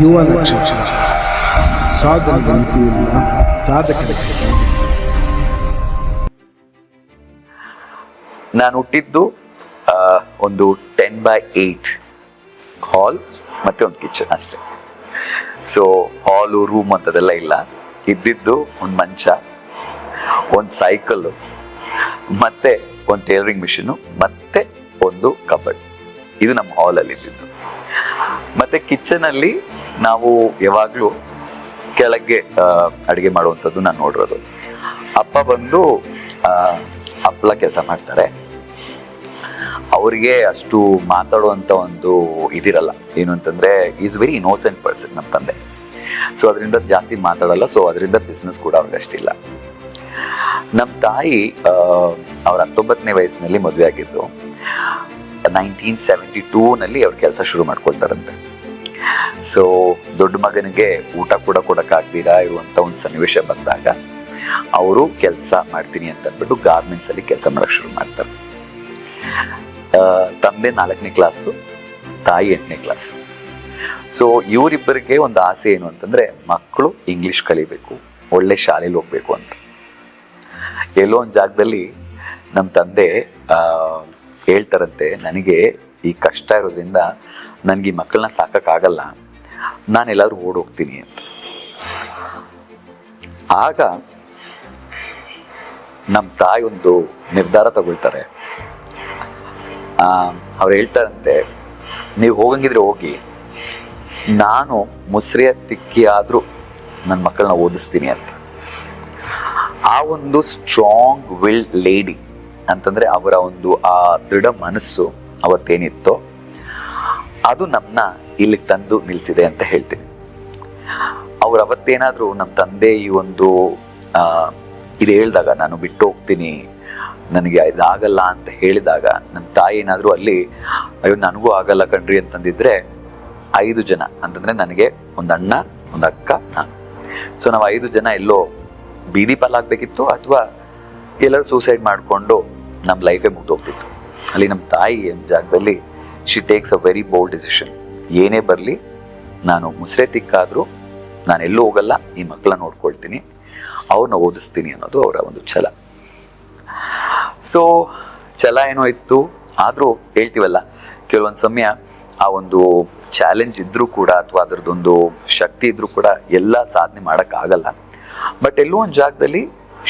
ಯುವ ನಕ್ಷತ್ರ ಸಾಧನೆಗೆ ಮಿತಿಯಿಲ್ಲ, ಸಾಧಕನಿಗೆ. ನಾನು ಹುಟ್ಟಿದ್ದು ಒಂದು 10x8 ಹಾಲ್ ಮತ್ತೆ ಒಂದು ಕಿಚನ್ ಅಷ್ಟೆ. ಸೊ ಹಾಲು ರೂಮ್ ಅಂತದೆಲ್ಲ ಇಲ್ಲ. ಇದ್ದಿದ್ದು ಒಂದು ಮಂಚ, ಒಂದು ಸೈಕಲ್ಲು, ಮತ್ತೆ ಒಂದು ಟೈಲರಿಂಗ್ ಮಿಷಿನು, ಮತ್ತೆ ಒಂದು ಕಬರ್ಡ್. ಇದು ನಮ್ಮ ಹಾಲಲ್ಲಿ ಇದ್ದಿದ್ದು. ಮತ್ತೆ ಕಿಚನಲ್ಲಿ ನಾವು ಯಾವಾಗಲೂ ಕೆಳಗೆ ಅಡುಗೆ ಮಾಡುವಂಥದ್ದು ನಾನು ನೋಡಿರೋದು. ಅಪ್ಪ ಬಂದು ಹಪ್ಪಳ ಕೆಲಸ ಮಾಡ್ತಾರೆ. ಅವರಿಗೆ ಅಷ್ಟು ಮಾತಾಡುವಂಥ ಒಂದು ಇದಿರಲ್ಲ. ಏನು ಅಂತಂದರೆ ಈಸ್ ವೆರಿ ಇನ್ನೋಸೆಂಟ್ ಪರ್ಸನ್ ನಮ್ಮ ತಂದೆ. ಸೊ ಅದರಿಂದ ಜಾಸ್ತಿ ಮಾತಾಡಲ್ಲ. ಸೊ ಅದರಿಂದ ಬಿಸ್ನೆಸ್ ಕೂಡ ಅವ್ರಿಗೆ ಅಷ್ಟಿಲ್ಲ. ನಮ್ಮ ತಾಯಿ ಅವ್ರ 19ನೇ ವಯಸ್ಸಿನಲ್ಲಿ ಮದುವೆ ಆಗಿದ್ದು. 1972ನಲ್ಲಿ ಅವ್ರ ಕೆಲಸ ಶುರು ಮಾಡ್ಕೊಳ್ತಾರಂತೆ. ಸೊ ದೊಡ್ಡ ಮಗನಿಗೆ ಊಟ ಕೂಡ ಕೊಡೋಕ್ಕಾಗ್ದಿರಾ ಇರುವಂಥ ಒಂದು ಸನ್ನಿವೇಶ ಬಂದಾಗ ಅವರು ಕೆಲಸ ಮಾಡ್ತೀನಿ ಅಂತ ಅಂದ್ಬಿಟ್ಟು ಗಾರ್ಮೆಂಟ್ಸಲ್ಲಿ ಕೆಲಸ ಮಾಡೋಕ್ಕೆ ಶುರು ಮಾಡ್ತಾರೆ. ತಂದೆ 4ನೇ ಕ್ಲಾಸು, ತಾಯಿ 8ನೇ ಕ್ಲಾಸು. ಸೊ ಇವರಿಬ್ಬರಿಗೆ ಒಂದು ಆಸೆ ಏನು ಅಂತಂದರೆ ಮಕ್ಕಳು ಇಂಗ್ಲೀಷ್ ಕಲಿಬೇಕು, ಒಳ್ಳೆ ಶಾಲೆಯಲ್ಲಿ ಹೋಗ್ಬೇಕು ಅಂತ. ಎಲ್ಲೋ ಒಂದು ಜಾಗದಲ್ಲಿ ನಮ್ಮ ತಂದೆ ಹೇಳ್ತಾರಂತೆ, ನನಗೆ ಈ ಕಷ್ಟ ಇರೋದ್ರಿಂದ ನನಗೆ ಈ ಮಕ್ಕಳನ್ನ ಸಾಕೋಕ್ಕಾಗಲ್ಲ, ನಾನೆಲ್ಲಾದ್ರೂ ಓಡೋಗ್ತೀನಿ ಅಂತ. ಆಗ ನಮ್ಮ ತಾಯಿ ಒಂದು ನಿರ್ಧಾರ ತಗೊಳ್ತಾರೆ. ಅವ್ರು ಹೇಳ್ತಾರಂತೆ, ನೀವು ಹೋಗಂಗಿದ್ರೆ ಹೋಗಿ, ನಾನು ಮುಸ್ರಿಯ ತಿಕ್ಕಿ ಆದರೂ ನನ್ನ ಮಕ್ಕಳನ್ನ ಓದಿಸ್ತೀನಿ ಅಂತ. ಆ ಒಂದು ಸ್ಟ್ರಾಂಗ್ ವಿಲ್ ಲೇಡಿ ಅಂತಂದರೆ ಅವರ ಒಂದು ಆ ದೃಢ ಮನಸ್ಸು ಅವತ್ತೇನಿತ್ತೋ ಅದು ನಮ್ಮನ್ನ ಇಲ್ಲಿ ತಂದು ನಿಲ್ಲಿಸಿದೆ ಅಂತ ಹೇಳ್ತೀನಿ. ಅವ್ರು ಅವತ್ತೇನಾದರೂ ನಮ್ಮ ತಂದೆ ಈ ಒಂದು ಇದು ಹೇಳಿದಾಗ, ನಾನು ಬಿಟ್ಟು ಹೋಗ್ತೀನಿ, ನನಗೆ ಇದಾಗಲ್ಲ ಅಂತ ಹೇಳಿದಾಗ, ನಮ್ಮ ತಾಯಿ ಏನಾದರೂ ಅಲ್ಲಿ ಅಯ್ಯೋ ನನಗೂ ಆಗಲ್ಲ ಕಣ್ರಿ ಅಂತಂದಿದ್ರೆ 5 ಜನ ಅಂತಂದರೆ ನನಗೆ ಒಂದು ಅಣ್ಣ, ಒಂದು ಅಕ್ಕ, ನಾನು. ಸೊ ನಾವು 5 ಜನ ಎಲ್ಲೋ ಬೀದಿ ಪಾಲಾಗಬೇಕಿತ್ತು ಅಥವಾ ಎಲ್ಲರೂ ಸೂಸೈಡ್ ಮಾಡಿಕೊಂಡು ನಮ್ಮ ಲೈಫೇ ಮುಗ್ದೋಗ್ತಿತ್ತು. ಅಲ್ಲಿ ನಮ್ಮ ತಾಯಿ ಜಾಗದಲ್ಲಿ she takes a very bold decision. ಏನೇ ಬರಲಿ, ನಾನು ಮುಸ್ರೆ ತಿಕ್ಕಾದರೂ ನಾನು ಎಲ್ಲೂ ಹೋಗಲ್ಲ, ಈ ಮಕ್ಕಳನ್ನ ನೋಡ್ಕೊಳ್ತೀನಿ, ಅವ್ರನ್ನ ಓದಿಸ್ತೀನಿ ಅನ್ನೋದು ಅವರ ಒಂದು ಛಲ. ಸೊ ಛಲ ಏನೋ ಇತ್ತು. ಆದರೂ ಹೇಳ್ತೀವಲ್ಲ, ಕೆಲವೊಂದು ಸಮಯ ಆ ಒಂದು ಚಾಲೆಂಜ್ ಇದ್ದರೂ ಕೂಡ ಅಥವಾ ಅದರದ್ದೊಂದು ಶಕ್ತಿ ಇದ್ದರೂ ಕೂಡ ಎಲ್ಲ ಸಾಧನೆ ಮಾಡೋಕ್ಕಾಗಲ್ಲ. ಬಟ್ ಎಲ್ಲೋ ಒಂದು ಜಾಗದಲ್ಲಿ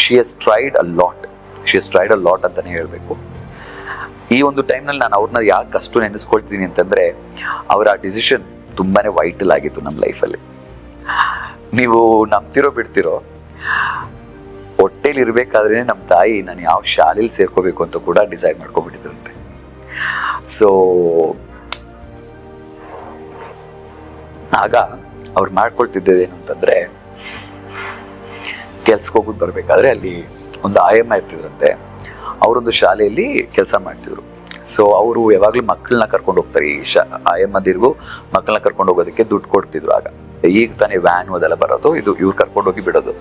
she has tried a lot ಅಂತಲೇ ಹೇಳಬೇಕು. ಈ ಒಂದು ಟೈಮ್ನಲ್ಲಿ ನಾನು ಅವ್ರನ್ನ ಯಾಕೆ ಅಷ್ಟು ನೆನೆಸ್ಕೊಳ್ತೀನಿ ಅಂತಂದರೆ, ಅವರ ಡಿಸಿಷನ್ ತುಂಬಾ ವೈಟಲ್ ಆಗಿತ್ತು ನಮ್ಮ ಲೈಫಲ್ಲಿ. ನೀವು ನಂಬ್ತಿರೋ ಬಿಡ್ತಿರೋ, ಹೊಟ್ಟೆಲಿ ಇರಬೇಕಾದ್ರೆ ನಮ್ಮ ತಾಯಿ ನಾನು ಯಾವ ಶಾಲೆಯಲ್ಲಿ ಸೇರ್ಕೋಬೇಕು ಅಂತ ಕೂಡ ಡಿಸೈಡ್ ಮಾಡ್ಕೊಬಿಟ್ಟಿದ್ರಂತೆ. ಸೊ ಆಗ ಅವ್ರು ಮಾಡ್ಕೊಳ್ತಿದ್ದೇನು ಅಂತಂದರೆ, ಕೆಲ್ಸಕ್ಕೆ ಹೋಗ್ಬಿಟ್ಟು ಬರಬೇಕಾದ್ರೆ ಅಲ್ಲಿ ಒಂದು ಆಯಮ್ಮ ಇರ್ತಿದ್ರಂತೆ. ಅವರೊಂದು ಶಾಲೆಯಲ್ಲಿ ಕೆಲಸ ಮಾಡ್ತಿದ್ರು. ಸೊ ಅವರು ಯಾವಾಗಲೂ ಮಕ್ಕಳನ್ನ ಕರ್ಕೊಂಡು ಹೋಗ್ತಾರೆ. ಈ ಆಯಮ್ಮದಿರಿಗೂ ಮಕ್ಕಳನ್ನ ಕರ್ಕೊಂಡು ಹೋಗೋದಕ್ಕೆ ದುಡ್ಡು ಕೊಡ್ತಿದ್ರು. ಆಗ ಈಗ ತಾನೇ ವ್ಯಾನ್ ಅದೆಲ್ಲ ಬರೋದು, ಇದು ಇವ್ರು ಕರ್ಕೊಂಡು ಹೋಗಿ ಬಿಡೋದು.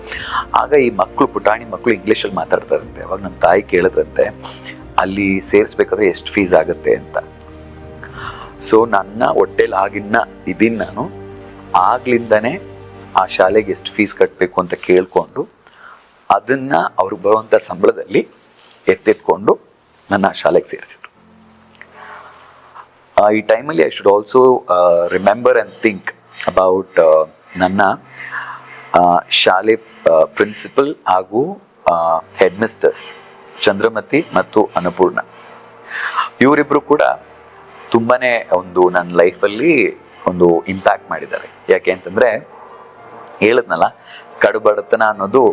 ಆಗ ಈ ಮಕ್ಕಳು, ಪುಟಾಣಿ ಮಕ್ಕಳು ಇಂಗ್ಲೀಷಲ್ಲಿ ಮಾತಾಡ್ತಾರಂತೆ. ಅವಾಗ ನಮ್ಮ ತಾಯಿ ಕೇಳಿದ್ರಂತೆ, ಅಲ್ಲಿ ಸೇರಿಸ್ಬೇಕಾದ್ರೆ ಎಷ್ಟು ಫೀಸ್ ಆಗುತ್ತೆ ಅಂತ. ಸೊ ನನ್ನ ಹೊಟ್ಟೆಲಿ ಆಗಿನ್ನ ಇದೀನಿ ನಾನು, ಆಗ್ಲಿಂದನೇ ಆ ಶಾಲೆಗೆ ಎಷ್ಟು ಫೀಸ್ ಕಟ್ಟಬೇಕು ಅಂತ ಕೇಳಿಕೊಂಡು ಅದನ್ನು ಅವ್ರಿಗೆ ಬರುವಂಥ ಸಂಬಳದಲ್ಲಿ ಎತ್ತೆತ್ಕೊಂಡು ನನ್ನ ಶಾಲೆಗೆ ಸೇರಿಸಿದ್ರು. ಈ ಟೈಮಲ್ಲಿ I should also remember and think about ನನ್ನ ಶಾಲೆ ಪ್ರಿನ್ಸಿಪಲ್ ಹಾಗೂ ಹೆಡ್ ಮಿಸ್ಟರ್ಸ್ ಚಂದ್ರಮತಿ ಮತ್ತು ಅನ್ನಪೂರ್ಣ. ಇವರಿಬ್ಬರು ಕೂಡ ತುಂಬಾ ಒಂದು ನನ್ನ ಲೈಫಲ್ಲಿ ಒಂದು ಇಂಪ್ಯಾಕ್ಟ್ ಮಾಡಿದ್ದಾರೆ. ಯಾಕೆ ಅಂತಂದರೆ, ಹೇಳಿದ್ನಲ್ಲ, ಕಡುಬಡತನ ಅನ್ನೋದು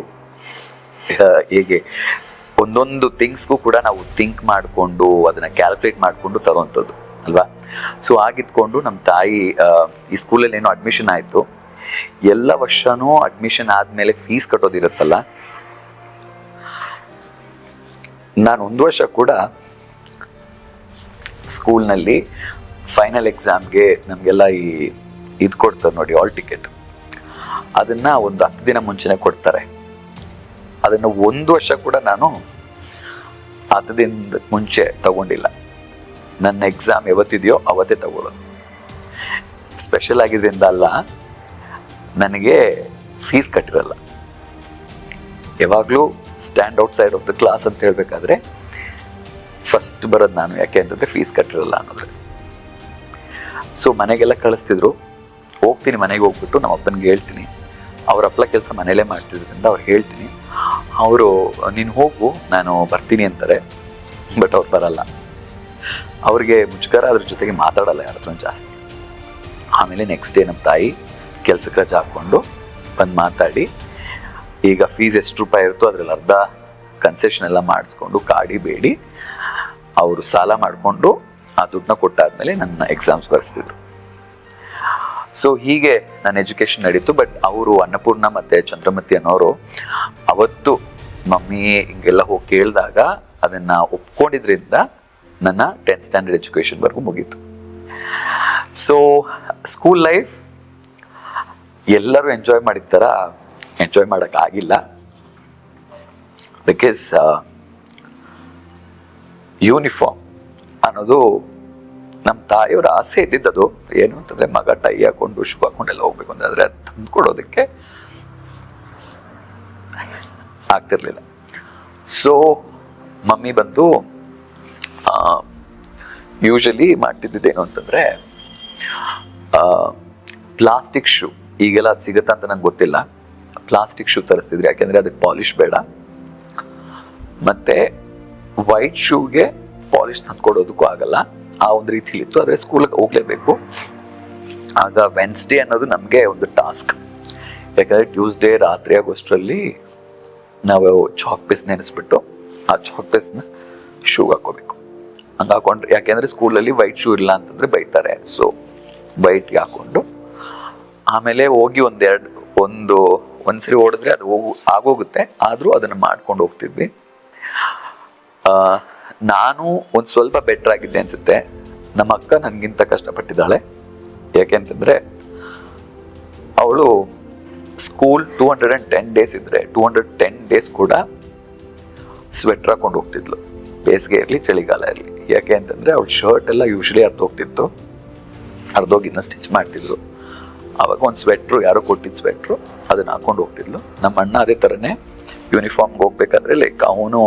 ಹೇಗೆ ಒಂದೊಂದು ಥಿಂಗ್ಸ್ಗೂ ಕೂಡ ನಾವು ಥಿಂಕ್ ಮಾಡಿಕೊಂಡು ಅದನ್ನು ಕ್ಯಾಲ್ಕುಲೇಟ್ ಮಾಡಿಕೊಂಡು ತರೋವಂಥದ್ದು ಅಲ್ವಾ. ಸೊ ಆಗಿದ್ಕೊಂಡು ನಮ್ಮ ತಾಯಿ ಈ ಸ್ಕೂಲಲ್ಲಿ ಏನೋ ಅಡ್ಮಿಷನ್ ಆಯಿತು. ಎಲ್ಲ ವರ್ಷವೂ ಅಡ್ಮಿಷನ್ ಆದಮೇಲೆ ಫೀಸ್ ಕಟ್ಟೋದಿರುತ್ತಲ್ಲ, ನಾನು 1 ವರ್ಷ ಕೂಡ ಸ್ಕೂಲ್ನಲ್ಲಿ ಫೈನಲ್ ಎಕ್ಸಾಮ್ಗೆ ನಮಗೆಲ್ಲ ಇದು ಕೊಡ್ತಾರೆ ನೋಡಿ, ಆಲ್ ಟಿಕೆಟ್. ಅದನ್ನು ಒಂದು 10 ದಿನ ಮುಂಚೆನೇ ಕೊಡ್ತಾರೆ. ಅದನ್ನು 1 ವರ್ಷ ಕೂಡ ನಾನು 10 ದಿನದ ಮುಂಚೆ ತಗೊಂಡಿಲ್ಲ. ನನ್ನ ಎಕ್ಸಾಮ್ ಯಾವತ್ತಿದೆಯೋ ಅವತ್ತೇ ತಗೊಳ್ಳೋದು. ಸ್ಪೆಷಲ್ ಆಗಿದ್ದರಿಂದ ಅಲ್ಲ, ನನಗೆ ಫೀಸ್ ಕಟ್ಟಿರಲ್ಲ. ಯಾವಾಗಲೂ stand out side of the class ಅಂತ ಹೇಳ್ಬೇಕಾದ್ರೆ ಫಸ್ಟ್ ಬರೋದು ನಾನು. ಯಾಕೆ ಅಂತಂದರೆ ಫೀಸ್ ಕಟ್ಟಿರಲ್ಲ ಅನ್ನೋದ್ರೆ. ಸೊ ಮನೆಗೆಲ್ಲ ಕಳಿಸ್ತಿದ್ರು. ಹೋಗ್ತೀನಿ, ಮನೆಗೆ ಹೋಗ್ಬಿಟ್ಟು ನಮ್ಮ ಅಪ್ಪನಿಗೆ ಹೇಳ್ತೀನಿ. ಅವ್ರ ಅಪ್ಲ ಕೆಲಸ ಮನೇಲೇ ಮಾಡ್ತಿದ್ರಿಂದ ಅವ್ರು ಹೇಳ್ತೀನಿ. ಅವರು ನೀನು ಹೋಗು, ನಾನು ಬರ್ತೀನಿ ಅಂತಾರೆ. ಬಟ್ ಅವ್ರು ಬರಲ್ಲ. ಅವ್ರಿಗೆ ಮುಚ್ಕರ, ಅದ್ರ ಜೊತೆಗೆ ಮಾತಾಡಲ್ಲ ಯಾರ ಹತ್ರ ಜಾಸ್ತಿ. ಆಮೇಲೆ ನೆಕ್ಸ್ಟ್ ಡೇ ನಮ್ಮ ತಾಯಿ ಕೆಲ್ಸಕ್ಕೆ ರಜೆ ಹಾಕ್ಕೊಂಡು ಬಂದು ಮಾತಾಡಿ, ಈಗ ಫೀಸ್ ಎಷ್ಟು ರೂಪಾಯಿ ಇರುತ್ತೋ ಅದ್ರಲ್ಲಿ ಅರ್ಧ ಕನ್ಸೆಷನ್ ಎಲ್ಲ ಮಾಡಿಸ್ಕೊಂಡು ಕಾಡಿ ಬೇಡಿ ಅವರು ಸಾಲ ಮಾಡಿಕೊಂಡು ಆ ದುಡ್ಡನ್ನ ಕೊಟ್ಟಾದ್ಮೇಲೆ ನನ್ನ ಎಕ್ಸಾಮ್ಸ್ ಬರೆಸ್ತಿದ್ರು. ಸೊ ಹೀಗೆ ನನ್ನ ಎಜುಕೇಷನ್ ನಡೀತು. ಬಟ್ ಅವರು ಅನ್ನಪೂರ್ಣ ಮತ್ತು ಚಂದ್ರಮತಿ ಅನ್ನೋರು ಅವತ್ತು ಮಮ್ಮಿ ಹಿಂಗೆಲ್ಲ ಹೋಗಿ ಕೇಳಿದಾಗ ಅದನ್ನು ಒಪ್ಕೊಂಡಿದ್ರಿಂದ ನನ್ನ 10th ಸ್ಟ್ಯಾಂಡರ್ಡ್ ಎಜುಕೇಷನ್ವರೆಗೂ ಮುಗೀತು. ಸೊ ಸ್ಕೂಲ್ ಲೈಫ್ ಎಲ್ಲರೂ ಎಂಜಾಯ್ ಮಾಡಿದ ಥರ ಎಂಜಾಯ್ ಮಾಡೋಕ್ಕಾಗಿಲ್ಲ. ಬಿಕಾಸ್ ಯೂನಿಫಾರ್ಮ್ ಅನ್ನೋದು ನಮ್ಮ ತಾಯಿಯವ್ರ ಆಸೆ ಇದ್ದಿದ್ದದು. ಏನು ಅಂತಂದರೆ ಮಗ ಟೈ ಹಾಕೊಂಡು ಶೂ ಹಾಕೊಂಡೆಲ್ಲ ಹೋಗ್ಬೇಕು ಅಂತ. ಆದರೆ ಅದು ತಂದು ಕೊಡೋದಕ್ಕೆ ಆಗ್ತಿರ್ಲಿಲ್ಲ. ಸೊ ಮಮ್ಮಿ ಬಂದು ಯೂಶಲಿ ಮಾಡ್ತಿದ್ದೇನು ಅಂತಂದರೆ ಪ್ಲಾಸ್ಟಿಕ್ ಶೂ, ಈಗೆಲ್ಲ ಅದು ಸಿಗುತ್ತಾ ಅಂತ ನಂಗೆ ಗೊತ್ತಿಲ್ಲ, ಪ್ಲಾಸ್ಟಿಕ್ ಶೂ ತರಿಸ್ತಿದ್ರಿ. ಯಾಕೆಂದರೆ ಅದಕ್ಕೆ ಪಾಲಿಶ್ ಬೇಡ, ಮತ್ತು ವೈಟ್ ಶೂಗೆ ಪಾಲಿಶ್ ತಂದು ಕೊಡೋದಕ್ಕೂ ಆಗಲ್ಲ. ಆ ಒಂದು ರೀತಿಲಿತ್ತು. ಆದರೆ ಸ್ಕೂಲಿಗೆ ಹೋಗಲೇಬೇಕು. ಆಗ ವೆನ್ಸ್ಡೇ ಅನ್ನೋದು ನಮಗೆ ಒಂದು ಟಾಸ್ಕ್. ಯಾಕಂದರೆ ಟ್ಯೂಸ್ಡೇ ರಾತ್ರಿ ಆಗೋಷ್ಟರಲ್ಲಿ ನಾವು ಚಾಕ್ ಪೀಸ್ ನೆನೆಸ್ಬಿಟ್ಟು ಆ ಚಾಕ್ ಪೀಸ್ನ ಶೂಗೆ ಹಾಕೋಬೇಕು. ಹಂಗೆ ಹಾಕೊಂಡ್ರೆ, ಯಾಕೆಂದರೆ ಸ್ಕೂಲಲ್ಲಿ ವೈಟ್ ಶೂ ಇಲ್ಲ ಅಂತಂದರೆ ಬೈತಾರೆ. ಸೊ ವೈಟ್ಗೆ ಹಾಕ್ಕೊಂಡು ಆಮೇಲೆ ಹೋಗಿ ಒಂದ್ಸರಿ ಓಡಿದ್ರೆ ಅದು ಆಗೋಗುತ್ತೆ. ಆದರೂ ಅದನ್ನು ಮಾಡ್ಕೊಂಡು ಹೋಗ್ತಿದ್ವಿ. ನಾನು ಒಂದು ಸ್ವಲ್ಪ ಬೆಟ್ರ್ ಆಗಿದ್ದೆ ಅನಿಸುತ್ತೆ. ನಮ್ಮ ಅಕ್ಕ ನನಗಿಂತ ಕಷ್ಟಪಟ್ಟಿದ್ದಾಳೆ. ಯಾಕೆ ಅಂತಂದರೆ ಅವಳು ಸ್ಕೂಲ್ 210 ಡೇಸ್ ಇದ್ದರೆ 210 ಡೇಸ್ ಕೂಡ ಸ್ವೆಟ್ರ್ ಹಾಕೊಂಡು ಹೋಗ್ತಿದ್ಲು, ಬೇಸಿಗೆ ಇರಲಿ ಚಳಿಗಾಲ ಇರಲಿ. ಯಾಕೆ ಅಂತಂದರೆ ಅವಳ ಶರ್ಟ್ ಎಲ್ಲ ಯೂಶ್ವಲಿ ಅರ್ಧೋಗ್ತಿತ್ತು, ಅರ್ಧೋಗಿದ್ನ ಸ್ಟಿಚ್ ಮಾಡ್ತಿದ್ರು. ಆವಾಗ ಒಂದು ಸ್ವೆಟ್ರು, ಯಾರೋ ಕೊಟ್ಟಿದ್ದು ಸ್ವೆಟ್ರು, ಅದನ್ನ ಹಾಕೊಂಡು ಹೋಗ್ತಿದ್ಲು. ನಮ್ಮ ಅಣ್ಣ ಅದೇ ಥರನೇ ಯೂನಿಫಾರ್ಮ್ಗೆ ಹೋಗ್ಬೇಕಾದ್ರೆ ಲೈಕ್ ಅವನು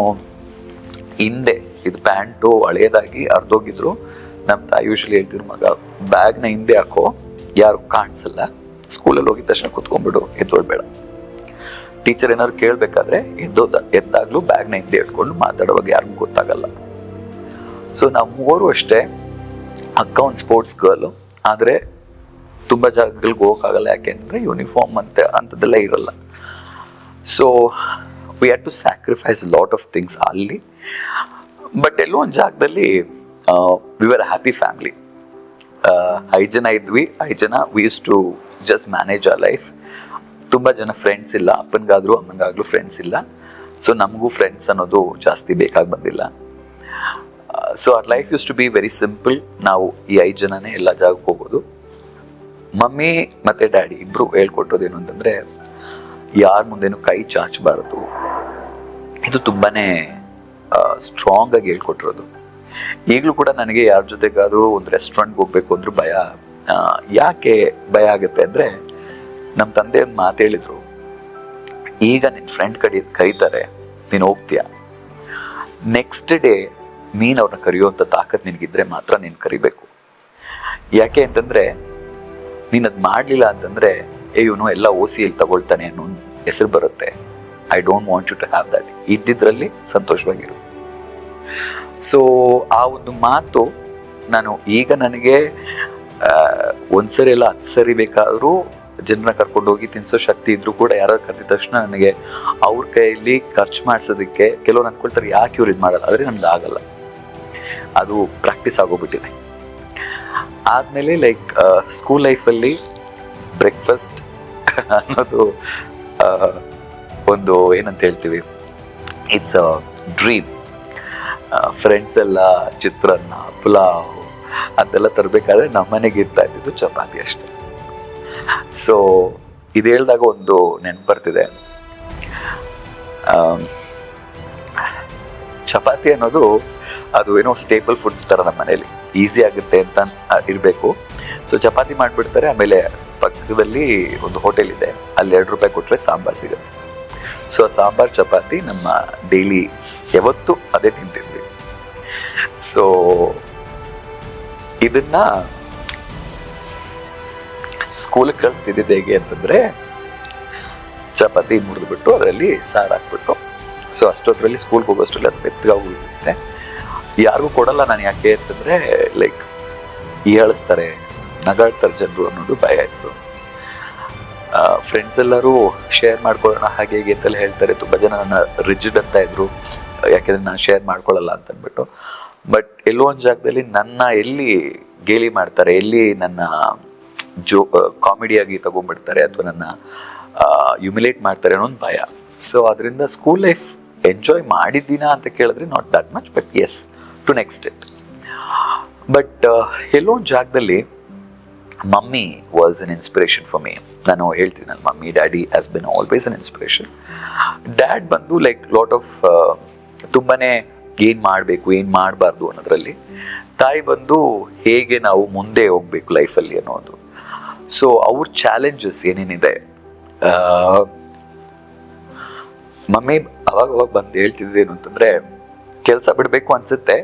ಹಿಂದೆ ಇದು ಪ್ಯಾಂಟು ಹಳೇದಾಗಿ ಅರ್ಧೋಗಿದ್ರು. ನಮ್ಮ ತಾಯಿ ಯೂಶ್ವಲಿ ಹೇಳ್ತಿದ್ರು, ಮಗ ಬ್ಯಾಗ್ನ ಹಿಂದೆ ಹಾಕೋ, ಯಾರು ಕಾಣಿಸಲ್ಲ, ಸ್ಕೂಲಲ್ಲಿ ಹೋಗಿದ ತಕ್ಷಣ ಕುತ್ಕೊಂಡ್ಬಿಡು, ಎದ್ದೋಳ್ಬೇಡ. ಟೀಚರ್ ಏನಾದ್ರು ಕೇಳಬೇಕಾದ್ರೆ ಎದ್ದಾಗ್ಲೂ ಬ್ಯಾಗ್ನ ಹಿಂದೆ ಇಟ್ಕೊಂಡು ಮಾತಾಡುವಾಗ ಯಾರಿಗೂ ಗೊತ್ತಾಗಲ್ಲ. ಸೊ ನಾವು ಮೂವರು ಅಷ್ಟೇ. ಅಕ್ಕ ಒಂದು ಸ್ಪೋರ್ಟ್ಸ್ ಗರ್ಲು, ಆದರೆ ತುಂಬ ಜಾಗಗಳಿಗೆ ಹೋಗೋಕ್ಕಾಗಲ್ಲ. ಯಾಕೆ ಅಂದರೆ ಯೂನಿಫಾರ್ಮ್ ಅಂಥದ್ದೆಲ್ಲ ಇರಲ್ಲ. So we had to sacrifice lot of things ಅಲ್ಲಿ. ಬಟ್ ಎಲ್ಲೋ ಒಂದು ಜಾಗದಲ್ಲಿ ವಿ ವರ್ ಹ್ಯಾಪಿ ಫ್ಯಾಮಿಲಿ. 5 ಜನ ಇದ್ವಿ. 5 ಜನ we use to just manage our life. ತುಂಬ ಜನ ಫ್ರೆಂಡ್ಸ್ ಇಲ್ಲ, ಅಪ್ಪನಿಗಾದ್ರು ಅಮ್ಮನಿಗಾಗ್ಲೂ ಫ್ರೆಂಡ್ಸ್ ಇಲ್ಲ. ಸೊ ನಮಗೂ ಫ್ರೆಂಡ್ಸ್ ಅನ್ನೋದು ಜಾಸ್ತಿ ಬೇಕಾಗಿ ಬಂದಿಲ್ಲ. So our life use to be very simple. ನಾವು ಈ 5 ಜನನೇ ಎಲ್ಲ ಜಾಗಕ್ಕೆ ಹೋಗೋದು. ಮಮ್ಮಿ ಮತ್ತು ಡ್ಯಾಡಿ ಇಬ್ಬರು ಹೇಳ್ಕೊಟ್ಟೋದೇನು ಅಂತಂದರೆ, ಯಾರ ಮುಂದೇನು ಕೈ ಚಾಚಬಾರದು. ಇದು ತುಂಬಾ ಸ್ಟ್ರಾಂಗ್ ಆಗಿ ಹೇಳ್ಕೊಟ್ಟಿರೋದು. ಈಗಲೂ ಕೂಡ ನನಗೆ ಯಾರ ಜೊತೆಗಾದರೂ ಒಂದು ರೆಸ್ಟೋರೆಂಟ್ಗೆ ಹೋಗ್ಬೇಕು ಅಂದ್ರೂ ಭಯ. ಯಾಕೆ ಭಯ ಆಗುತ್ತೆ ಅಂದರೆ, ನಮ್ಮ ತಂದೆ ಒಂದು ಮಾತು ಹೇಳಿದರು, ಈಗ ನಿನ್ನ ಫ್ರೆಂಡ್ ಕರೀತಾರೆ, ನೀನು ಹೋಗ್ತೀಯ, ನೆಕ್ಸ್ಟ್ ಡೇ ನೀನು ಅವ್ರನ್ನ ಕರೆಯುವಂಥ ತಾಕತ್ ನಿನಗಿದ್ರೆ ಮಾತ್ರ ನೀನು ಕರಿಬೇಕು. ಯಾಕೆ ಅಂತಂದರೆ, ನೀನು ಅದು ಮಾಡಲಿಲ್ಲ ಅಂತಂದರೆ ಇವನು ಎಲ್ಲ OCL ತಗೊಳ್ತಾನೆ ಅನ್ನೋ ಹೆಸರು ಬರುತ್ತೆ. I don't want you to have that. ಇದ್ದಿದ್ರಲ್ಲಿ ಸಂತೋಷವಾಗಿರು. ಸೊ ಆ ಒಂದು ಮಾತು ನಾನು ಈಗ ನನಗೆ ಒಂದ್ಸರಿ ಎಲ್ಲ 10 ಸರಿ ಬೇಕಾದರೂ ಜನರನ್ನ ಕರ್ಕೊಂಡೋಗಿ ತಿನ್ಸೋ ಶಕ್ತಿ ಇದ್ರೂ ಕೂಡ ಯಾರು ಕರೆದಿದ ತಕ್ಷಣ ನನಗೆ ಅವ್ರ ಕೈಯಲ್ಲಿ ಖರ್ಚು ಮಾಡಿಸೋದಕ್ಕೆ ಕೆಲವ್ರು ಅನ್ಕೊಳ್ತಾರೆ, ಯಾಕೆ ಇವ್ರು ಇದು ಮಾಡಲ್ಲ. ಆದರೆ ನಮ್ದು ಆಗಲ್ಲ, ಅದು ಪ್ರಾಕ್ಟೀಸ್ ಆಗೋಗ್ಬಿಟ್ಟಿದೆ. ಆದಮೇಲೆ ಲೈಕ್ ಸ್ಕೂಲ್ ಲೈಫಲ್ಲಿ ಬ್ರೇಕ್ಫಾಸ್ಟ್ ಅನ್ನೋದು ಒಂದು ಏನಂತ ಹೇಳ್ತೀವಿ, ಇಟ್ಸ್ ಅ ಡ್ರೀಮ್. ಫ್ರೆಂಡ್ಸ್ ಎಲ್ಲ ಚಿತ್ರಾನ್ನ, ಪುಲಾವ್ ಅದೆಲ್ಲ ತರಬೇಕಾದ್ರೆ ನಮ್ಮ ಮನೆಗೆ ಇರ್ತಾ ಇದ್ದಿದ್ದು ಚಪಾತಿ ಅಷ್ಟೆ. ಸೊ ಇದು ಹೇಳಿದಾಗ ಒಂದು ನೆನಪು ಬರ್ತಿದೆ. ಚಪಾತಿ ಅನ್ನೋದು ಅದು ಏನೋ ಸ್ಟೇಪಲ್ ಫುಡ್ ಥರ ನಮ್ಮ ಮನೇಲಿ ಈಸಿ ಆಗುತ್ತೆ ಅಂತ ಇರಬೇಕು. ಸೊ ಚಪಾತಿ ಮಾಡಿಬಿಡ್ತಾರೆ, ಆಮೇಲೆ ಪಕ್ಕದಲ್ಲಿ ಒಂದು ಹೋಟೆಲ್ ಇದೆ, ಅಲ್ಲಿ 2 ರೂಪಾಯಿ ಕೊಟ್ಟರೆ ಸಾಂಬಾರು ಸಿಗುತ್ತೆ. ಸೊ ಆ ಸಾಂಬಾರು ಚಪಾತಿ ನಮ್ಮ ಡೈಲಿ ಯಾವತ್ತು ಅದೇ ತಿಂತಿದ್ವಿ. ಸೊ ಇದನ್ನ ಸ್ಕೂಲಿಗೆ ಕಳಿಸ್ತಿದ್ದಿದ್ದು ಹೇಗೆ ಅಂತಂದ್ರೆ, ಚಪಾತಿ ಮುರಿದ್ಬಿಟ್ಟು ಅದರಲ್ಲಿ ಸಾರು ಹಾಕ್ಬಿಟ್ಟು, ಸೊ ಅಷ್ಟೊತ್ತರಲ್ಲಿ ಸ್ಕೂಲ್ಗೆ ಹೋಗೋಷ್ಟರಲ್ಲಿ ಅದು ಮೆತ್ತಗಾಗೋಗಿರುತ್ತೆ. ಯಾರಿಗೂ ಕೊಡಲ್ಲ ನಾನು, ಯಾಕೆ ಅಂತಂದ್ರೆ ಲೈಕ್ ಹೀಯಾಳಿಸ್ತಾರೆ, ನಗಾಡ್ತಾರೆ ಜನರು ಅನ್ನೋದು ಭಯ ಇತ್ತು. ಫ್ರೆಂಡ್ಸ್ ಎಲ್ಲರೂ ಶೇರ್ ಮಾಡ್ಕೊಳ್ಳೋಣ ಹಾಗೆ ಹೀಗೆ ಅಂತೆಲ್ಲ ಹೇಳ್ತಾರೆ. ತುಂಬ ಜನ ನನ್ನ ರಿಜಿಡ್ ಅಂತ ಇದ್ರು, ಯಾಕೆಂದ್ರೆ ನಾನು ಶೇರ್ ಮಾಡ್ಕೊಳ್ಳಲ್ಲ ಅಂತ ಅಂದ್ಬಿಟ್ಟು. ಬಟ್ ಎಲ್ಲೋ ಒಂದು ಜಾಗದಲ್ಲಿ ನನ್ನ ಎಲ್ಲಿ ಗೇಲಿ ಮಾಡ್ತಾರೆ, ಎಲ್ಲಿ ನನ್ನ ಕಾಮಿಡಿಯಾಗಿ ತಗೊಂಡ್ಬಿಡ್ತಾರೆ ಅಥವಾ ನನ್ನ ಹ್ಯುಮಿಲೇಟ್ ಮಾಡ್ತಾರೆ ಅನ್ನೋ ಒಂದು ಭಯ. ಸೊ ಅದರಿಂದ ಸ್ಕೂಲ್ ಲೈಫ್ ಎಂಜಾಯ್ ಮಾಡಿದ್ದೀನಾ ಅಂತ ಕೇಳಿದ್ರೆ not that much, but as to next it. But ಎಲ್ಲೋ ಒಂದು ಜಾಗದಲ್ಲಿ mummy was an inspiration for me. ನಾನು ಹೇಳ್ತೀನಿ, ನನ್ನ mummy daddy has been always an inspiration. Dad ಬಂದು ಲೈಕ್ ಲಾಟ್ ಆಫ್ ತುಂಬಾನೇ ಏನು ಮಾಡಬೇಕು ಏನು ಮಾಡಬಾರ್ದು ಅನ್ನೋದ್ರಲ್ಲಿ, ತಾಯಿ ಬಂದು ಹೇಗೆ ನಾವು ಮುಂದೆ ಹೋಗ್ಬೇಕು ಲೈಫಲ್ಲಿ ಅನ್ನೋದು. ಸೊ ಅವ್ರ ಚಾಲೆಂಜಸ್ ಏನೇನಿದೆ, ಮಮ್ಮಿ ಅವಾಗ ಬಂದು ಹೇಳ್ತಿದ್ದೇನು ಅಂತಂದ್ರೆ, ಕೆಲಸ ಬಿಡಬೇಕು ಅನ್ಸುತ್ತೆ,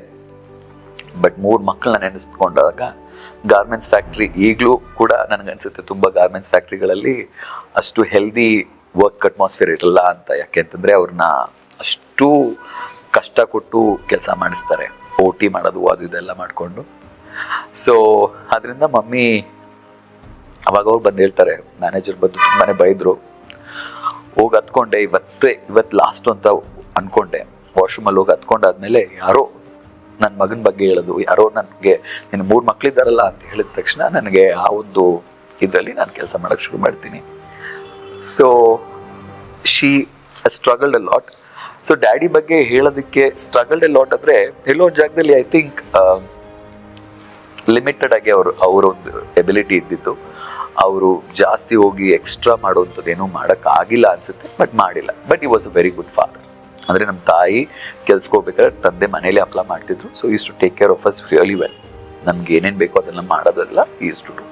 ಬಟ್ 3 ಮಕ್ಕಳನ್ನ ನೆನೆಸ್ಕೊಂಡಾಗ ಗಾರ್ಮೆಂಟ್ಸ್ ಫ್ಯಾಕ್ಟ್ರಿ ಈಗಲೂ ಕೂಡ ನನಗನ್ಸುತ್ತೆ ತುಂಬ ಗಾರ್ಮೆಂಟ್ಸ್ ಫ್ಯಾಕ್ಟ್ರಿಗಳಲ್ಲಿ ಅಷ್ಟು ಹೆಲ್ದಿ ವರ್ಕ್ ಅಟ್ಮಾಸ್ಫಿಯರ್ ಇರಲ್ಲ ಅಂತ. ಯಾಕೆ ಅಂತಂದರೆ ಅವ್ರನ್ನ ಅಷ್ಟು ಕಷ್ಟ ಕೊಟ್ಟು ಕೆಲಸ ಮಾಡಿಸ್ತಾರೆ, OT ಮಾಡೋದು ಅದು ಇದೆಲ್ಲ ಮಾಡಿಕೊಂಡು. ಸೊ ಅದರಿಂದ ಮಮ್ಮಿ ಅವಾಗ ಅವ್ರು ಬಂದು ಹೇಳ್ತಾರೆ, ಮ್ಯಾನೇಜರ್ ಬಂದು ತುಂಬಾ ಬೈದರು. ಹೋಗಿ ಹತ್ಕೊಂಡೆ, ಇವತ್ತು ಲಾಸ್ಟ್ ಅಂತ ಅಂದ್ಕೊಂಡೆ. ವಾಶ್ರೂಮಲ್ಲಿ ಹೋಗಿ ಹತ್ಕೊಂಡಾದ್ಮೇಲೆ ಯಾರೋ ನನ್ನ ಮಗನ ಬಗ್ಗೆ ಹೇಳೋದು, ಯಾರೋ ನನಗೆ ನಿನ್ನ 3 ಮಕ್ಕಳಿದ್ದಾರಲ್ಲ ಅಂತ ಹೇಳಿದ ತಕ್ಷಣ ನನಗೆ ಆ ಒಂದು ಇದರಲ್ಲಿ ನಾನು ಕೆಲಸ ಮಾಡೋಕ್ಕೆ ಶುರು ಮಾಡ್ತೀನಿ. So she struggled a lot. So daddy ಬಗ್ಗೆ ಹೇಳೋದಕ್ಕೆ ಸ್ಟ್ರಗಲ್ಡ್ ಅ ಲಾಟ್ ಅಂದರೆ ಎಲ್ಲೋ ಒಂದು ಜಾಗದಲ್ಲಿ ಐ ಥಿಂಕ್ ಲಿಮಿಟೆಡ್ ಆಗಿ ಅವರೊಂದು ಎಬಿಲಿಟಿ ಇದ್ದಿದ್ದು. ಅವರು ಜಾಸ್ತಿ ಹೋಗಿ ಎಕ್ಸ್ಟ್ರಾ ಮಾಡುವಂಥದ್ದು ಏನೂ ಮಾಡೋಕ್ಕಾಗಿಲ್ಲ ಅನಿಸುತ್ತೆ, ಬಟ್ ಮಾಡಿಲ್ಲ. But he was a very good father. ಅಂದರೆ ನಮ್ಮ ತಾಯಿ ಕೆಲ್ಸಕ್ಕೆ ಹೋಗ್ಬೇಕಾದ್ರೆ ತಂದೆ ಮನೇಲಿ ಅಪ್ಲೈ ಮಾಡ್ತಿದ್ರು. So used to take care of us really well. ನಮ್ಗೆ ಏನೇನು ಬೇಕೋ ಅದೆಲ್ಲ ಮಾಡೋದೆಲ್ಲ used to do.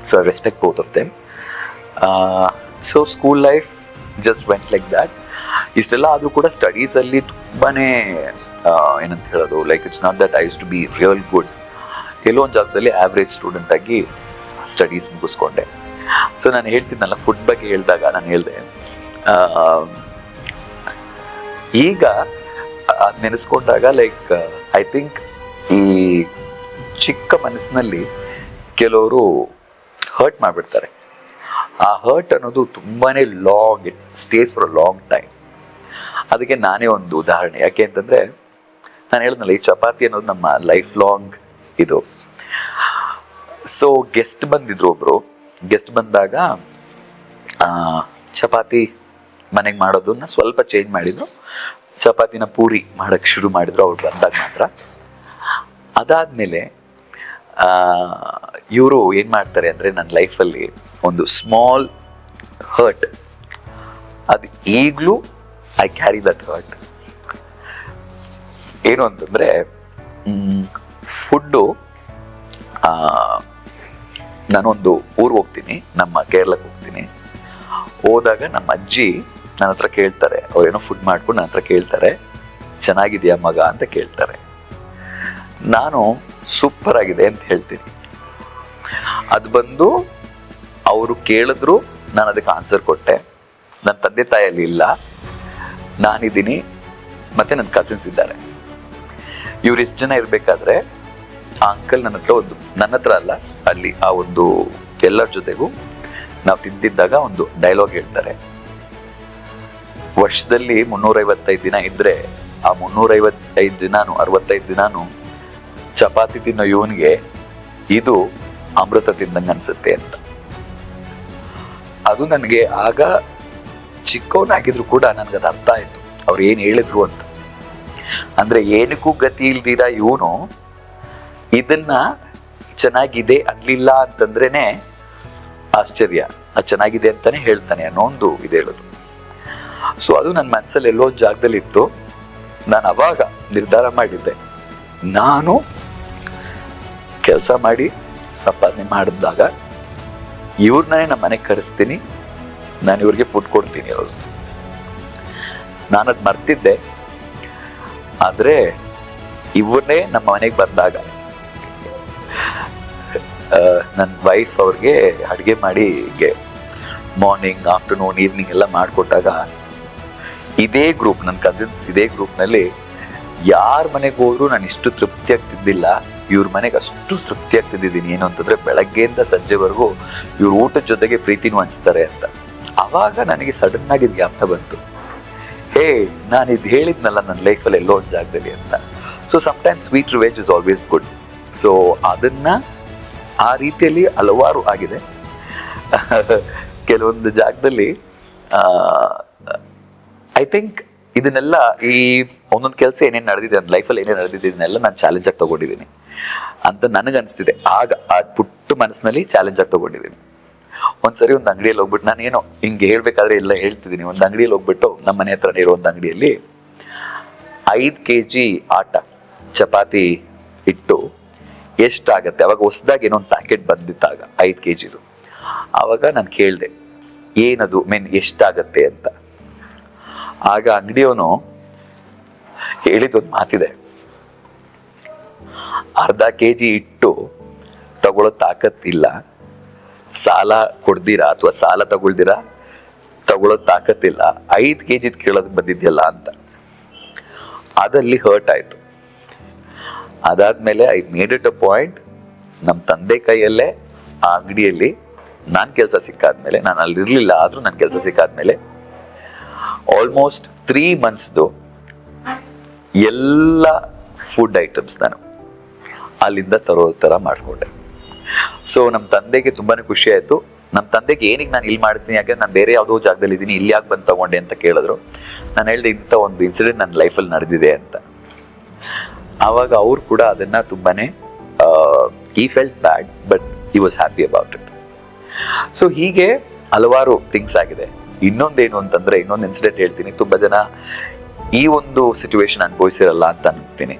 So I respect both of them. So school life just went like that. ಇಷ್ಟೆಲ್ಲ ಆದರೂ ಕೂಡ ಸ್ಟಡೀಸಲ್ಲಿ ತುಂಬಾ ಏನಂತ ಹೇಳೋದು, like it's not that I used to be real good. ಎಲ್ಲೋ ಒಂದು ಜಾಗದಲ್ಲಿ ಆವ್ರೇಜ್ ಸ್ಟೂಡೆಂಟ್ ಆಗಿ ಸ್ಟಡೀಸ್ ಮುಗಿಸ್ಕೊಂಡೆ. ಸೊ ನಾನು ಹೇಳ್ತಿದ್ನಲ್ಲ, ಫುಡ್ ಬಗ್ಗೆ ಹೇಳಿದಾಗ ನಾನು ಹೇಳಿದೆ, ಈಗ ಅದು ನೆನೆಸ್ಕೊಂಡಾಗ ಲೈಕ್ ಐ ಥಿಂಕ್ ಈ ಚಿಕ್ಕ ಮನಸ್ಸಿನಲ್ಲಿ ಕೆಲವರು ಹರ್ಟ್ ಮಾಡಿಬಿಡ್ತಾರೆ. ಆ ಹರ್ಟ್ ಅನ್ನೋದು ತುಂಬಾ long, it stays for a long time. ಅದಕ್ಕೆ ನಾನೇ ಒಂದು ಉದಾಹರಣೆ. ಯಾಕೆ ಅಂತಂದರೆ ನಾನು ಹೇಳಿದ್ನಲ್ಲ, ಈ ಚಪಾತಿ ಅನ್ನೋದು ನಮ್ಮ ಲೈಫ್ ಲಾಂಗ್ ಇದು. ಸೊ ಗೆಸ್ಟ್ ಬಂದಿದ್ರು, ಒಬ್ಬರು ಗೆಸ್ಟ್ ಬಂದಾಗ ಚಪಾತಿ ಮನೆಗೆ ಮಾಡೋದನ್ನ ಸ್ವಲ್ಪ ಚೇಂಜ್ ಮಾಡಿದ್ರು, ಚಪಾತಿನ ಪೂರಿ ಮಾಡೋಕ್ಕೆ ಶುರು ಮಾಡಿದ್ರು ಅವ್ರು ಬಂದಾಗ ಮಾತ್ರ. ಅದಾದಮೇಲೆ ಇವರು ಏನು ಮಾಡ್ತಾರೆ ಅಂದರೆ, ನನ್ನ ಲೈಫಲ್ಲಿ ಒಂದು ಸ್ಮಾಲ್ ಹರ್ಟ್, ಅದು ಈಗಲೂ ಐ ಕ್ಯಾರಿ ದಟ್ ಹರ್ಟ್. ಏನು ಅಂತಂದರೆ, ಫುಡ್ಡು, ನಾನೊಂದು ಊರಿಗೆ ಹೋಗ್ತೀನಿ, ನಮ್ಮ ಕೇರಳಕ್ಕೆ ಹೋಗ್ತೀನಿ. ಹೋದಾಗ ನಮ್ಮ ಅಜ್ಜಿ ನನ್ನ ಹತ್ರ ಕೇಳ್ತಾರೆ, ಅವ್ರೇನೋ ಫುಡ್ ಮಾಡ್ಕೊಂಡು ನನ್ನ ಹತ್ರ ಕೇಳ್ತಾರೆ, ಚೆನ್ನಾಗಿದೆಯಾ ಮಗ ಅಂತ ಕೇಳ್ತಾರೆ. ನಾನು ಸೂಪರ್ ಆಗಿದೆ ಅಂತ ಹೇಳ್ತೀನಿ. ಅದು ಬಂದು ಅವರು ಕೇಳಿದ್ರು, ನಾನು ಅದಕ್ಕೆ ಆನ್ಸರ್ ಕೊಟ್ಟೆ. ನನ್ನ ತಂದೆ ತಾಯಿಯಲ್ಲಿ ಇಲ್ಲ, ನಾನಿದ್ದೀನಿ, ಮತ್ತು ನನ್ನ ಕಸಿನ್ಸ್ ಇದ್ದಾರೆ. ಇವ್ರು ಇಷ್ಟು ಜನ ಇರಬೇಕಾದ್ರೆ ಆ ಅಂಕಲ್ ನನ್ನ ಹತ್ರ ಅಲ್ಲ, ಅಲ್ಲಿ ಆ ಒಂದು ಎಲ್ಲರ ಜೊತೆಗೂ ನಾವು ತಿಂತಿದ್ದಾಗ ಒಂದು ಡೈಲಾಗ್ ಹೇಳ್ತಾರೆ, ವರ್ಷದಲ್ಲಿ 355 ದಿನ ಇದ್ರೆ ಆ 355 ದಿನಾನು 65 ದಿನಾನು ಚಪಾತಿ ತಿನ್ನೋ ಇವನಿಗೆ ಇದು ಅಮೃತ ತಿಂದಂಗೆ ಅನ್ಸುತ್ತೆ ಅಂತ. ಅದು ನನಗೆ ಆಗ ಚಿಕ್ಕವನಾಗಿದ್ರು ಕೂಡ ನನಗದು ಅರ್ಥ ಆಯ್ತು, ಅವ್ರು ಏನು ಹೇಳಿದ್ರು ಅಂತ. ಅಂದ್ರೆ ಏನಕ್ಕೂ ಗತಿ ಇಲ್ದಿರ ಇವನು ಇದನ್ನ ಚೆನ್ನಾಗಿದೆ ಅನ್ಲಿಲ್ಲ ಅಂತಂದ್ರೇನೆ ಆಶ್ಚರ್ಯ, ಅದು ಚೆನ್ನಾಗಿದೆ ಅಂತಾನೆ ಹೇಳ್ತಾನೆ ಅನ್ನೋ ಒಂದು ಇದು ಹೇಳೋದು. ಸೊ ಅದು ನನ್ನ ಮನಸ್ಸಲ್ಲಿ ಎಲ್ಲೋ ಜಾಗದಲ್ಲಿ ಇತ್ತು. ನಾನು ಅವಾಗ ನಿರ್ಧಾರ ಮಾಡಿದ್ದೆ, ನಾನು ಕೆಲಸ ಮಾಡಿ ಸಂಪಾದನೆ ಮಾಡಿದಾಗ ಇವ್ರನ್ನೇ ನಮ್ಮ ಮನೆಗೆ ಕರೆಸ್ತೀನಿ, ನಾನು ಇವ್ರಿಗೆ ಫುಡ್ ಕೊಡ್ತೀನಿ. ಅವರು ನಾನದು ಮರ್ತಿದ್ದೆ. ಆದರೆ ಇವ್ರನ್ನೇ ನಮ್ಮ ಮನೆಗೆ ಬಂದಾಗ ನನ್ನ ವೈಫ್ ಅವ್ರಿಗೆ ಅಡುಗೆ ಮಾಡಿ ಹೀಗೆ ಮಾರ್ನಿಂಗ್, ಆಫ್ಟರ್ನೂನ್, ಈವ್ನಿಂಗ್ ಎಲ್ಲ ಮಾಡಿಕೊಟ್ಟಾಗ ಇದೇ ಗ್ರೂಪ್, ನನ್ನ ಕಸಿನ್ಸ್ ಇದೇ ಗ್ರೂಪ್ನಲ್ಲಿ ಯಾರ ಮನೆಗೆ ಹೋದ್ರು ನಾನು ಇಷ್ಟು ತೃಪ್ತಿಯಾಗಿ ತಿಂದಿಲ್ಲ, ಇವ್ರ ಮನೆಗೆ ಅಷ್ಟು ತೃಪ್ತಿಯಾಗಿ ತಿಂದಿದ್ದೀನಿ. ಏನು ಅಂತಂದರೆ ಬೆಳಗ್ಗೆಯಿಂದ ಸಂಜೆವರೆಗೂ ಇವ್ರ ಊಟದ ಜೊತೆಗೆ ಪ್ರೀತಿನೂ ಹಂಚ್ತಾರೆ ಅಂತ. ಆವಾಗ ನನಗೆ ಸಡನ್ನಾಗಿ ಇದು ಜ್ಞಾಪನ ಬಂತು, ಹೇ ನಾನು ಇದು ಹೇಳಿದ್ನಲ್ಲ ನನ್ನ ಲೈಫಲ್ಲಿ ಎಲ್ಲೋ ಒಂದು ಜಾಗದಲ್ಲಿ ಅಂತ. So sometimes sweet revenge is always good. So ಅದನ್ನು ಆ ರೀತಿಯಲ್ಲಿ ಹಲವಾರು ಆಗಿದೆ. ಕೆಲವೊಂದು ಜಾಗದಲ್ಲಿ ಐ ಥಿಂಕ್ ಇದನ್ನೆಲ್ಲ ಈ ಒಂದೊಂದು ಕೆಲಸ ಏನೇನು ನಡೆದಿದೆ ನನ್ನ ಲೈಫಲ್ಲಿ ಏನೇನು ನಡೆದಿದೆ ಇದನ್ನೆಲ್ಲ ನಾನು ಚಾಲೆಂಜಾಗಿ ತೊಗೊಂಡಿದ್ದೀನಿ ಅಂತ ನನಗನ್ನಿಸ್ತಿದೆ. ಆಗ ಆ ಪುಟ್ಟ ಮನಸ್ಸಿನಲ್ಲಿ ಚಾಲೆಂಜಾಗಿ ತೊಗೊಂಡಿದ್ದೀನಿ. ಒಂದ್ಸರಿ ಒಂದು ಅಂಗಡಿಯಲ್ಲಿ ಹೋಗ್ಬಿಟ್ಟು, ನಾನೇನೋ ಹಿಂಗೆ ಹೇಳ್ಬೇಕಾದ್ರೆ ಎಲ್ಲ ಹೇಳ್ತಿದ್ದೀನಿ, ಒಂದು ಅಂಗಡಿಯಲ್ಲಿ ಹೋಗ್ಬಿಟ್ಟು ನಮ್ಮ ಮನೆ ಹತ್ರನೇ ಇರೋ ಒಂದು ಅಂಗಡಿಯಲ್ಲಿ 5 kg ಆಟ ಚಪಾತಿ ಇಟ್ಟು ಎಷ್ಟಾಗತ್ತೆ, ಅವಾಗ ಹೊಸ್ದಾಗಿ ಏನೋ ಒಂದು ಪ್ಯಾಕೆಟ್ ಬಂದಿತ್ತಾಗ 5 kgದು. ಆವಾಗ ನಾನು ಕೇಳಿದೆ ಏನದು ಎಷ್ಟಾಗತ್ತೆ ಅಂತ. ಆಗ ಅಂಗಡಿಯವನು ಹೇಳಿದೊಂದು ಮಾತಿದೆ, ಅರ್ಧ kg ಇಟ್ಟು ತಗೊಳ್ಳೋ ತಾಕತ್ತಿಲ್ಲ, ಸಾಲ ಕೊಡ್ದಿರಾ ಅಥವಾ ಸಾಲ ತಗೊಳ್ದಿರಾ ತಗೊಳ್ಳೋ ತಾಕತ್ತಿಲ್ಲ, 5 kg ಕೇಳೋದಕ್ಕೆ ಬಂದಿದ್ಯಲ್ಲ ಅಂತ. ಅದಲ್ಲಿ ಹರ್ಟ್ ಆಯ್ತು. ಅದಾದ್ಮೇಲೆ I made it a point, ನಮ್ಮ ತಂದೆ ಕೈಯಲ್ಲೇ ಆ ಅಂಗಡಿಯಲ್ಲಿ ನಾನು ಕೆಲಸ ಸಿಕ್ಕಾದ್ಮೇಲೆ, ನಾನು ಅಲ್ಲಿರಲಿಲ್ಲ ಆದರೂ ನನ್ನ ಕೆಲಸ ಸಿಕ್ಕಾದ್ಮೇಲೆ ಆಲ್ಮೋಸ್ಟ್ 3 monthsದು ಎಲ್ಲ ಫುಡ್ ಐಟಮ್ಸ್ ನಾನು ಅಲ್ಲಿಂದ ತರೋ ಥರ ಮಾಡಿಸ್ಕೊಂಡೆ. ಸೊ ನಮ್ಮ ತಂದೆಗೆ ತುಂಬಾ ಖುಷಿ ಆಯಿತು. ನಮ್ಮ ತಂದೆಗೆ ಏನಿಗೆ ನಾನು ಇಲ್ಲಿ ಮಾಡಿಸ್ತೀನಿ, ಯಾಕಂದ್ರೆ ನಾನು ಬೇರೆ ಯಾವುದೋ ಜಾಗದಲ್ಲಿ ಇದ್ದೀನಿ, ಇಲ್ಲಿ ಯಾಕೆ ಬಂದು ತಗೊಂಡೆ ಅಂತ ಕೇಳಿದ್ರು. ನಾನು ಹೇಳಿದೆ ಇಂಥ ಒಂದು ಇನ್ಸಿಡೆಂಟ್ ನನ್ನ ಲೈಫಲ್ಲಿ ನಡೆದಿದೆ ಅಂತ. ಆವಾಗ ಅವ್ರು ಕೂಡ ಅದನ್ನು ತುಂಬಾ ಈ felt bad but he was happy about it. So ಹೀಗೆ ಹಲವಾರು ಥಿಂಗ್ಸ್ ಆಗಿದೆ. ಇನ್ನೊಂದೇನು ಅಂತಂದರೆ, ಇನ್ನೊಂದು ಇನ್ಸಿಡೆಂಟ್ ಹೇಳ್ತೀನಿ. ತುಂಬ ಜನ ಈ ಒಂದು ಸಿಚುವೇಶನ್ ಅನುಭವಿಸಿರಲ್ಲ ಅಂತ ಅನ್ತೀನಿ.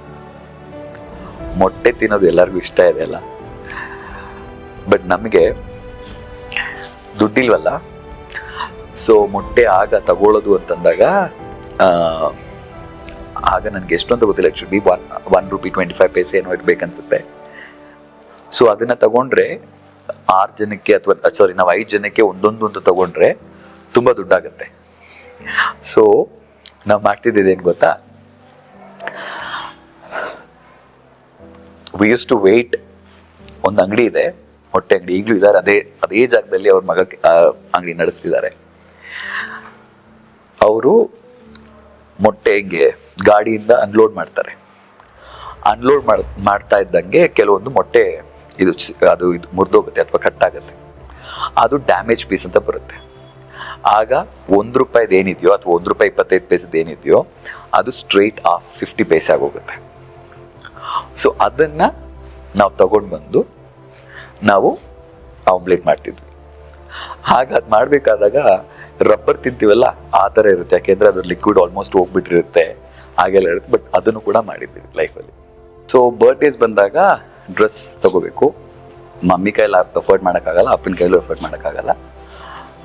ಮೊಟ್ಟೆ ತಿನ್ನೋದು ಎಲ್ಲರಿಗೂ ಇಷ್ಟ ಇದೆ ಅಲ್ಲ, ಬಟ್ ನಮಗೆ ದುಡ್ಡಿಲ್ವಲ್ಲ. ಸೊ ಮೊಟ್ಟೆ ಆಗ ತಗೊಳ್ಳೋದು ಅಂತಂದಾಗ ಆಗ ನನಗೆ ಎಷ್ಟು ಅಂತ ಗೊತ್ತಿಲ್ಲ, ಶುಡ್ ಬಿ 1 ರೂಪಿ 25 ಪೈಸೆ ಏನೋ ಇಡ್ಬೇಕನ್ಸುತ್ತೆ. ಸೊ ಅದನ್ನು ತಗೊಂಡ್ರೆ 6 ಜನಕ್ಕೆ ಅಥವಾ ನಾವು 5 ಜನಕ್ಕೆ ಒಂದೊಂದು ಅಂತ ತಗೊಂಡ್ರೆ ತುಂಬ ದುಡ್ಡಾಗತ್ತೆ. ಸೊ ನಾವು ಮಾಡ್ತಿದ್ದೇನು ಗೊತ್ತಾ, ವಿ ಯೂಸ್ ಟು ವೇಟ್. ಒಂದು ಅಂಗಡಿ ಇದೆ, ಮೊಟ್ಟೆ ಅಂಗಡಿ, ಈಗಲೂ ಇದ್ದಾರೆ, ಅದೇ ಜಾಗದಲ್ಲಿ ಅವ್ರ ಮಗ ಅಂಗಡಿ ನಡೆಸ್ತಿದ್ದಾರೆ. ಅವರು ಮೊಟ್ಟೆ ಹಿಂಗೆ ಗಾಡಿಯಿಂದ ಅನ್ಲೋಡ್ ಮಾಡ್ತಾರೆ. ಅನ್ಲೋಡ್ ಮಾಡ್ತಾ ಇದ್ದಂಗೆ ಕೆಲವೊಂದು ಮೊಟ್ಟೆ ಇದು ಮುರಿದೋಗುತ್ತೆ ಅಥವಾ ಕಟ್ಟಾಗುತ್ತೆ. ಅದು ಡ್ಯಾಮೇಜ್ ಪೀಸ್ ಅಂತ ಬರುತ್ತೆ. ಆಗ 1 ರೂಪಾಯಿದು ಏನಿದೆಯೋ ಅಥವಾ 1 ರೂಪಾಯಿ 25 ಪೈಸದ ಏನಿದೆಯೋ ಅದು ಸ್ಟ್ರೈಟ್ ಆಫ್ 50 ಪೈಸೆ ಆಗೋಗುತ್ತೆ. ಸೊ ಅದನ್ನು ನಾವು ತಗೊಂಡು ಬಂದು ನಾವು ಆಮ್ಲೆಟ್ ಮಾಡ್ತಿದ್ವಿ. ಆಗ ಅದು ಮಾಡಬೇಕಾದಾಗ ರಬ್ಬರ್ ತಿಂತೀವಲ್ಲ ಆ ಥರ ಇರುತ್ತೆ, ಯಾಕೆಂದರೆ ಅದ್ರ ಲಿಕ್ವಿಡ್ ಆಲ್ಮೋಸ್ಟ್ ಹೋಗ್ಬಿಟ್ಟಿರುತ್ತೆ, ಹಾಗೆಲ್ಲ ಇರುತ್ತೆ. ಬಟ್ ಅದನ್ನು ಕೂಡ ಮಾಡಿದ್ವಿ ಲೈಫಲ್ಲಿ. ಸೊ ಬರ್ಡೇಸ್ ಬಂದಾಗ ಡ್ರೆಸ್ ತಗೋಬೇಕು. ಮಮ್ಮಿ ಕೈಯಲ್ಲಿ ಅಫೋರ್ಡ್ ಮಾಡೋಕ್ಕಾಗಲ್ಲ, ಅಪ್ಪನ ಕೈಲೂ ಅಫೋರ್ಡ್ ಮಾಡೋಕ್ಕಾಗಲ್ಲ.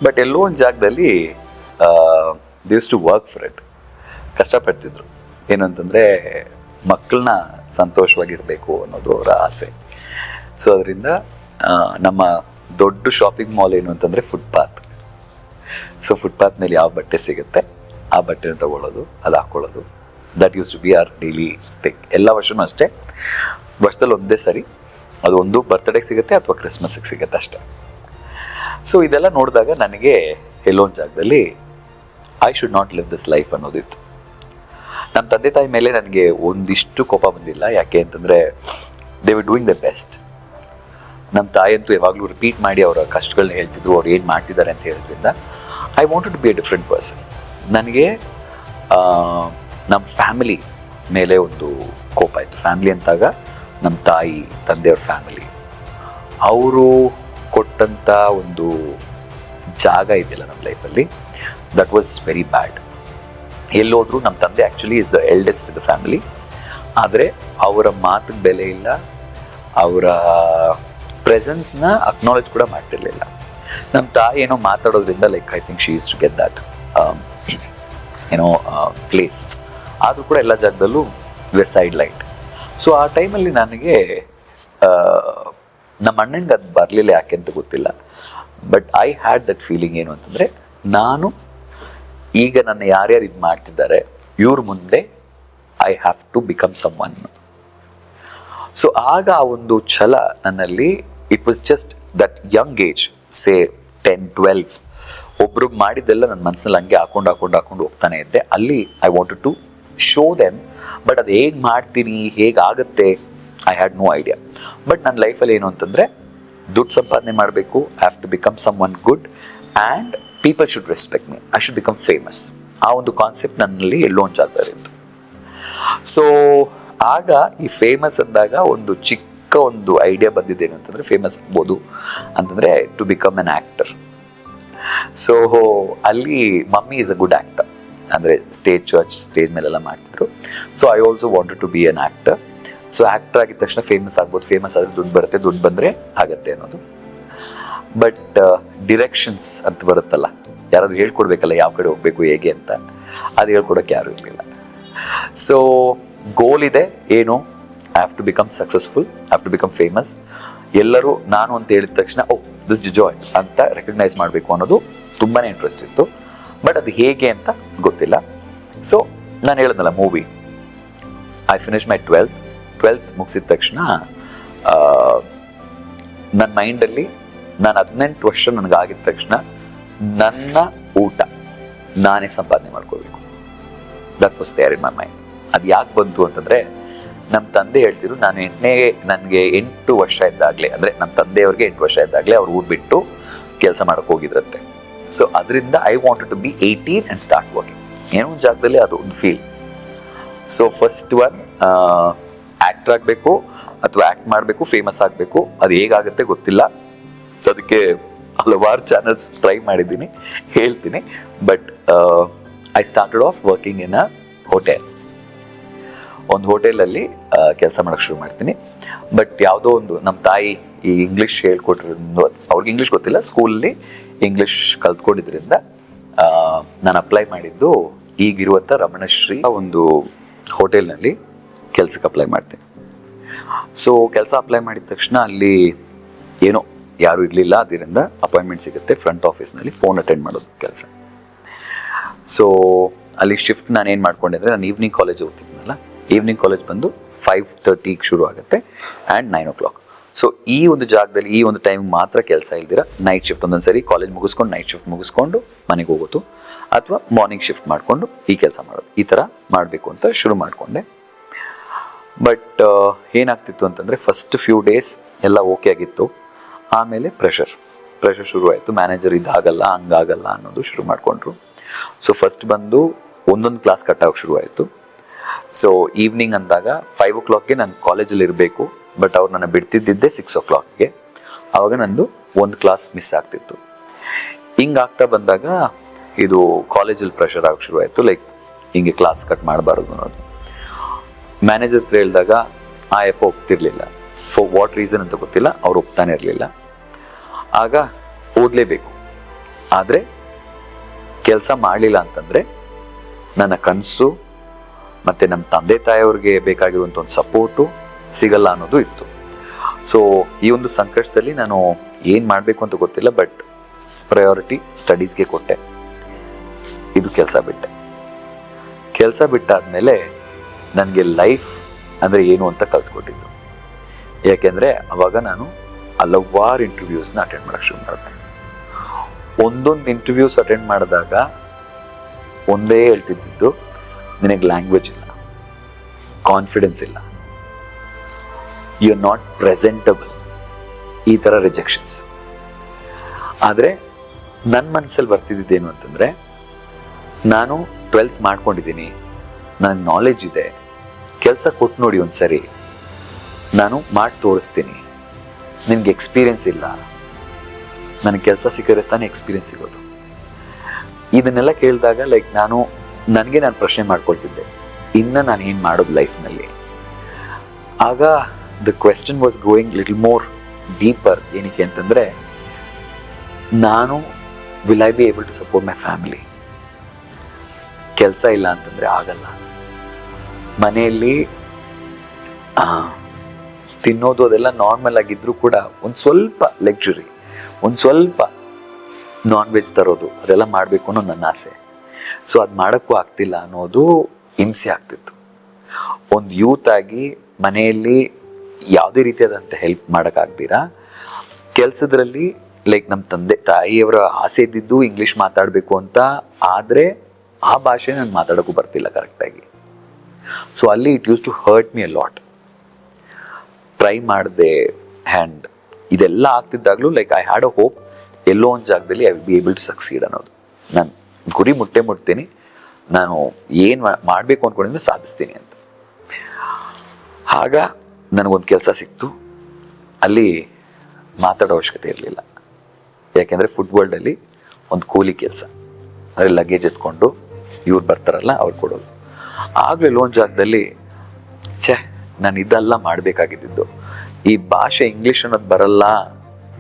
ಬಟ್ ಎಲ್ಲೋ ಒಂದು ಜಾಗದಲ್ಲಿ they used to work for it. ಕಷ್ಟಪಡ್ತಿದ್ರು. ಏನು ಅಂತಂದರೆ ಮಕ್ಕಳನ್ನ ಸಂತೋಷವಾಗಿಡಬೇಕು ಅನ್ನೋದು ಅವರ ಆಸೆ. ಸೊ ಅದರಿಂದ ನಮ್ಮ ದೊಡ್ಡ ಶಾಪಿಂಗ್ ಮಾಲ್ ಏನು ಅಂತಂದರೆ ಫುಟ್ಪಾತ್. ಸೊ ಫುಟ್ಪಾತ್ ಮೇಲೆ ಯಾವ ಬಟ್ಟೆ ಸಿಗುತ್ತೆ ಆ ಬಟ್ಟೆನ ತಗೊಳ್ಳೋದು, ಅದು ಹಾಕ್ಕೊಳ್ಳೋದು. That used to be our daily thing. ಎಲ್ಲ ವರ್ಷವೂ ಅಷ್ಟೇ, ವರ್ಷದಲ್ಲಿ ಒಂದೇ ಸರಿ ಅದು ಒಂದು ಬರ್ತ್ಡೇಗೆ ಸಿಗುತ್ತೆ ಅಥವಾ ಕ್ರಿಸ್ಮಸ್ಗೆ ಸಿಗುತ್ತೆ ಅಷ್ಟೇ. ಸೊ ಇದೆಲ್ಲ ನೋಡಿದಾಗ ನನಗೆ ಎಲ್ಲೋ ಒಂದು ಜಾಗದಲ್ಲಿ I should not live this life ಅನ್ನೋದಿತ್ತು. ನಮ್ಮ ತಂದೆ ತಾಯಿ ಮೇಲೆ ನನಗೆ ಒಂದಿಷ್ಟು ಕೋಪ ಬಂದಿಲ್ಲ. ಯಾಕೆ ಅಂತಂದರೆ they were doing the best. ನಮ್ಮ ತಾಯಿಯಂತೂ ಯಾವಾಗಲೂ ರಿಪೀಟ್ ಮಾಡಿ ಅವರ ಕಷ್ಟಗಳನ್ನ ಹೇಳ್ತಿದ್ರು, ಅವ್ರು ಏನು ಮಾಡ್ತಿದ್ದಾರೆ ಅಂತ ಹೇಳಿದ್ರಿಂದ I wanted to be a different person. ನನಗೆ ನಮ್ಮ ಫ್ಯಾಮಿಲಿ ಮೇಲೆ ಒಂದು ಕೋಪ ಇತ್ತು. ಫ್ಯಾಮಿಲಿ ಅಂತಾಗ ನಮ್ಮ ತಾಯಿ, ತಂದೆಯವ್ರ ಫ್ಯಾಮಿಲಿ, ಅವರು ಕೊಟ್ಟಂಥ ಒಂದು ಜಾಗ ಇದೆಯಲ್ಲ ನಮ್ಮ ಲೈಫಲ್ಲಿ, ದಟ್ ವಾಸ್ ವೆರಿ ಬ್ಯಾಡ್. ಎಲ್ಲೋದ್ರು ನಮ್ಮ ತಂದೆ actually is the eldest in the family, ಆದರೆ ಅವರ ಮಾತಿಗೆ ಬೆಲೆ ಇಲ್ಲ, ಅವರ ಪ್ರೆಸೆನ್ಸ್ನ ಅಕ್ನಾಲೇಜ್ ಕೂಡ ಮಾಡ್ತಿರ್ಲಿಲ್ಲ. ನಮ್ಮ ತಾಯಿ ಏನೋ ಮಾತಾಡೋದ್ರಿಂದ like I think she used to get that ಏನೋ ಪ್ಲೇಸ್. ಆದರೂ ಕೂಡ ಎಲ್ಲ ಜಾಗದಲ್ಲೂ ವೆಸ್ಟ್ ಸೈಡ್ ಲೈಟ್. ಸೊ ಆ ಟೈಮಲ್ಲಿ ನನಗೆ ನಮ್ಮ ಅಣ್ಣಂಗೆ ಅದು ಬರಲಿಲ್ಲ, ಯಾಕೆ ಅಂತ ಗೊತ್ತಿಲ್ಲ. But I had that feeling ಏನು ಅಂತಂದರೆ, ನಾನು ಈಗ ನನ್ನ ಯಾರ್ಯಾರು ಇದು ಮಾಡ್ತಿದ್ದಾರೆ ಇವ್ರ ಮುಂದೆ I have to become some one. So ಆಗ ಆ ಒಂದು ಛಲ ನನ್ನಲ್ಲಿ, it was just that young age, say 10-12, ಒಬ್ರು ಮಾಡಿದ್ದೆಲ್ಲ ನನ್ನ ಮನಸ್ಸಲ್ಲಿ ಹಂಗೆ ಹಾಕೊಂಡು ಹೋಗ್ತಾನೆ ಇದ್ದೆ. ಅಲ್ಲಿ I wanted to show them, but ಅದು ಹೇಗೆ ಮಾಡ್ತೀನಿ, ಹೇಗಾಗುತ್ತೆ, I had no idea. But ನನ್ನ ಲೈಫಲ್ಲಿ ಏನು ಅಂತಂದರೆ, ದುಡ್ಡು ಸಂಪಾದನೆ ಮಾಡಬೇಕು, I have to become some one good and people should respect me, I should become famous. ಆ ಒಂದು ಕಾನ್ಸೆಪ್ಟ್ ನನ್ನಲ್ಲಿ ಎಲ್ಲೋ ಒಂದು ಜಾಗದಲ್ಲಿ ಇತ್ತು. ಸೊ ಆಗ ಈ ಫೇಮಸ್ ಅಂದಾಗ ಒಂದು ಚಿಕ್ಕ ಒಂದು ಐಡಿಯಾ ಬಂದಿದ್ದೇನು ಅಂತಂದರೆ, ಫೇಮಸ್ ಆಗ್ಬೋದು ಅಂತಂದರೆ to become an actor. So ಅಲ್ಲಿ mummy is a good actor, ಅಂದರೆ ಸ್ಟೇಜ್ ಮೇಲೆಲ್ಲ ಮಾಡ್ತಿದ್ರು. So I also wanted to be an actor. So actor ಆಗಿದ ತಕ್ಷಣ ಫೇಮಸ್ ಆಗ್ಬೋದು, ಫೇಮಸ್ ಆದರೆ ದುಡ್ಡು ಬರುತ್ತೆ, ದುಡ್ಡು ಬಂದರೆ ಆಗತ್ತೆ ಅನ್ನೋದು. ಬಟ್ ಡಿರೆಕ್ಷನ್ಸ್ ಅಂತ ಬರುತ್ತಲ್ಲ, ಯಾರಾದರೂ ಹೇಳ್ಕೊಡ್ಬೇಕಲ್ಲ ಯಾವ ಕಡೆ ಹೋಗಬೇಕು ಹೇಗೆ ಅಂತ, ಅದು ಹೇಳ್ಕೊಡೋಕ್ಕೆ ಯಾರೂ ಇರಲಿಲ್ಲ. ಸೊ ಗೋಲ್ ಇದೆ ಏನು, I have to become successful, I have to become famous. ಎಲ್ಲರೂ ನಾನು ಅಂತ ಹೇಳಿದ ತಕ್ಷಣ ದಿಸ್ ಜಿಜಾಯ್ ಅಂತ ರೆಕಗ್ನೈಸ್ ಮಾಡಬೇಕು ಅನ್ನೋದು ತುಂಬಾ ಇಂಟ್ರೆಸ್ಟ್ ಇತ್ತು. ಬಟ್ ಅದು ಹೇಗೆ ಅಂತ ಗೊತ್ತಿಲ್ಲ. ಸೊ ನಾನು ಹೇಳಿದ್ನಲ್ಲ movie, I finish my 12th ಮುಗಿಸಿದ ತಕ್ಷಣ ನನ್ನ ಮೈಂಡಲ್ಲಿ, ನಾನು 18 ವರ್ಷ ನನಗಾಗಿದ ತಕ್ಷಣ ನನ್ನ ಊಟ ನಾನೇ ಸಂಪಾದನೆ ಮಾಡ್ಕೋಬೇಕು, that was there in my mind. ಅದು ಯಾಕೆ ಬಂತು ಅಂತಂದರೆ, ನಮ್ಮ ತಂದೆ ಹೇಳ್ತಿದ್ರು, ನನಗೆ 8 ವರ್ಷ ಇದ್ದಾಗಲೇ, ಅಂದರೆ ನಮ್ಮ ತಂದೆಯವ್ರಿಗೆ 8 ವರ್ಷ ಇದ್ದಾಗಲೇ ಅವ್ರು ಊರು ಬಿಟ್ಟು ಕೆಲಸ ಮಾಡೋಕ್ಕೆ ಹೋಗಿದ್ರಂತೆ. ಸೊ ಅದರಿಂದ I wanted to be 18 and start working. ಏನೋ ಒಂದು ಜಾಗದಲ್ಲಿ ಅದು ಒಂದು feel. So first one, actor ಆಗಬೇಕು ಅಥವಾ ಆ್ಯಕ್ಟ್ ಮಾಡಬೇಕು, ಫೇಮಸ್ ಆಗಬೇಕು. ಅದು ಹೇಗಾಗುತ್ತೆ ಗೊತ್ತಿಲ್ಲ. ಸೊ ಅದಕ್ಕೆ ಹಲವಾರು ಚಾನಲ್ಸ್ ಟ್ರೈ ಮಾಡಿದ್ದೀನಿ, ಹೇಳ್ತೀನಿ. But I started of working in a hotel. ಒಂದು ಹೋಟೆಲಲ್ಲಿ ಕೆಲಸ ಮಾಡೋಕ್ಕೆ ಶುರು ಮಾಡ್ತೀನಿ. ಬಟ್ ಯಾವುದೋ ಒಂದು ನಮ್ಮ ತಾಯಿ ಈ ಇಂಗ್ಲೀಷ್ ಹೇಳ್ಕೊಟ್ಟಿರೋದು, ಅವ್ರಿಗೆ ಇಂಗ್ಲೀಷ್ ಗೊತ್ತಿಲ್ಲ, ಸ್ಕೂಲಲ್ಲಿ ಇಂಗ್ಲೀಷ್ ಕಲ್ತ್ಕೊಂಡಿದ್ರಿಂದ ನಾನು ಅಪ್ಲೈ ಮಾಡಿದ್ದು ಈಗಿರುವಂಥ ರಮಣಶ್ರೀ ಒಂದು ಹೋಟೆಲ್ನಲ್ಲಿ ಕೆಲಸಕ್ಕೆ ಅಪ್ಲೈ ಮಾಡ್ತೀನಿ. ಸೊ ಕೆಲಸ ಅಪ್ಲೈ ಮಾಡಿದ ತಕ್ಷಣ ಅಲ್ಲಿ ಏನೋ ಯಾರೂ ಇರಲಿಲ್ಲ, ಅದರಿಂದ ಅಪಾಯಿಂಟ್ಮೆಂಟ್ ಸಿಗುತ್ತೆ ಫ್ರಂಟ್ ಆಫೀಸ್ನಲ್ಲಿ ಫೋನ್ ಅಟೆಂಡ್ ಮಾಡೋದು ಕೆಲಸ. ಸೊ ಅಲ್ಲಿ ಶಿಫ್ಟ್ ನಾನು ಏನು ಮಾಡ್ಕೊಂಡಿದ್ದರೆ, ನಾನು ಈವ್ನಿಂಗ್ ಕಾಲೇಜ್ ಓದ್ತಿದ್ನಲ್ಲ, ಈವ್ನಿಂಗ್ ಕಾಲೇಜ್ ಬಂದು 5:30ಗೆ ಶುರು ಆಗುತ್ತೆ ಆ್ಯಂಡ್ 9 o'clock. ಸೊ ಈ ಒಂದು ಜಾಗದಲ್ಲಿ ಈ ಒಂದು ಟೈಮ್ ಮಾತ್ರ ಕೆಲಸ ಇಲ್ದಿರ ನೈಟ್ ಶಿಫ್ಟ್, ಒಂದೊಂದು ಸರಿ ಕಾಲೇಜ್ ಮುಗಿಸ್ಕೊಂಡು ನೈಟ್ ಶಿಫ್ಟ್ ಮುಗಿಸ್ಕೊಂಡು ಮನೆಗೆ ಹೋಗೋದು, ಅಥವಾ ಮಾರ್ನಿಂಗ್ ಶಿಫ್ಟ್ ಮಾಡಿಕೊಂಡು ಈ ಕೆಲಸ ಮಾಡೋದು. ಈ ಥರ ಮಾಡಬೇಕು ಅಂತ ಶುರು ಮಾಡಿಕೊಂಡೆ. ಬಟ್ ಏನಾಗ್ತಿತ್ತು ಅಂತಂದರೆ, ಫಸ್ಟ್ ಫ್ಯೂ ಡೇಸ್ ಎಲ್ಲ ಓಕೆ ಆಗಿತ್ತು. ಆಮೇಲೆ ಪ್ರೆಷರ್ ಶುರುವಾಯಿತು. ಮ್ಯಾನೇಜರ್ ಇದಾಗಲ್ಲ, ಹಂಗಾಗಲ್ಲ ಅನ್ನೋದು ಶುರು ಮಾಡಿಕೊಂಡ್ರು. ಸೊ ಫಸ್ಟ್ ಬಂದು ಒಂದೊಂದು ಕ್ಲಾಸ್ ಕಟ್ಟಾಗೋಕ್ಕೆ ಶುರುವಾಯಿತು. ಸೊ ಈವ್ನಿಂಗ್ ಅಂದಾಗ 5 o'clockಗೆ ನಾನು ಕಾಲೇಜಲ್ಲಿ ಇರಬೇಕು. ಬಟ್ ಅವ್ರು ನನ್ನ ಬಿಡ್ತಿದ್ದಿದ್ದೆ 6 o'clockಗೆ. ಆವಾಗ ನಂದು ಒಂದು ಕ್ಲಾಸ್ ಮಿಸ್ ಆಗ್ತಿತ್ತು. ಹಿಂಗಾಗ್ತಾ ಬಂದಾಗ ಇದು ಕಾಲೇಜಲ್ಲಿ ಪ್ರೆಷರ್ ಆಗೋಕ್ಕೆ ಶುರುವಾಯಿತು. ಲೈಕ್ ಹಿಂಗೆ ಕ್ಲಾಸ್ ಕಟ್ ಮಾಡಬಾರ್ದು ಅನ್ನೋದು. ಮ್ಯಾನೇಜರ್ ಹತ್ರ ಹೇಳಿದಾಗ ಆ ಯಪ್ಪ ಒಪ್ತಿರ್ಲಿಲ್ಲ. ಫಾರ್ ವಾಟ್ ರೀಸನ್ ಅಂತ ಗೊತ್ತಿಲ್ಲ, ಅವ್ರು ಒಪ್ತಾನೆ ಇರಲಿಲ್ಲ. ಆಗ ಓದಲೇಬೇಕು, ಆದರೆ ಕೆಲಸ ಮಾಡಲಿಲ್ಲ ಅಂತಂದರೆ ನನ್ನ ಕನಸು ಮತ್ತು ನಮ್ಮ ತಂದೆ ತಾಯಿಯವ್ರಿಗೆ ಬೇಕಾಗಿರುವಂಥ ಒಂದು ಸಪೋರ್ಟು ಸಿಗಲ್ಲ ಅನ್ನೋದು ಇತ್ತು. ಸೊ ಈ ಒಂದು ಸಂಕಷ್ಟದಲ್ಲಿ ನಾನು ಏನು ಮಾಡಬೇಕು ಅಂತ ಗೊತ್ತಿಲ್ಲ. ಬಟ್ ಪ್ರಯಾರಿಟಿ ಸ್ಟಡೀಸ್ಗೆ ಕೊಟ್ಟೆ. ಇದು ಕೆಲಸ ಬಿಟ್ಟಾದಮೇಲೆ ನನಗೆ ಲೈಫ್ ಅಂದರೆ ಏನು ಅಂತ ಕಲಿಸ್ಕೊಟ್ಟಿದ್ದು. ಯಾಕೆಂದರೆ ಅವಾಗ ನಾನು ಹಲವಾರು ಇಂಟರ್ವ್ಯೂಸ್ನ ಅಟೆಂಡ್ ಮಾಡೋಕ್ಕೆ ಶುರು ಮಾಡಿದೆ. ಒಂದೊಂದು ಇಂಟರ್ವ್ಯೂಸ್ ಅಟೆಂಡ್ ಮಾಡಿದಾಗ ಒಂದೇ ಹೇಳ್ತಿದ್ದು, ನಿನಗೆ ಲ್ಯಾಂಗ್ವೇಜ್ ಇಲ್ಲ, ಕಾನ್ಫಿಡೆನ್ಸ್ ಇಲ್ಲ, ಯು ಆರ್ ನಾಟ್ ಪ್ರೆಸೆಂಟಬಲ್, ಈ ಥರ ರಿಜೆಕ್ಷನ್ಸ್. ಆದರೆ ನನ್ನ ಮನಸ್ಸಲ್ಲಿ ಬರ್ತಿದ್ದೇನು ಅಂತಂದರೆ, ನಾನು 12th ಮಾಡ್ಕೊಂಡಿದ್ದೀನಿ, ನನಗೆ ನಾಲೆಜ್ ಇದೆ, ಕೆಲಸ ಕೊಟ್ಟು ನೋಡಿ ಒಂದು ಸರಿ, ನಾನು ಮಾಡಿ ತೋರಿಸ್ತೀನಿ, ನಿನಗೆ ಎಕ್ಸ್ಪೀರಿಯೆನ್ಸ್ ಇಲ್ಲ, ನನಗೆ ಕೆಲಸ ಸಿಕ್ಕಿದ್ರೆ ತಾನೇ ಎಕ್ಸ್ಪೀರಿಯೆನ್ಸ್ ಸಿಗೋದು. ಇದನ್ನೆಲ್ಲ ಕೇಳಿದಾಗ ಲೈಕ್ ನನಗೆ ನಾನು ಪ್ರಶ್ನೆ ಮಾಡ್ಕೊಳ್ತಿದ್ದೆ, ಇನ್ನು ನಾನು ಏನು ಮಾಡೋದು ಲೈಫ್ನಲ್ಲಿ. ಆಗ the question was going little more deeper. ಏನಕ್ಕೆ ಅಂತಂದರೆ, ನಾನು will I be able to support my family? ಕೆಲಸ ಇಲ್ಲ ಅಂತಂದರೆ ಆಗಲ್ಲ. ಮನೆಯಲ್ಲಿ ತಿನ್ನೋದು ಅದೆಲ್ಲ ನಾರ್ಮಲ್ ಆಗಿದ್ರೂ ಕೂಡ ಒಂದು ಸ್ವಲ್ಪ ಲಕ್ಸುರಿ, ಒಂದು ಸ್ವಲ್ಪ ನಾನ್ ವೆಜ್ ತರೋದು ಅದೆಲ್ಲ ಮಾಡಬೇಕು ಅನ್ನೋ ನನ್ನ ಆಸೆ. ಸೊ ಅದು ಮಾಡೋಕ್ಕೂ ಆಗ್ತಿಲ್ಲ ಅನ್ನೋದು ಹಿಂಸೆ ಆಗ್ತಿತ್ತು. ಒಂದು ಯೂತ್ ಆಗಿ ಮನೆಯಲ್ಲಿ ಯಾವುದೇ ರೀತಿಯಾದಂಥ ಹೆಲ್ಪ್ ಮಾಡೋಕ್ಕಾಗ್ದಿರಾ ಕೆಲಸದ್ರಲ್ಲಿ ಲೈಕ್ ನಮ್ಮ ತಂದೆ ತಾಯಿಯವರ ಆಸೆ ಇದ್ದಿದ್ದು ಇಂಗ್ಲೀಷ್ ಮಾತಾಡಬೇಕು ಅಂತ, ಆದರೆ ಆ ಭಾಷೆ ನಾನು ಮಾತಾಡೋಕ್ಕೂ ಬರ್ತಿಲ್ಲ ಕರೆಕ್ಟಾಗಿ. ಸೊ ಅಲ್ಲಿ it used to hurt me a lot. Try ಮಾಡಿದೆ ಆ್ಯಂಡ್ ಇದೆಲ್ಲ ಆಗ್ತಿದ್ದಾಗಲೂ like I had a hope, ಎಲ್ಲೋ ಒಂದು ಜಾಗದಲ್ಲಿ I will be able to succeed ಅನ್ನೋದು. ನಾನು ಗುರಿ ಮುಟ್ತೀನಿ, ನಾನು ಏನು ಮಾಡಬೇಕು ಅಂದ್ಕೊಂಡಿದ್ದು ಸಾಧಿಸ್ತೀನಿ ಅಂತ. ಆಗ ನನಗೊಂದು ಕೆಲಸ ಸಿಕ್ತು. ಅಲ್ಲಿ ಮಾತಾಡೋ ಅವಶ್ಯಕತೆ ಇರಲಿಲ್ಲ, ಯಾಕೆಂದರೆ ಫುಟ್ಬಾಲ್ಡಲ್ಲಿ ಒಂದು ಕೂಲಿ ಕೆಲಸ, ಅಂದರೆ ಲಗೇಜ್ ಎತ್ಕೊಂಡು ಇವ್ರು ಬರ್ತಾರಲ್ಲ ಅವ್ರು ಕೊಡೋದು. ಆಗಲೇ ಒಂದು ಜಾಗದಲ್ಲಿ ನಾನು ಇದೆಲ್ಲ ಮಾಡಬೇಕಾಗಿದ್ದು, ಈ ಭಾಷೆ ಇಂಗ್ಲೀಷ್ ಅನ್ನೋದು ಬರಲ್ಲ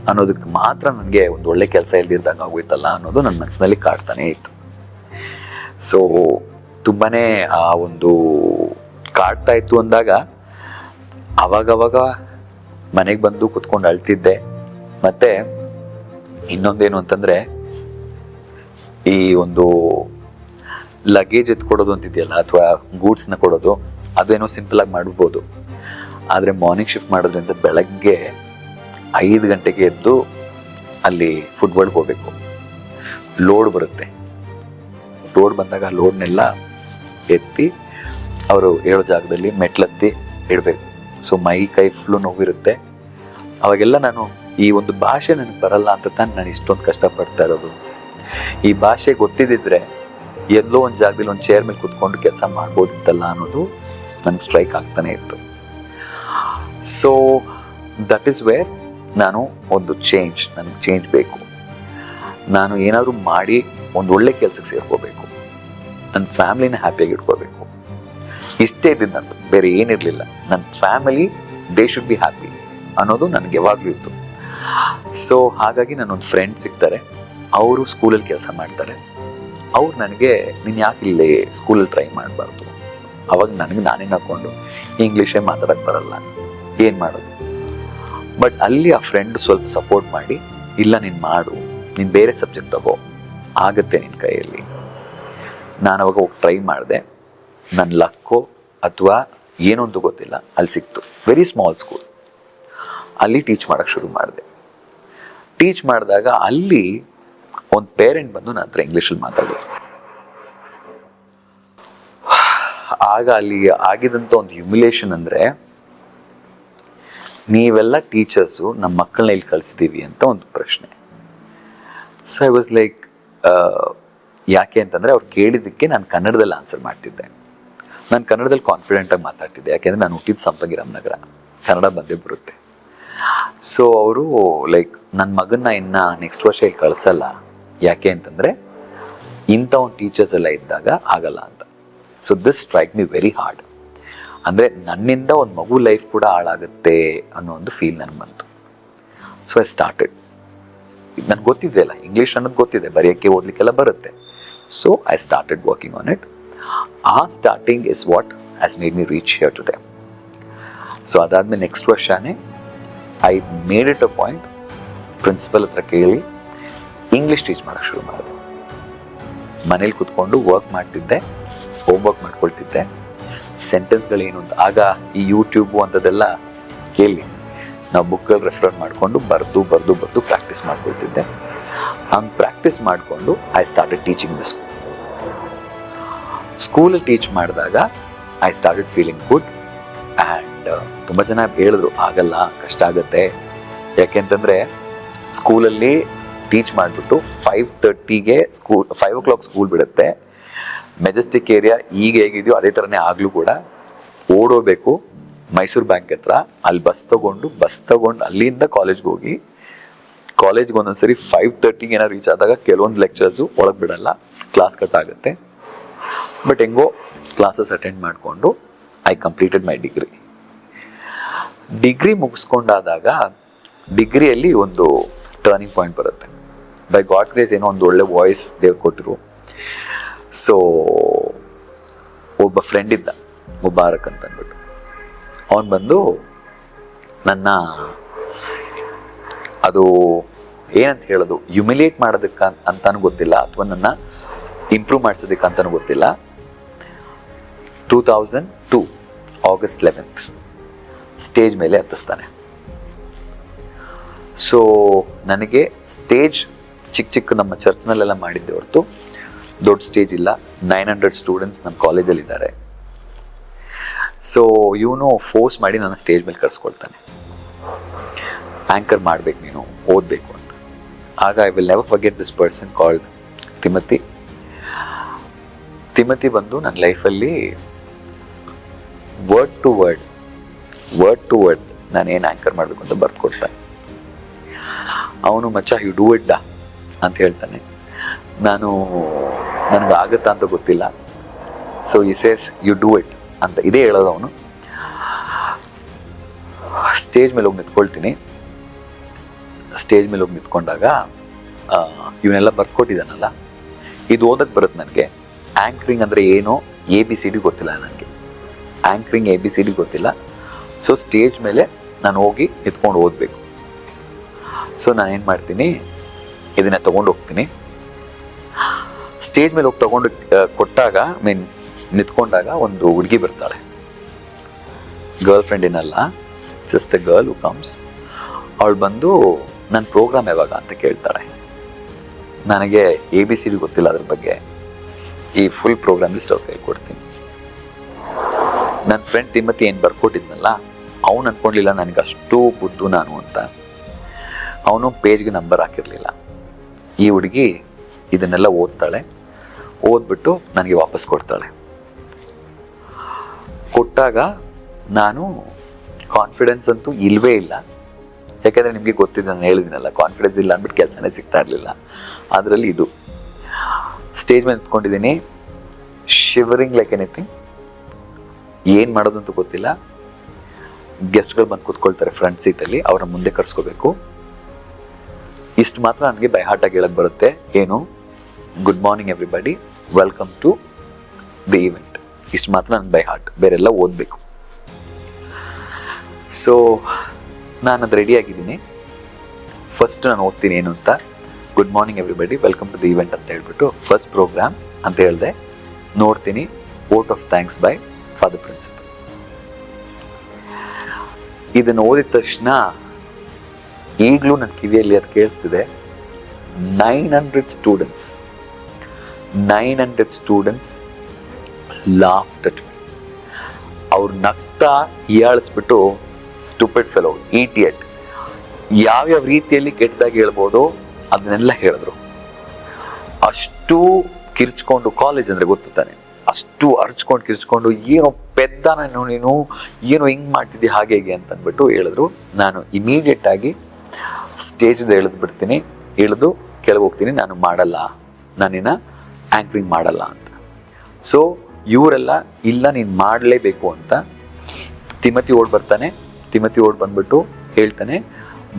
ಅನ್ನೋದಕ್ಕೆ ಮಾತ್ರ ನನಗೆ ಒಂದು ಒಳ್ಳೆ ಕೆಲಸ ಇಲ್ದಿದ್ದಂಗೆ ಆಗೋಯ್ತಲ್ಲ ಅನ್ನೋದು ನನ್ನ ಮನಸ್ಸಿನಲ್ಲಿ ಕಾಡ್ತಾನೇ ಇತ್ತು. ಸೊ ತುಂಬಾ ಆ ಒಂದು ಕಾಡ್ತಾ ಇತ್ತು ಅಂದಾಗ ಅವಾಗವಾಗ ಮನೆಗೆ ಬಂದು ಕುತ್ಕೊಂಡು ಅಳ್ತಿದ್ದೆ. ಮತ್ತು ಇನ್ನೊಂದೇನು ಅಂತಂದರೆ, ಈ ಒಂದು ಲಗೇಜ್ ಎತ್ಕೊಡೋದು ಅಂತಿದೆಯಲ್ಲ ಅಥವಾ ಗೂಡ್ಸ್ನ ಕೊಡೋದು, ಅದೇನೋ ಸಿಂಪಲಾಗಿ ಮಾಡ್ಬೋದು. ಆದರೆ ಮಾರ್ನಿಂಗ್ ಶಿಫ್ಟ್ ಮಾಡೋದ್ರಿಂದ ಬೆಳಗ್ಗೆ 5 ಗಂಟೆಗೆ ಎದ್ದು ಅಲ್ಲಿ ಫುಟ್ಬಾಲ್ಗೆ ಹೋಗಬೇಕು. ಲೋಡ್ ಬರುತ್ತೆ, ಲೋಡ್ ಬಂದಾಗ ಆ ಲೋಡ್ನೆಲ್ಲ ಎತ್ತಿ ಅವರು ಹೇಳೋ ಜಾಗದಲ್ಲಿ ಮೆಟ್ಲತ್ತಿ ಇಡಬೇಕು. ಸೊ ಮೈ ಕೈ ಫುಲ್ಲು ನೋವಿರುತ್ತೆ. ಅವಾಗೆಲ್ಲ ನಾನು ಈ ಒಂದು ಭಾಷೆ ನನಗೆ ಬರಲ್ಲ ಅಂತ ತಾನು ನಾನು ಇಷ್ಟೊಂದು ಕಷ್ಟಪಡ್ತಾ ಇರೋದು. ಈ ಭಾಷೆ ಗೊತ್ತಿದ್ದಿದ್ರೆ ಎಲ್ಲೋ ಒಂದು ಜಾಗದಲ್ಲಿ ಒಂದು ಚೇರ್ ಮೇಲೆ ಕುತ್ಕೊಂಡು ಕೆಲಸ ಮಾಡ್ಬೋದಿತ್ತಲ್ಲ ಅನ್ನೋದು ನನಗೆ ಸ್ಟ್ರೈಕ್ ಆಗ್ತಾನೆ ಇತ್ತು. ಸೊ ದಟ್ ಈಸ್ ವೇರ್ ನಾನು ಒಂದು ನನಗೆ ಚೇಂಜ್ ಬೇಕು. ನಾನು ಏನಾದರೂ ಮಾಡಿ ಒಂದು ಒಳ್ಳೆ ಕೆಲಸಕ್ಕೆ ಸೇರ್ಕೋಬೇಕು, ನನ್ನ ಫ್ಯಾಮಿಲಿನ ಹ್ಯಾಪಿಯಾಗಿ ಇಟ್ಕೋಬೇಕು. ಇಷ್ಟೇ ಇದ್ದಿದ್ದು ನಂದು, ಬೇರೆ ಏನಿರಲಿಲ್ಲ. ನನ್ನ family they should be happy ಅನ್ನೋದು ನನಗೆ ಯಾವಾಗಲೂ ಇತ್ತು. ಸೊ ಹಾಗಾಗಿ ನನ್ನೊಂದು ಫ್ರೆಂಡ್ ಸಿಗ್ತಾರೆ, ಅವರು ಸ್ಕೂಲಲ್ಲಿ ಕೆಲಸ ಮಾಡ್ತಾರೆ. ಅವ್ರು ನನಗೆ ನೀನು ಯಾಕೆ ಇಲ್ಲಿ ಸ್ಕೂಲಲ್ಲಿ ಟ್ರೈ ಮಾಡಬಾರ್ದು? ಅವಾಗ ನಾನೇ ಹಾಕ್ಕೊಂಡು ಇಂಗ್ಲೀಷೇ ಮಾತಾಡೋಕ್ಕೆ ಬರಲ್ಲ, ಏನು ಮಾಡೋದು? ಬಟ್ ಅಲ್ಲಿ ಆ ಫ್ರೆಂಡ್ ಸ್ವಲ್ಪ ಸಪೋರ್ಟ್ ಮಾಡಿ, ಇಲ್ಲ ನೀನು ಮಾಡು, ನೀನು ಬೇರೆ ಸಬ್ಜೆಕ್ಟ್ ತಗೋ, ಆಗುತ್ತೆ ನಿನ್ನ ಕೈಯಲ್ಲಿ. ನಾನು ಅವಾಗ ಹೋಗಿ ಟ್ರೈ ಮಾಡಿದೆ. ನನ್ನ ಲಕ್ಕೋ ಅಥವಾ ಏನೋ ಅಂತ ಗೊತ್ತಿಲ್ಲ, ಅಲ್ಲಿ ಸಿಕ್ತು. Very small school. ಅಲ್ಲಿ ಟೀಚ್ ಮಾಡೋಕ್ಕೆ ಶುರು ಮಾಡಿದೆ. ಟೀಚ್ ಮಾಡಿದಾಗ ಅಲ್ಲಿ ಒಂದು ಪೇರೆಂಟ್ ಬಂದು ನನ್ನ ಹತ್ರ ಇಂಗ್ಲೀಷಲ್ಲಿ ಮಾತಾಡಿದ್ರು. ಆಗ ಅಲ್ಲಿ ಆಗಿದಂಥ ಒಂದು ಹ್ಯುಮಿಲೇಷನ್ ಅಂದರೆ, ನೀವೆಲ್ಲ ಟೀಚರ್ಸು ನಮ್ಮ ಮಕ್ಕಳನ್ನ ಇಲ್ಲಿ ಕಳಿಸಿದ್ದೀವಿ ಅಂತ ಒಂದು ಪ್ರಶ್ನೆ. ಸೊ ಐ ವಾಸ್ ಲೈಕ್, ಯಾಕೆ ಅಂತಂದರೆ ಅವ್ರು ಕೇಳಿದ್ದಕ್ಕೆ ನಾನು ಕನ್ನಡದಲ್ಲಿ ಆನ್ಸರ್ ಮಾಡ್ತಿದ್ದೆ. ನಾನು ಕನ್ನಡದಲ್ಲಿ ಕಾನ್ಫಿಡೆಂಟಾಗಿ ಮಾತಾಡ್ತಿದ್ದೆ, ಯಾಕೆಂದರೆ ನಾನು ಹುಟ್ಟಿದ್ದು ಸಂಪಂಗಿರಾಮ್ ನಗರ, ಕನ್ನಡ ಬಂದೇ ಬರುತ್ತೆ. ಸೊ ಅವರು ಲೈಕ್ ನನ್ನ ಮಗನ್ನ ಇನ್ನು ನೆಕ್ಸ್ಟ್ ವರ್ಷ ಇಲ್ಲಿ ಕಳಿಸಲ್ಲ, ಯಾಕೆ ಅಂತಂದರೆ ಇಂಥ ಒಂದು ಟೀಚರ್ಸ್ ಎಲ್ಲ ಇದ್ದಾಗ ಆಗಲ್ಲ ಅಂತ. So this strike me very hard. ಅಂದರೆ ನನ್ನಿಂದ ಒಂದು ಮಗು ಲೈಫ್ ಕೂಡ ಹಾಳಾಗುತ್ತೆ ಅನ್ನೋ ಒಂದು ಫೀಲ್ ನನಗೆ ಬಂತು. So I started. ನನಗೆ ಗೊತ್ತಿದೆ ಅಲ್ಲ, ಇಂಗ್ಲೀಷ್ ಅನ್ನೋದು ಗೊತ್ತಿದೆ, ಬರೆಯೋಕ್ಕೆ ಓದಲಿಕ್ಕೆಲ್ಲ ಬರುತ್ತೆ. So I started working on it. ಆ starting is what has made me reach here today. So ಅದಾದಮೇಲೆ ನೆಕ್ಸ್ಟ್ ವರ್ಷನೇ I made it a point, principal ಹತ್ರ ಕೇಳಿ ಇಂಗ್ಲೀಷ್ ಟೀಚ್ ಮಾಡೋಕ್ಕೆ ಶುರು ಮಾಡಿದೆ. ಮನೇಲಿ ಕೂತ್ಕೊಂಡು ವರ್ಕ್ ಮಾಡ್ತಿದ್ದೆ, ಹೋಮ್ವರ್ಕ್ ಮಾಡ್ಕೊಳ್ತಿದ್ದೆ. ಸೆಂಟೆನ್ಸ್ಗಳೇನು ಅಂತ ಆಗ ಈ ಯೂಟ್ಯೂಬು ಅಂಥದ್ದೆಲ್ಲ ಕೇಳಿ ನಾವು ಬುಕ್ಕಲ್ಲಿ ರೆಫರ್ ಮಾಡಿಕೊಂಡು ಬರೆದು ಪ್ರಾಕ್ಟೀಸ್ ಮಾಡ್ಕೊಳ್ತಿದ್ದೆ. ಹಂಗೆ ಪ್ರಾಕ್ಟೀಸ್ ಮಾಡಿಕೊಂಡು I started teaching the school. ಸ್ಕೂಲಲ್ಲಿ ಟೀಚ್ ಮಾಡಿದಾಗ I started feeling good. And ತುಂಬ ಜನ ಹೇಳಿದ್ರು ಆಗಲ್ಲ, ಕಷ್ಟ ಆಗುತ್ತೆ. ಯಾಕೆಂತಂದರೆ ಸ್ಕೂಲಲ್ಲಿ ಟೀಚ್ ಮಾಡಿಬಿಟ್ಟು 5:30ಗೆ 5 o'clock ಸ್ಕೂಲ್ ಬಿಡುತ್ತೆ. ಮೆಜೆಸ್ಟಿಕ್ ಏರಿಯಾ ಈಗ ಹೇಗಿದೆಯೋ ಅದೇ ಥರನೇ ಆಗಲೂ ಕೂಡ ಓಡೋಬೇಕು ಮೈಸೂರು ಬ್ಯಾಂಕ್ ಹತ್ರ, ಅಲ್ಲಿ ಬಸ್ ತಗೊಂಡು ಅಲ್ಲಿಂದ ಕಾಲೇಜ್ಗೆ ಹೋಗಿ, ಕಾಲೇಜ್ಗೆ ಒಂದೊಂದ್ಸರಿ 5:30ಗೆ ಏನೋ ರೀಚ್ ಆದಾಗ ಕೆಲವೊಂದು ಲೆಕ್ಚರ್ಸು ಒಳಗೆ ಬಿಡಲ್ಲ, ಕ್ಲಾಸ್ ಕಟ್ ಆಗುತ್ತೆ. ಬಟ್ ಹೆಂಗೋ ಕ್ಲಾಸಸ್ ಅಟೆಂಡ್ ಮಾಡಿಕೊಂಡು ಐ ಕಂಪ್ಲೀಟೆಡ್ ಮೈ ಡಿಗ್ರಿ ಮುಗಿಸ್ಕೊಂಡಾದಾಗ ಡಿಗ್ರಿಯಲ್ಲಿ ಒಂದು ಟರ್ನಿಂಗ್ ಪಾಯಿಂಟ್ ಬರುತ್ತೆ. ಬೈ ಗಾಡ್ಸ್ ಗ್ರೇಸ್ ಏನೋ ಒಂದು ಒಳ್ಳೆ ವಾಯ್ಸ್ ದೇವ್ರು ಕೊಟ್ಟರು. ಸೊ ಒಬ್ಬ ಫ್ರೆಂಡ್ ಇದ್ದ, ಮುಬಾರಕ್ ಅಂತ ಅಂದ್ಬಿಟ್ಟು. ಅವನು ಬಂದು ನನ್ನ ಅದು ಏನಂತ ಹೇಳೋದು, ಹ್ಯುಮಿಲಿಯೇಟ್ ಮಾಡೋದಕ್ಕೆ ಅಂತಾನು ಗೊತ್ತಿಲ್ಲ, ಅಥವಾ ನನ್ನ ಇಂಪ್ರೂವ್ ಮಾಡಿಸೋದಕ್ಕೆ ಅಂತಾನು ಗೊತ್ತಿಲ್ಲ. 2002 August 11th ಸ್ಟೇಜ್ ಮೇಲೆ ಹತ್ತಿಸ್ತಾನೆ. ಸೊ ನನಗೆ ಸ್ಟೇಜ್ ಚಿಕ್ಕ ನಮ್ಮ ಚರ್ಚ್ನಲ್ಲೆಲ್ಲ ಮಾಡಿದ್ದೆ ಹೊರತು ದೊಡ್ಡ ಸ್ಟೇಜ್ ಇಲ್ಲ. 900 ಸ್ಟೂಡೆಂಟ್ಸ್ ನಮ್ಮ ಕಾಲೇಜಲ್ಲಿದ್ದಾರೆ. ಸೊ ಇವನು ಫೋರ್ಸ್ ಮಾಡಿ ನನ್ನ ಸ್ಟೇಜ್ ಮೇಲೆ ಕರ್ಸ್ಕೊಳ್ತಾನೆ, ಆ್ಯಂಕರ್ ಮಾಡಬೇಕು, ನೀನು ಓದಬೇಕು ಅಂತ. ಆಗ I will never forget this person called Timothy. Timothy ಬಂದು ನನ್ನ ಲೈಫಲ್ಲಿ ವರ್ಡ್ ಟು ವರ್ಡ್ ನಾನೇನು ಆ್ಯಂಕರ್ ಮಾಡಬೇಕು ಅಂತ ಬರ್ದು ಕೊಡ್ತಾನೆ. ಅವನು ಮಚ್ಚ ಯು ಡೂ ಇಟ್ ಡಾ ಅಂತ ಹೇಳ್ತಾನೆ. ನನಗೆ ಆಗುತ್ತಾ ಅಂತ ಗೊತ್ತಿಲ್ಲ. ಸೊ ಈ ಸೇಸ್ ಯು ಡೂ ಇಟ್ ಅಂತ ಇದೇ ಹೇಳೋದು ಅವನು. ಸ್ಟೇಜ್ ಮೇಲೆ ಹೋಗಿ ನಿಂತ್ಕೊಳ್ತೀನಿ. ಸ್ಟೇಜ್ ಮೇಲೆ ಹೋಗಿ ನಿಂತ್ಕೊಂಡಾಗ ಇವನ್ನೆಲ್ಲ ಬರ್ದ್ಕೊಟ್ಟಿದ್ದಾನಲ್ಲ, ಇದು ಓದಕ್ಕೆ ಬರುತ್ತೆ ನನಗೆ. ಆ್ಯಂಕರಿಂಗ್ ಅಂದರೆ ಏನೋ ABCD ಗೊತ್ತಿಲ್ಲ ನನಗೆ, ಆ್ಯಂಕರಿಂಗ್ ABCD ಗೊತ್ತಿಲ್ಲ. ಸೊ ಸ್ಟೇಜ್ ಮೇಲೆ ನಾನು ಹೋಗಿ ನಿಂತ್ಕೊಂಡು ಓದಬೇಕು. ಸೊ ನಾನೇನು ಮಾಡ್ತೀನಿ, ಇದನ್ನ ತೊಗೊಂಡು ಹೋಗ್ತೀನಿ. ಸ್ಟೇಜ್ ಮೇಲೆ ಹೋಗಿ ತೊಗೊಂಡು ಕೊಟ್ಟಾಗ ನಿಂತ್ಕೊಂಡಾಗ ಒಂದು ಹುಡುಗಿ ಬರ್ತಾಳೆ. ಗರ್ಲ್ ಫ್ರೆಂಡ್ ಏನಲ್ಲ, just a girl who comes. ಅವಳು ಬಂದು ನನ್ನ ಪ್ರೋಗ್ರಾಮ್ ಯಾವಾಗ ಅಂತ ಕೇಳ್ತಾಳೆ. ನನಗೆ ABCD ಗೊತ್ತಿಲ್ಲ ಅದ್ರ ಬಗ್ಗೆ. ಈ ಫುಲ್ ಪ್ರೋಗ್ರಾಮ್ ಲಿಸ್ಟ್ ಅವ್ರ ಕೈ ಕೊಡ್ತೀನಿ. ನನ್ನ ಫ್ರೆಂಡ್ ತಿಮ್ಮತಿ ಏನು ಬರ್ಕೊಟ್ಟಿದ್ನಲ್ಲ, ಅವನು ಅಂದ್ಕೊಂಡಿಲ್ಲ ನನಗೆ ಅಷ್ಟು ಬುದ್ಧು ನಾನು ಅಂತ. ಅವನು ಪೇಜ್ಗೆ ನಂಬರ್ ಹಾಕಿರಲಿಲ್ಲ. ಈ ಹುಡುಗಿ ಇದನ್ನೆಲ್ಲ ಓದ್ತಾಳೆ, ಓದ್ಬಿಟ್ಟು ನನಗೆ ವಾಪಸ್ ಕೊಡ್ತಾಳೆ. ಕೊಟ್ಟಾಗ ನಾನು ಕಾನ್ಫಿಡೆನ್ಸ್ ಅಂತೂ ಇಲ್ಲವೇ ಇಲ್ಲ. ಯಾಕೆಂದರೆ ನಿಮಗೆ ಗೊತ್ತಿದೆ, ನಾನು ಹೇಳಿದ್ದೀನಲ್ಲ, ಕಾನ್ಫಿಡೆನ್ಸ್ ಇಲ್ಲ ಅಂದ್ಬಿಟ್ಟು ಕೆಲಸನೇ ಸಿಗ್ತಾ ಇರಲಿಲ್ಲ. ಅದರಲ್ಲಿ ಇದು ಸ್ಟೇಜ್ ಮೇಲೆ ನಿಂತ್ಕೊಂಡಿದ್ದೀನಿ, ಶಿವರಿಂಗ್ ಲೈಕ್ ಎನಿಥಿಂಗ್. ಏನು ಮಾಡೋದು ಅಂತ ಗೊತ್ತಿಲ್ಲ. ಗೆಸ್ಟ್ಗಳು ಬಂದು ಕೂತ್ಕೊಳ್ತಾರೆ ಫ್ರಂಟ್ ಸೀಟಲ್ಲಿ, ಅವರ ಮುಂದೆ ಕರ್ಸ್ಕೋಬೇಕು. ಇಷ್ಟು ಮಾತ್ರ ನನಗೆ ಬೈ ಹಾರ್ಟಾಗಿ ಹೇಳಕ್ಕೆ ಬರುತ್ತೆ. ಏನು, good morning everybody, welcome to the event. ಇಷ್ಟು ಮಾತ್ರ ನನಗೆ ಬೈ ಹಾರ್ಟ್, ಬೇರೆಲ್ಲ ಓದಬೇಕು. ಸೊ ನಾನು ಅದು ರೆಡಿ ಆಗಿದ್ದೀನಿ. ಫಸ್ಟ್ ನಾನು ಓದ್ತೀನಿ ಏನು ಅಂತ, good morning everybody, welcome to the event ಅಂತ ಹೇಳ್ಬಿಟ್ಟು ಫಸ್ಟ್ ಪ್ರೋಗ್ರಾಮ್ ಅಂತ ಹೇಳಿದೆ. ನೋಡ್ತೀನಿ, vote of thanks by father principal. ಇದನ್ನು ಓದಿದ ತಕ್ಷಣ ಈಗಲೂ ನನ್ನ ಕಿವಿಯಲ್ಲಿ ಅದು ಕೇಳಿಸ್ತಿದೆ. 900 ಸ್ಟೂಡೆಂಟ್ಸ್ ಲಾಫ್ಡ್ ಅಟ್ ಮೀ. ಅವ್ರು ನಗ್ತಾ ಹೀಯಾಳಿಸ್ಬಿಟ್ಟು, ಸ್ಟುಪಿಡ್ ಫೆಲೋ, ಈಟಿಯಟ್, ಯಾವ್ಯಾವ ರೀತಿಯಲ್ಲಿ ಕೆಟ್ಟದಾಗಿ ಹೇಳ್ಬೋದು ಅದನ್ನೆಲ್ಲ ಹೇಳಿದ್ರು. ಅಷ್ಟು ಕಿರ್ಚ್ಕೊಂಡು, ಕಾಲೇಜ್ ಅಂದರೆ ಗೊತ್ತು ತಾನೆ, ಅಷ್ಟು ಅರ್ಚ್ಕೊಂಡು ಕಿರ್ಚ್ಕೊಂಡು, ಏನೋ ಪೆದ್ದಾನ ನೀನು, ಏನೋ ಹಿಂಗೆ ಮಾಡ್ತಿದ್ದೆ ಹಾಗೆ ಹೇಗೆ ಅಂತ ಅಂದ್ಬಿಟ್ಟು ಹೇಳಿದ್ರು. ನಾನು ಇಮಿಡಿಯೇಟ್ ಆಗಿ ಸ್ಟೇಜಿಂದ ಇಳಿದು ಕೆಳಗೆ ಹೋಗ್ತೀನಿ. ನಾನು ಮಾಡಲ್ಲ, ನಾನಿನ್ನ ಆ್ಯಂಕರಿಂಗ್ ಮಾಡಲ್ಲ ಅಂತ. ಸೊ ಇವರೆಲ್ಲ ಇಲ್ಲ ನೀನು ಮಾಡಲೇಬೇಕು ಅಂತ. ತಿಮತಿ ಓಡ್ ಬರ್ತಾನೆ. ತಿಮತಿ ಓಡ್ ಬಂದ್ಬಿಟ್ಟು ಹೇಳ್ತಾನೆ,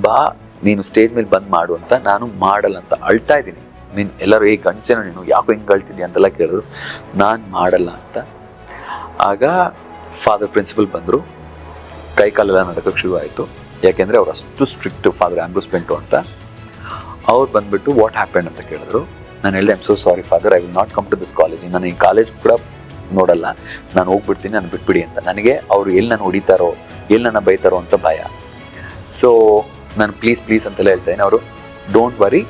ಬಾ ನೀನು ಸ್ಟೇಜ್ ಮೇಲೆ ಬಂದು ಮಾಡು ಅಂತ. ನಾನು ಮಾಡಲ್ಲ ಅಂತ ಅಳ್ತಾ ಇದ್ದೀನಿ. ಎಲ್ಲರೂ ಗಂಚೇನೋ ನೀನು, ಯಾಕೋ ಹಿಂಗೆ ಅಳ್ತಿದ್ಯಾ ಅಂತೆಲ್ಲ ಕೇಳಿದ್ರು. ನಾನು ಮಾಡಲ್ಲ ಅಂತ. ಆಗ ಫಾದರ್ ಪ್ರಿನ್ಸಿಪಲ್ ಬಂದರು. ಕೈ ಕಾಲೆಲ್ಲ ನಡಕಕ್ಕೆ ಶುರು ಆಯಿತು. ಯಾಕೆಂದರೆ ಅವ್ರು ಅಷ್ಟು ಸ್ಟ್ರಿಕ್ಟ್, ಫಾದರ್ ಆಂಬ್ರೋಸ್ ಪೆಂಟೋ ಅಂತ. ಅವ್ರು ಬಂದುಬಿಟ್ಟು ವಾಟ್ ಹ್ಯಾಪೆಂಡ್ ಅಂತ ಕೇಳಿದ್ರು. ನಾನು ಹೇಳಿದೆ, I'm so sorry father, I will not come to this college. ನಾನು ಈ ಕಾಲೇಜ್ ಕೂಡ ನೋಡಲ್ಲ, ನಾನು ಹೋಗ್ಬಿಡ್ತೀನಿ, ನಾನು ಬಿಟ್ಬಿಡಿ ಅಂತ. ನನಗೆ ಅವರು ಎಲ್ಲಿ ನಾನು ಹೊಡಿತಾರೋ, ಎಲ್ಲಿ ನನ್ನ ಬೈತಾರೋ ಅಂತ ಭಯ. ಸೊ ನಾನು ಪ್ಲೀಸ್ ಅಂತೆಲ್ಲ ಹೇಳ್ತಾಯಿದ್ದೀನಿ. ಅವರು ಡೋಂಟ್ ವರಿ,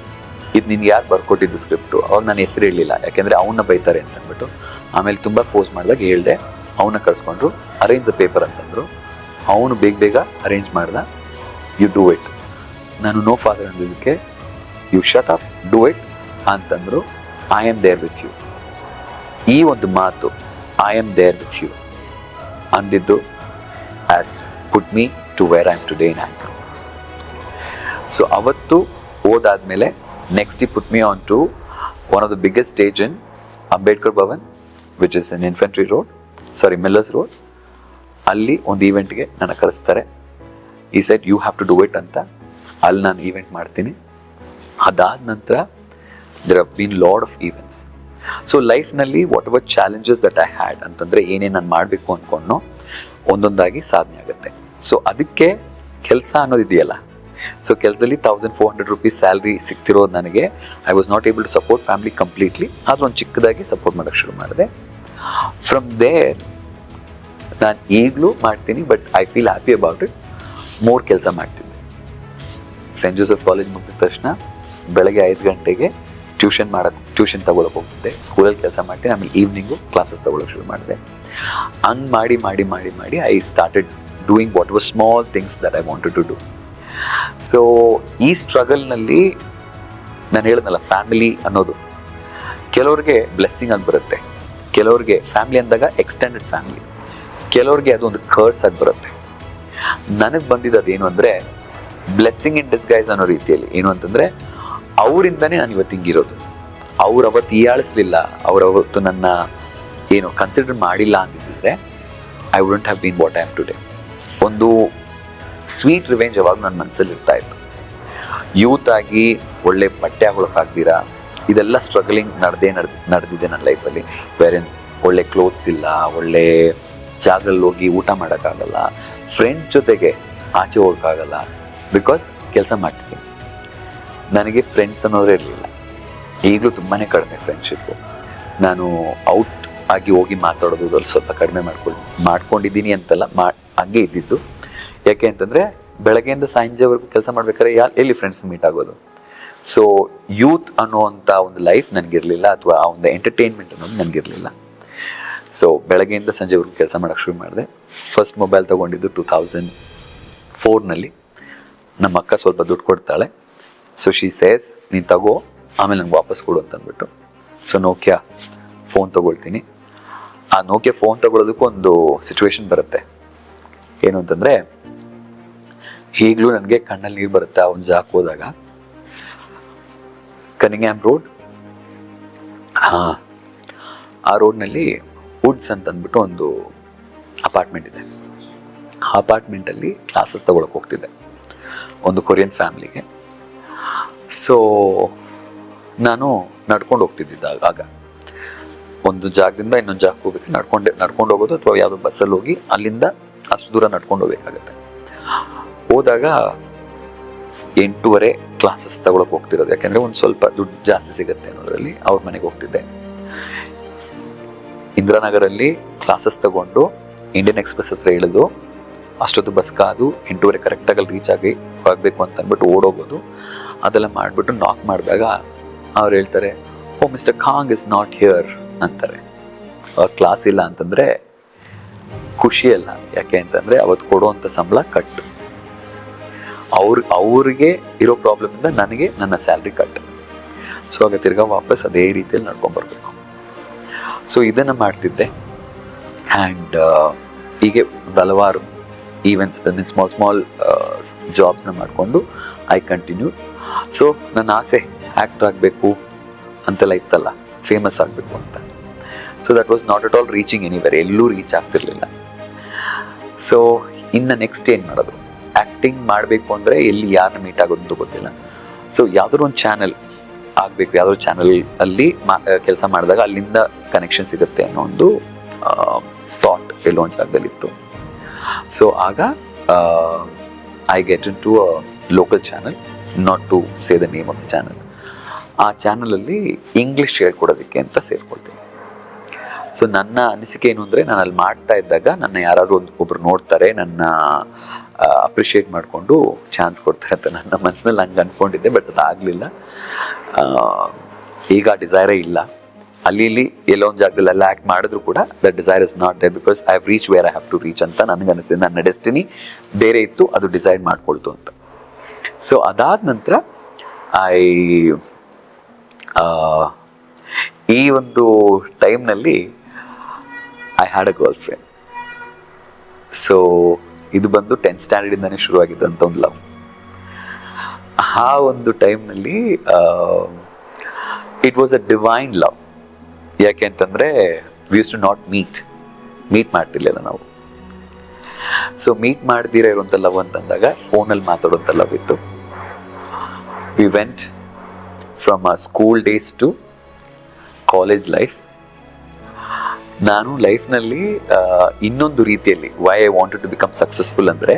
ಇದು ನಿನ್ಗೆ ಯಾರು ಬರ್ಕೊಟ್ಟಿದ್ದು ಸ್ಕ್ರಿಪ್ಟು. ಅವಾಗ ನಾನು ಹೆಸರು ಹೇಳಲಿಲ್ಲ, ಯಾಕೆಂದರೆ ಅವನ್ನ ಬೈತಾರೆ ಅಂತ ಅಂದ್ಬಿಟ್ಟು. ಆಮೇಲೆ ತುಂಬ ಫೋರ್ಸ್ ಮಾಡಿದಾಗ ಹೇಳಿದೆ. ಅವನ್ನ ಕರ್ಸ್ಕೊಂಡ್ರು. ಅರೇಂಜ್ ದ ಪೇಪರ್ ಅಂತಂದರು. ಅವನು ಬೇಗ ಅರೇಂಜ್ ಮಾಡ್ದ. You do it. ನಾನು ನೋ ಫಾದರ್ ಅಂದಿದ್ದಕ್ಕೆ you shut up, do it ಅಂತಂದರು. I am there with you. ಈ ಒಂದು ಮಾತು, I am there with you ಅಂದಿದ್ದು has put me to where I am today in anchor. So ಅವತ್ತು ಓದಾದ್ಮೇಲೆ next he put me on to one of the biggest stage in Ambedkar Bhavan, which is in Millers Road. ಅಲ್ಲಿ ಒಂದು ಈವೆಂಟ್ಗೆ ನನ್ನ ಕರೆಸ್ತಾರೆ. He said you have to do it ಅಂತ. ಅಲ್ಲಿ ನಾನು event ಮಾಡ್ತೀನಿ. ಅದಾದ ನಂತರ there have been lot of events. So ಲೈಫ್ನಲ್ಲಿ whatever challenges that I had ಅಂತಂದರೆ ಏನೇನು ನಾನು ಮಾಡಬೇಕು ಅಂದ್ಕೊಂಡು ಒಂದೊಂದಾಗಿ ಸಾಧನೆ ಆಗುತ್ತೆ. ಸೊ ಅದಕ್ಕೆ ಕೆಲಸ ಅನ್ನೋದಿದೆಯಲ್ಲ, ಸೊ ಕೆಲಸದಲ್ಲಿ 1400 ರೂಪೀಸ್ ಸ್ಯಾಲ್ರಿ ಸಿಗ್ತಿರೋದು ನನಗೆ I was not able to support family completely. ಆದರೂ ಒಂದು ಚಿಕ್ಕದಾಗಿ ಸಪೋರ್ಟ್ ಮಾಡೋಕ್ಕೆ ಶುರು ಮಾಡಿದೆ. ಫ್ರಮ್ ದೇರ್ ನಾನು ಈಗಲೂ ಮಾಡ್ತೀನಿ, but I feel happy about it. More ಕೆಲಸ ಮಾಡ್ತಿದ್ದೆ. ಸೆಂಟ್ ಜೋಸೆಫ್ ಕಾಲೇಜ್ ಮುಗಿದ ತಕ್ಷಣ ಬೆಳಗ್ಗೆ 5 ಗಂಟೆಗೆ ಟ್ಯೂಷನ್ ತಗೊಳಕ್ಕೆ ಹೋಗ್ತಿದ್ದೆ. ಸ್ಕೂಲಲ್ಲಿ ಕೆಲಸ ಮಾಡ್ತೀನಿ, ಆಮೇಲೆ ಈವ್ನಿಂಗು ಕ್ಲಾಸಸ್ ತಗೊಳಕ್ಕೆ ಶುರು ಮಾಡಿದೆ. ಹಂಗೆ ಮಾಡಿ ಮಾಡಿ ಮಾಡಿ ಮಾಡಿ I started doing whatever small things that I wanted to do. So ಈ ಸ್ಟ್ರಗಲ್ನಲ್ಲಿ ನಾನು ಹೇಳಿದ್ನಲ್ಲ, ಫ್ಯಾಮಿಲಿ ಅನ್ನೋದು ಕೆಲವ್ರಿಗೆ ಬ್ಲೆಸ್ಸಿಂಗ್ ಆಗಿ ಬರುತ್ತೆ, ಕೆಲವ್ರಿಗೆ ಫ್ಯಾಮಿಲಿ ಅಂದಾಗ ಎಕ್ಸ್ಟೆಂಡೆಡ್ ಫ್ಯಾಮಿಲಿ, ಕೆಲವ್ರಿಗೆ ಅದು ಒಂದು ಕರ್ಸ್ ಆಗಿ ಬರುತ್ತೆ. ನನಗೆ ಬಂದಿದ್ದು ಅದೇನು ಅಂದರೆ ಬ್ಲೆಸ್ಸಿಂಗ್ ಇನ್ ಡಿಸ್ಗೈಸ್ ಅನ್ನೋ ರೀತಿಯಲ್ಲಿ. ಏನು ಅಂತಂದರೆ ಅವರಿಂದನೇ ನಾನು ಇವತ್ತು ಹಿಂಗಿರೋದು. ಅವ್ರು ಅವತ್ತು ಹೀಯಾಳಿಸ್ಲಿಲ್ಲ, ಅವ್ರು ಅವತ್ತು ನನ್ನ ಏನು ಕನ್ಸಿಡರ್ ಮಾಡಿಲ್ಲ ಅಂತಿದ್ದರೆ I wouldn't have been what I am today. ಒಂದು ಸ್ವೀಟ್ ರಿವೆಂಜ್ ಅವಾಗ ನನ್ನ ಮನಸ್ಸಲ್ಲಿ ಇರ್ತಾ ಇತ್ತು. ಯೂತ್ ಆಗಿ ಒಳ್ಳೆ ಬಟ್ಟೆ ಹಾಕೊಳ್ಳೋಕ್ಕಾಗ್ದಿರಾ, ಇದೆಲ್ಲ ಸ್ಟ್ರಗಲಿಂಗ್ ನಡೆದಿದೆ ನನ್ನ ಲೈಫಲ್ಲಿ. ಬೇರೆ ಒಳ್ಳೆ ಕ್ಲೋತ್ಸ್ ಇಲ್ಲ, ಒಳ್ಳೆ ಜಾಗದಲ್ಲಿ ಹೋಗಿ ಊಟ ಮಾಡೋಕ್ಕಾಗಲ್ಲ, ಫ್ರೆಂಡ್ಸ್ ಜೊತೆಗೆ ಆಚೆ ಹೋಗೋಕ್ಕಾಗಲ್ಲ, ಬಿಕಾಸ್ ಕೆಲಸ ಮಾಡ್ತಿದ್ದೀನಿ. ನನಗೆ ಫ್ರೆಂಡ್ಸ್ ಅನ್ನೋದೇ ಇರಲಿಲ್ಲ. ಈಗಲೂ ತುಂಬಾ ಕಡಿಮೆ ಫ್ರೆಂಡ್ಶಿಪ್ಪು. ನಾನು ಔಟ್ ಆಗಿ ಹೋಗಿ ಮಾತಾಡೋದು ಅದ್ರಲ್ಲಿ ಸ್ವಲ್ಪ ಕಡಿಮೆ ಮಾಡ್ಕೊಂಡಿದ್ದೀನಿ ಅಂತಲ್ಲ, ಹಂಗೆ ಇದ್ದಿದ್ದು. ಯಾಕೆ ಅಂತಂದರೆ ಬೆಳಗ್ಗೆಯಿಂದ ಸಂಜೆವರೆಗೂ ಕೆಲಸ ಮಾಡ್ಬೇಕಾದ್ರೆ ಎಲ್ಲಿ ಫ್ರೆಂಡ್ಸ್ ಮೀಟ್ ಆಗೋದು. ಸೊ ಯೂತ್ ಅನ್ನೋವಂಥ ಒಂದು ಲೈಫ್ ನನಗಿರಲಿಲ್ಲ, ಅಥವಾ ಆ ಒಂದು ಎಂಟರ್ಟೈನ್ಮೆಂಟ್ ಅನ್ನೋದು ನನಗಿರಲಿಲ್ಲ. ಸೊ ಬೆಳಗ್ಗೆಯಿಂದ ಸಂಜೆವರೆಗೂ ಕೆಲಸ ಮಾಡೋಕ್ಕೆ ಶುರು ಮಾಡಿದೆ. ಫಸ್ಟ್ ಮೊಬೈಲ್ ತೊಗೊಂಡಿದ್ದು 2004ನಲ್ಲಿ. ನಮ್ಮ ಅಕ್ಕ ಸ್ವಲ್ಪ ದುಡ್ಡು ಕೊಡ್ತಾಳೆ. ಸೊ ಶಿ ಸೇಸ್, ನೀನು ತಗೋ, ಆಮೇಲೆ ನನಗೆ ವಾಪಸ್ ಕೊಡು ಅಂತ ಅಂದ್ಬಿಟ್ಟು. ಸೊ ನೋಕಿಯಾ ಫೋನ್ ತೊಗೊಳ್ತೀನಿ. ಆ ನೋಕಿಯಾ ಫೋನ್ ತೊಗೊಳೋದಕ್ಕೂ ಒಂದು ಸಿಚುವೇಶನ್ ಬರುತ್ತೆ. ಏನು ಅಂತಂದರೆ, ಈಗಲೂ ನನಗೆ ಕಣ್ಣಲ್ಲಿ ನೀರು ಬರುತ್ತೆ. ಆ ಒಂದು ಜಾಗಕ್ಕೆ ಹೋದಾಗ ಕನಿಂಗ್ಹ್ಯಾಮ್ ರೋಡ್, ಆ ರೋಡ್ನಲ್ಲಿ ವುಡ್ಸ್ ಅಂತ ಅಂದ್ಬಿಟ್ಟು ಒಂದು ಅಪಾರ್ಟ್ಮೆಂಟ್ ಇದೆ. ಆ ಅಪಾರ್ಟ್ಮೆಂಟಲ್ಲಿ ಕ್ಲಾಸಸ್ ತಗೊಳಕ್ಕೆ ಹೋಗ್ತಿದ್ದೆ ಒಂದು ಕೊರಿಯನ್ ಫ್ಯಾಮ್ಲಿಗೆ. ಸೊ ನಾನು ನಡ್ಕೊಂಡು ಹೋಗ್ತಿದ್ದಿದ್ದ. ಆಗ ಒಂದು ಜಾಗದಿಂದ ಇನ್ನೊಂದು ಜಾಗಕ್ಕೆ ಹೋಗ್ಬೇಕು, ನಡ್ಕೊಂಡು ಹೋಗೋದು, ಅಥವಾ ಯಾವುದೋ ಬಸ್ಸಲ್ಲಿ ಹೋಗಿ ಅಲ್ಲಿಂದ ಅಷ್ಟು ದೂರ ನಡ್ಕೊಂಡು ಹೋಗ್ಬೇಕಾಗತ್ತೆ. ಹೋದಾಗ 8:30 ಕ್ಲಾಸಸ್ ತಗೊಳಕ್ಕೆ ಹೋಗ್ತಿರೋದು. ಯಾಕೆಂದರೆ ಒಂದು ಸ್ವಲ್ಪ ದುಡ್ಡು ಜಾಸ್ತಿ ಸಿಗುತ್ತೆ ಅನ್ನೋದ್ರಲ್ಲಿ ಅವ್ರ ಮನೆಗೆ ಹೋಗ್ತಿದ್ದೆ. ಇಂದಿರಾನಗರಲ್ಲಿ ಕ್ಲಾಸಸ್ ತಗೊಂಡು ಇಂಡಿಯನ್ ಎಕ್ಸ್ಪ್ರೆಸ್ ಹತ್ರ ಇಳಿದು ಅಷ್ಟೊತ್ತು ಬಸ್ ಕಾದು 8:30 ಕರೆಕ್ಟಾಗಿ ಅಲ್ಲಿ ರೀಚ್ ಆಗಬೇಕು ಅಂತ ಅಂದ್ಬಿಟ್ಟು ಓಡೋಗೋದು. ಅದೆಲ್ಲ ಮಾಡಿಬಿಟ್ಟು ನಾಕ್ ಮಾಡಿದಾಗ ಅವ್ರು ಹೇಳ್ತಾರೆ, ಓ ಮಿಸ್ಟರ್ ಖಾಂಗ್ ಇಸ್ ನಾಟ್ ಹಿಯರ್ ಅಂತಾರೆ. ಕ್ಲಾಸ್ ಇಲ್ಲ ಅಂತಂದರೆ ಖುಷಿಯಲ್ಲ. ಯಾಕೆ ಅಂತಂದರೆ ಅವತ್ತು ಕೊಡುವಂಥ ಸಂಬಳ ಕಟ್ಟು. ಅವ್ರಿಗೆ ಇರೋ ಪ್ರಾಬ್ಲಮಿಂದ ನನಗೆ ನನ್ನ ಸ್ಯಾಲ್ರಿ ಕಟ್. ಸೊ ಆಗ ತಿರ್ಗಾ ವಾಪಸ್ ಅದೇ ರೀತಿಯಲ್ಲಿ ನಡ್ಕೊಂಬರ್ಬೇಕು. ಸೊ ಇದನ್ನು ಮಾಡ್ತಿದ್ದೆ. ಆ್ಯಂಡ್ ಹೀಗೆ ಹಲವಾರು ಈವೆಂಟ್ಸ್, ಸ್ಮಾಲ್ ಜಾಬ್ಸ್ನ ಮಾಡಿಕೊಂಡು ಐ ಕಂಟಿನ್ಯೂ. ಸೊ ನನ್ನ ಆಸೆ ಆ್ಯಕ್ಟರ್ ಆಗಬೇಕು ಅಂತೆಲ್ಲ ಇತ್ತಲ್ಲ, ಫೇಮಸ್ ಆಗಬೇಕು ಅಂತ. So that was not at all reaching anywhere, ಎಲ್ಲೂ ರೀಚ್ ಆಗ್ತಿರ್ಲಿಲ್ಲ. ಸೊ ಇನ್ನು ನೆಕ್ಸ್ಟ್ ಏನು ಮಾಡೋದು? ಆ್ಯಕ್ಟಿಂಗ್ ಮಾಡಬೇಕು ಅಂದರೆ ಎಲ್ಲಿ ಯಾರನ್ನ ಮೀಟ್ ಆಗೋದು ಅಂತ ಗೊತ್ತಿಲ್ಲ. ಸೊ ಯಾವುದಾದ್ರು ಒಂದು ಚಾನಲ್ ಆಗಬೇಕು, ಯಾವುದಾದ್ರು ಚಾನಲ್ ಅಲ್ಲಿ ಕೆಲಸ ಮಾಡಿದಾಗ ಅಲ್ಲಿಂದ ಕನೆಕ್ಷನ್ ಸಿಗುತ್ತೆ ಅನ್ನೋ ಒಂದು ಥಾಟ್ ಎಲ್ಲೋ ಒಂದು ಜಾಗದಲ್ಲಿತ್ತು. ಸೊ ಆಗ I get in to a local channel, not to say the name of the channel. ಆ ಚಾನಲಲ್ಲಿ ಇಂಗ್ಲೀಷ್ ಹೇಳ್ಕೊಡೋದಕ್ಕೆ ಅಂತ ಸೇರ್ಕೊಳ್ತೀನಿ. ಸೊ ನನ್ನ ಅನಿಸಿಕೆ ಏನು ಅಂದರೆ, ನಾನು ಅಲ್ಲಿ ಮಾಡ್ತಾ ಇದ್ದಾಗ ನನ್ನ ಯಾರಾದರೂ ಒಬ್ರು ನೋಡ್ತಾರೆ, ನನ್ನ ಅಪ್ರಿಷಿಯೇಟ್ ಮಾಡಿಕೊಂಡು ಚಾನ್ಸ್ ಕೊಡ್ತಾರೆ ಅಂತ ನನ್ನ ಮನಸ್ಸಿನಲ್ಲಿ ಹಂಗೆ ಅಂದ್ಕೊಂಡಿದ್ದೆ. ಬಟ್ ಅದಾಗಲಿಲ್ಲ. ಈಗ ಡಿಸೈರೇ ಇಲ್ಲ. ಅಲ್ಲಿ ಇಲ್ಲಿ ಎಲ್ಲೋ ಒಂದು ಜಾಗದಲ್ಲೆಲ್ಲ ಆ್ಯಕ್ಟ್ ಮಾಡಿದ್ರು ಕೂಡ the desire is not there, because I have reach where I have to reach ಅಂತ ನನಗೆ ಅನಿಸ್ತಿದೆ. ನನ್ನ ಡೆಸ್ಟಿನಿ ಬೇರೆ ಇತ್ತು, ಅದು ಡಿಸೈಡ್ ಮಾಡ್ಕೊಳ್ತು ಅಂತ. ಸೊ ಅದಾದ ನಂತರ ಈ ಒಂದು ಟೈಮ್ನಲ್ಲಿ I had a girl friend. So ಇದು ಬಂದು 10th ಸ್ಟ್ಯಾಂಡರ್ಡಿಂದನೇ ಶುರುವಾಗಿದ್ದಂಥ ಒಂದು ಲವ್. ಆ ಒಂದು ಟೈಮ್ನಲ್ಲಿ it was a divine love. ಯಾಕೆ ಅಂತಂದರೆ we use to not meet ಮಾಡ್ತಿರ್ಲಿಲ್ಲ ನಾವು. ಸೊ ಮೀಟ್ ಮಾಡ್ದಿರ ಇರುವಂಥ ಲವ್ ಅಂತಂದಾಗ ಫೋನಲ್ಲಿ ಮಾತಾಡುವಂಥ ಲವ್ ಇತ್ತು. We went from school days to college life. ನಾನು ಲೈಫ್ನಲ್ಲಿ ಇನ್ನೊಂದು ರೀತಿಯಲ್ಲಿ why I wanted to become successful ಅಂದರೆ,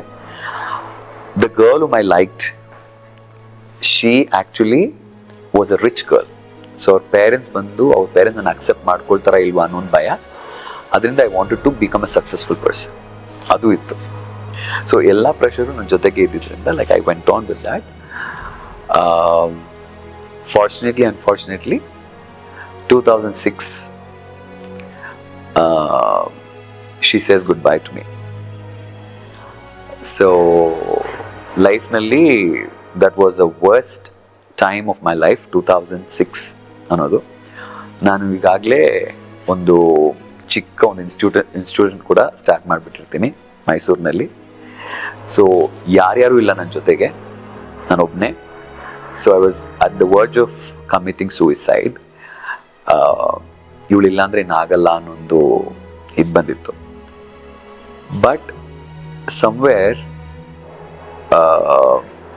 the girl whom I liked, she actually was a rich girl. So ಅವ್ರ ಪೇರೆಂಟ್ಸ್ ನನ್ನ ಅಕ್ಸೆಪ್ಟ್ ಮಾಡ್ಕೊಳ್ತಾರಾ ಇಲ್ವಾ ಅನ್ನೋ ಒಂದು ಭಯ. ಅದರಿಂದ I wanted to become a successful person, ಅದು ಇತ್ತು. ಸೊ ಎಲ್ಲ ಪ್ರೆಷರು ನನ್ನ ಜೊತೆಗೆ ಇದ್ದಿದ್ದರಿಂದ like I went on with that. Fortunately unfortunately 2006 she says goodbye to me. So ಲೈಫ್ನಲ್ಲಿ that was the worst time of my life, 2006 ಅನ್ನೋದು. ನಾನು ಈಗಾಗಲೇ ಒಂದು ಚಿಕ್ಕ ಒಂದು ಇನ್ಸ್ಟಿಟ್ಯೂಷನ್ ಕೂಡ ಸ್ಟಾರ್ಟ್ ಮಾಡಿಬಿಟ್ಟಿರ್ತೀನಿ ಮೈಸೂರಿನಲ್ಲಿ. ಸೊ ಯಾರ್ಯಾರು ಇಲ್ಲ ನನ್ನ ಜೊತೆಗೆ, ನಾನೊಬ್ಬನೇ. So I was at the verge of committing suicide. ಇವಳಿಲ್ಲ ಅಂದರೆ ಏನಾಗಲ್ಲ ಅನ್ನೊಂದು ಇದು ಬಂದಿತ್ತು. But somewhere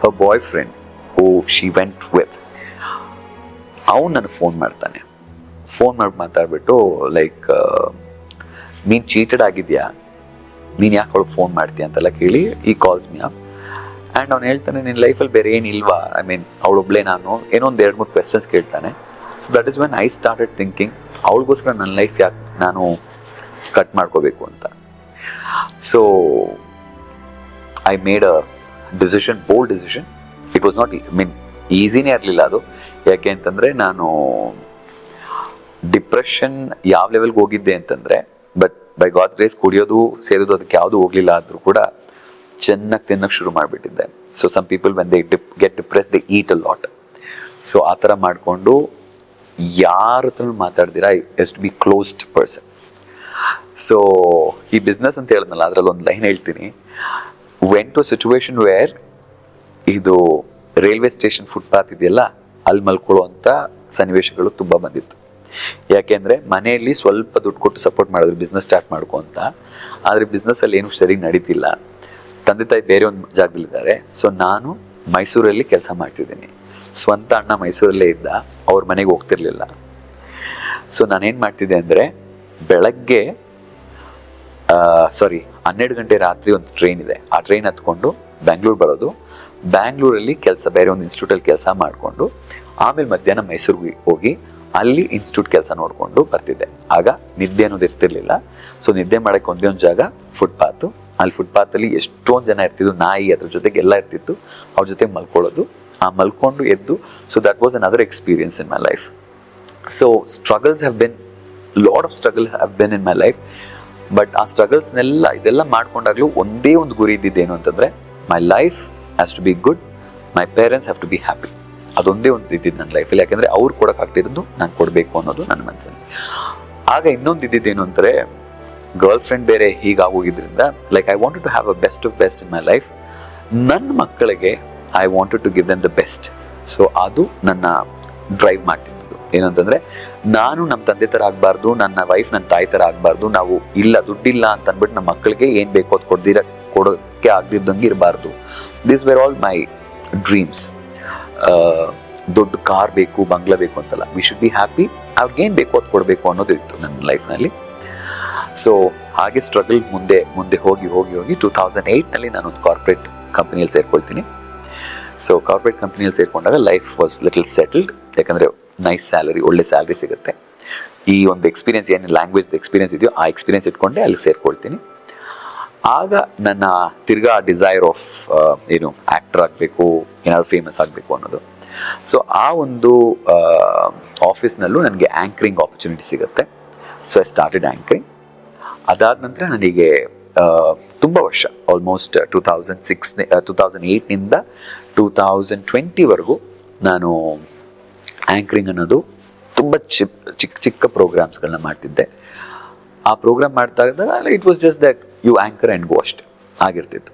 her boyfriend who she went with, ಅವನು ನನಗೆ ಫೋನ್ ಮಾಡಿ ಮಾತಾಡ್ಬಿಟ್ಟು ಲೈಕ್, ನೀನು ಚೀಟೆಡ್ ಆಗಿದ್ಯಾ, ನೀನು ಯಾಕೆ ಅವಳಿಗೆ ಫೋನ್ ಮಾಡ್ತೀಯ ಅಂತೆಲ್ಲ ಕೇಳಿ ಈ ಕಾಲ್ಸ್ ಮೀ ಅಪ್. ಆ್ಯಂಡ್ ಅವ್ನು ಹೇಳ್ತಾನೆ, ನಿನ್ನ ಲೈಫಲ್ಲಿ ಬೇರೆ ಏನಿಲ್ವಾ, ಐ ಮೀನ್ ಅವಳೊಬ್ಳೆ, ನಾನು ಏನೋ ಒಂದು 2-3 ಕ್ವೆಶನ್ಸ್ ಕೇಳ್ತಾನೆ. So that is when I started thinking, ಅವಳಿಗೋಸ್ಕರ ನನ್ನ ಲೈಫ್ ಯಾಕೆ ನಾನು ಕಟ್ ಮಾಡ್ಕೋಬೇಕು ಅಂತ. So I made a decision, bold decision. It was not ಈಸಿನೇ ಇರಲಿಲ್ಲ ಅದು. ಯಾಕೆ ಅಂತಂದರೆ ನಾನು ಡಿಪ್ರೆಷನ್ ಯಾವ ಲೆವೆಲ್ಗೆ ಹೋಗಿದ್ದೆ ಅಂತಂದರೆ, ಬಟ್ ಬೈ ಗಾಡ್ಸ್ ಗ್ರೇಸ್ ಕುಡಿಯೋದು ಸೇರೋದು ಅದಕ್ಕೆ ಯಾವುದೂ ಹೋಗಲಿಲ್ಲ ಆದರೂ ಕೂಡ ಚೆನ್ನಾಗಿ ತಿನ್ನೋಕ್ಕೆ ಶುರು ಮಾಡಿಬಿಟ್ಟಿದ್ದೆ. So some people when they get depress they eat a lot. So ಆ ಥರ ಮಾಡಿಕೊಂಡು ಯಾರ ಹತ್ರ ಮಾತಾಡ್ದಿರಾ, I to be closed person. So ಈ ಬಿಸ್ನೆಸ್ ಅಂತ ಹೇಳಿದ್ನಲ್ಲ, ಅದರಲ್ಲಿ ಒಂದು ಲೈನ್ ಹೇಳ್ತೀನಿ. ವೆನ್ ಟು ಸಿಚುವೇಶನ್ ವೇರ್ ಇದು ರೈಲ್ವೆ ಸ್ಟೇಷನ್ ಫುಟ್ಪಾತ್ ಇದೆಯಲ್ಲ, ಅಲ್ಲಿ ಮಲ್ಕೊಳ್ಳುವಂಥ ಸನ್ನಿವೇಶಗಳು ತುಂಬ ಬಂದಿತ್ತು. ಯಾಕೆಂದರೆ ಮನೆಯಲ್ಲಿ ಸ್ವಲ್ಪ ದುಡ್ಡು ಕೊಟ್ಟು ಸಪೋರ್ಟ್ ಮಾಡಿದ್ರು ಬಿಸ್ನೆಸ್ ಸ್ಟಾರ್ಟ್ ಮಾಡ್ಕೊ ಅಂತ. ಆದರೆ ಬಿಸ್ನೆಸ್ಸಲ್ಲಿ ಏನು ಸರಿ ನಡೀತಿಲ್ಲ, ತಂದೆ ತಾಯಿ ಬೇರೆ ಒಂದು ಜಾಗದಲ್ಲಿದ್ದಾರೆ. ಸೊ ನಾನು ಮೈಸೂರಲ್ಲಿ ಕೆಲಸ ಮಾಡ್ತಿದ್ದೀನಿ. ಸ್ವಂತ ಅಣ್ಣ ಮೈಸೂರಲ್ಲೇ ಇದ್ದ, ಅವ್ರ ಮನೆಗೆ ಹೋಗ್ತಿರ್ಲಿಲ್ಲ. ಸೊ ನಾನೇನು ಮಾಡ್ತಿದ್ದೆ ಅಂದರೆ, ಬೆಳಗ್ಗೆ 12 ಗಂಟೆ ರಾತ್ರಿ ಒಂದು ಟ್ರೈನ್ ಇದೆ, ಆ ಟ್ರೈನ್ ಹತ್ಕೊಂಡು ಬ್ಯಾಂಗ್ಳೂರು ಬರೋದು, ಬ್ಯಾಂಗ್ಳೂರಲ್ಲಿ ಬೇರೆ ಒಂದು ಇನ್ಸ್ಟಿಟ್ಯೂಟಲ್ಲಿ ಕೆಲಸ ಮಾಡಿಕೊಂಡು ಆಮೇಲೆ ಮಧ್ಯಾಹ್ನ ಮೈಸೂರಿಗೆ ಹೋಗಿ ಅಲ್ಲಿ ಇನ್ಸ್ಟಿಟ್ಯೂಟ್ ಕೆಲಸ ನೋಡಿಕೊಂಡು ಬರ್ತಿದ್ದೆ. ಆಗ ನಿದ್ದೆ ಅನ್ನೋದು ಇರ್ತಿರ್ಲಿಲ್ಲ. ಸೊ ನಿದ್ದೆ ಮಾಡೋಕ್ಕೆ ಒಂದೇ ಒಂದು ಜಾಗ ಫುಟ್ಪಾತು. ಅಲ್ಲಿ ಫುಟ್ಪಾತಲ್ಲಿ ಎಷ್ಟೊಂದು ಜನ ಇರ್ತಿದ್ದು, ನಾಯಿ ಅದ್ರ ಜೊತೆಗೆ ಎಲ್ಲ ಇರ್ತಿತ್ತು, ಅವ್ರ ಜೊತೆಗೆ ಮಲ್ಕೊಳ್ಳೋದು, ಆ ಮಲ್ಕೊಂಡು ಎದ್ದು. So that was another experience in my life. So struggles have been, lot of struggle have been in my life. But ಆ ಸ್ಟ್ರಗಲ್ಸ್ನೆಲ್ಲ ಇದೆಲ್ಲ ಮಾಡ್ಕೊಂಡಾಗಲೂ ಒಂದೇ ಒಂದು ಗುರಿ ಇದ್ದಿದ್ದೇನು ಅಂತಂದರೆ, my life has to be good, my parents have to be happy. ಅದೊಂದೇ ಒಂದು ಇದ್ದಿದ್ದು ನನ್ನ ಲೈಫಲ್ಲಿ. ಯಾಕೆಂದರೆ ಅವ್ರು ಕೊಡೋಕ್ಕಾಗ್ತಿರೋದು ನಾನು ಕೊಡಬೇಕು ಅನ್ನೋದು ನನ್ನ ಮನಸ್ಸಲ್ಲಿ. ಆಗ ಇನ್ನೊಂದು ಇದ್ದಿದ್ದೇನು ಅಂದರೆ, ಗರ್ಲ್ ಫ್ರೆಂಡ್ ಬೇರೆ ಹೀಗಾಗೋಗಿದ್ರಿಂದ like I wanted to have a best of best in my life. ನನ್ನ ಮಕ್ಕಳಿಗೆ I wanted to give them the best. So ಅದು ನನ್ನ ಡ್ರೈವ್ ಮಾಡ್ತಿದ್ದು. ಏನಂತಂದರೆ, ನಾನು ನಮ್ಮ ತಂದೆ ಥರ ಆಗಬಾರ್ದು, ನನ್ನ ವೈಫ್ ನನ್ನ ತಾಯಿ ಥರ ಆಗಬಾರ್ದು. ನಾವು ಇಲ್ಲ ದುಡ್ಡಿಲ್ಲ ಅಂತ ಅಂದ್ಬಿಟ್ಟು ನಮ್ಮ ಮಕ್ಕಳಿಗೆ ಏನು ಬೇಕೋ ಅದು ಕೊಡೋಕ್ಕೆ ಆಗದಿದ್ದಂಗೆ ಇರಬಾರ್ದು. This wear all my dreams. ದೊಡ್ಡ ಕಾರ್ ಬೇಕು, ಬಂಗ್ಲಾ ಬೇಕು ಅಂತಲ್ಲ, ವಿ ಶುಡ್ ಬಿ ಹ್ಯಾಪಿ. ಅವ್ರಿಗೇನು ಬೇಕೋ ಅದು ಕೊಡಬೇಕು ಅನ್ನೋದು ಇತ್ತು ನನ್ನ ಲೈಫ್ನಲ್ಲಿ. ಸೊ ಹಾಗೆ ಸ್ಟ್ರಗಲ್ ಮುಂದೆ ಹೋಗಿ 2008ನಲ್ಲಿ ನಾನೊಂದು ಕಾರ್ಪೊರೇಟ್ ಕಂಪ್ನಿಯಲ್ಲಿ ಸೇರ್ಕೊಳ್ತೀನಿ. ಸೊ ಕಾರ್ಪೊರೇಟ್ ಕಂಪ್ನಿಯಲ್ಲಿ ಸೇರಿಕೊಂಡಾಗ ಲೈಫ್ ವಾಸ್ ಲಿಟಲ್ ಸೆಟಲ್ಡ್. ಯಾಕಂದರೆ ನೈಸ್ ಸ್ಯಾಲರಿ, ಒಳ್ಳೆ ಸ್ಯಾಲರಿ ಸಿಗುತ್ತೆ. ಈ ಒಂದು ಎಕ್ಸ್ಪೀರಿಯನ್ಸ್, ಏನು ಲ್ಯಾಂಗ್ವೇಜ್ ಎಕ್ಸ್ಪೀರಿಯನ್ಸ್ ಇದೆಯೋ ಆ ಎಕ್ಸ್ಪೀರಿಯನ್ಸ್ ಇಟ್ಕೊಂಡೆ ಅಲ್ಲಿ ಸೇರ್ಕೊಳ್ತೀನಿ. ಆಗ ನನ್ನ ತಿರ್ಗಾ ಡಿಸೈರ್ ಆಫ್ ಏನು ಆ್ಯಕ್ಟರ್ ಆಗಬೇಕು, ಏನಾದರೂ ಫೇಮಸ್ ಆಗಬೇಕು ಅನ್ನೋದು. ಸೊ ಆ ಒಂದು ಆಫೀಸ್ನಲ್ಲೂ ನನಗೆ ಆ್ಯಂಕರಿಂಗ್ ಆಪರ್ಚುನಿಟಿ ಸಿಗುತ್ತೆ. So I started anchoring. ಅದಾದ ನಂತರ ನನಗೆ ತುಂಬ ವರ್ಷ, ಆಲ್ಮೋಸ್ಟ್ 2008ನಿಂದ 2020ವರೆಗೂ ನಾನು ಆ್ಯಂಕರಿಂಗ್ ಅನ್ನೋದು ತುಂಬ ಚಿಕ್ಕ ಪ್ರೋಗ್ರಾಮ್ಸ್ಗಳನ್ನ ಮಾಡ್ತಿದ್ದೆ. ಆ ಪ್ರೋಗ್ರಾಮ್ ಮಾಡ್ತಾ ಇದ್ದಾಗ it was just that you anchor and go ಅಷ್ಟೆ ಆಗಿರ್ತಿತ್ತು.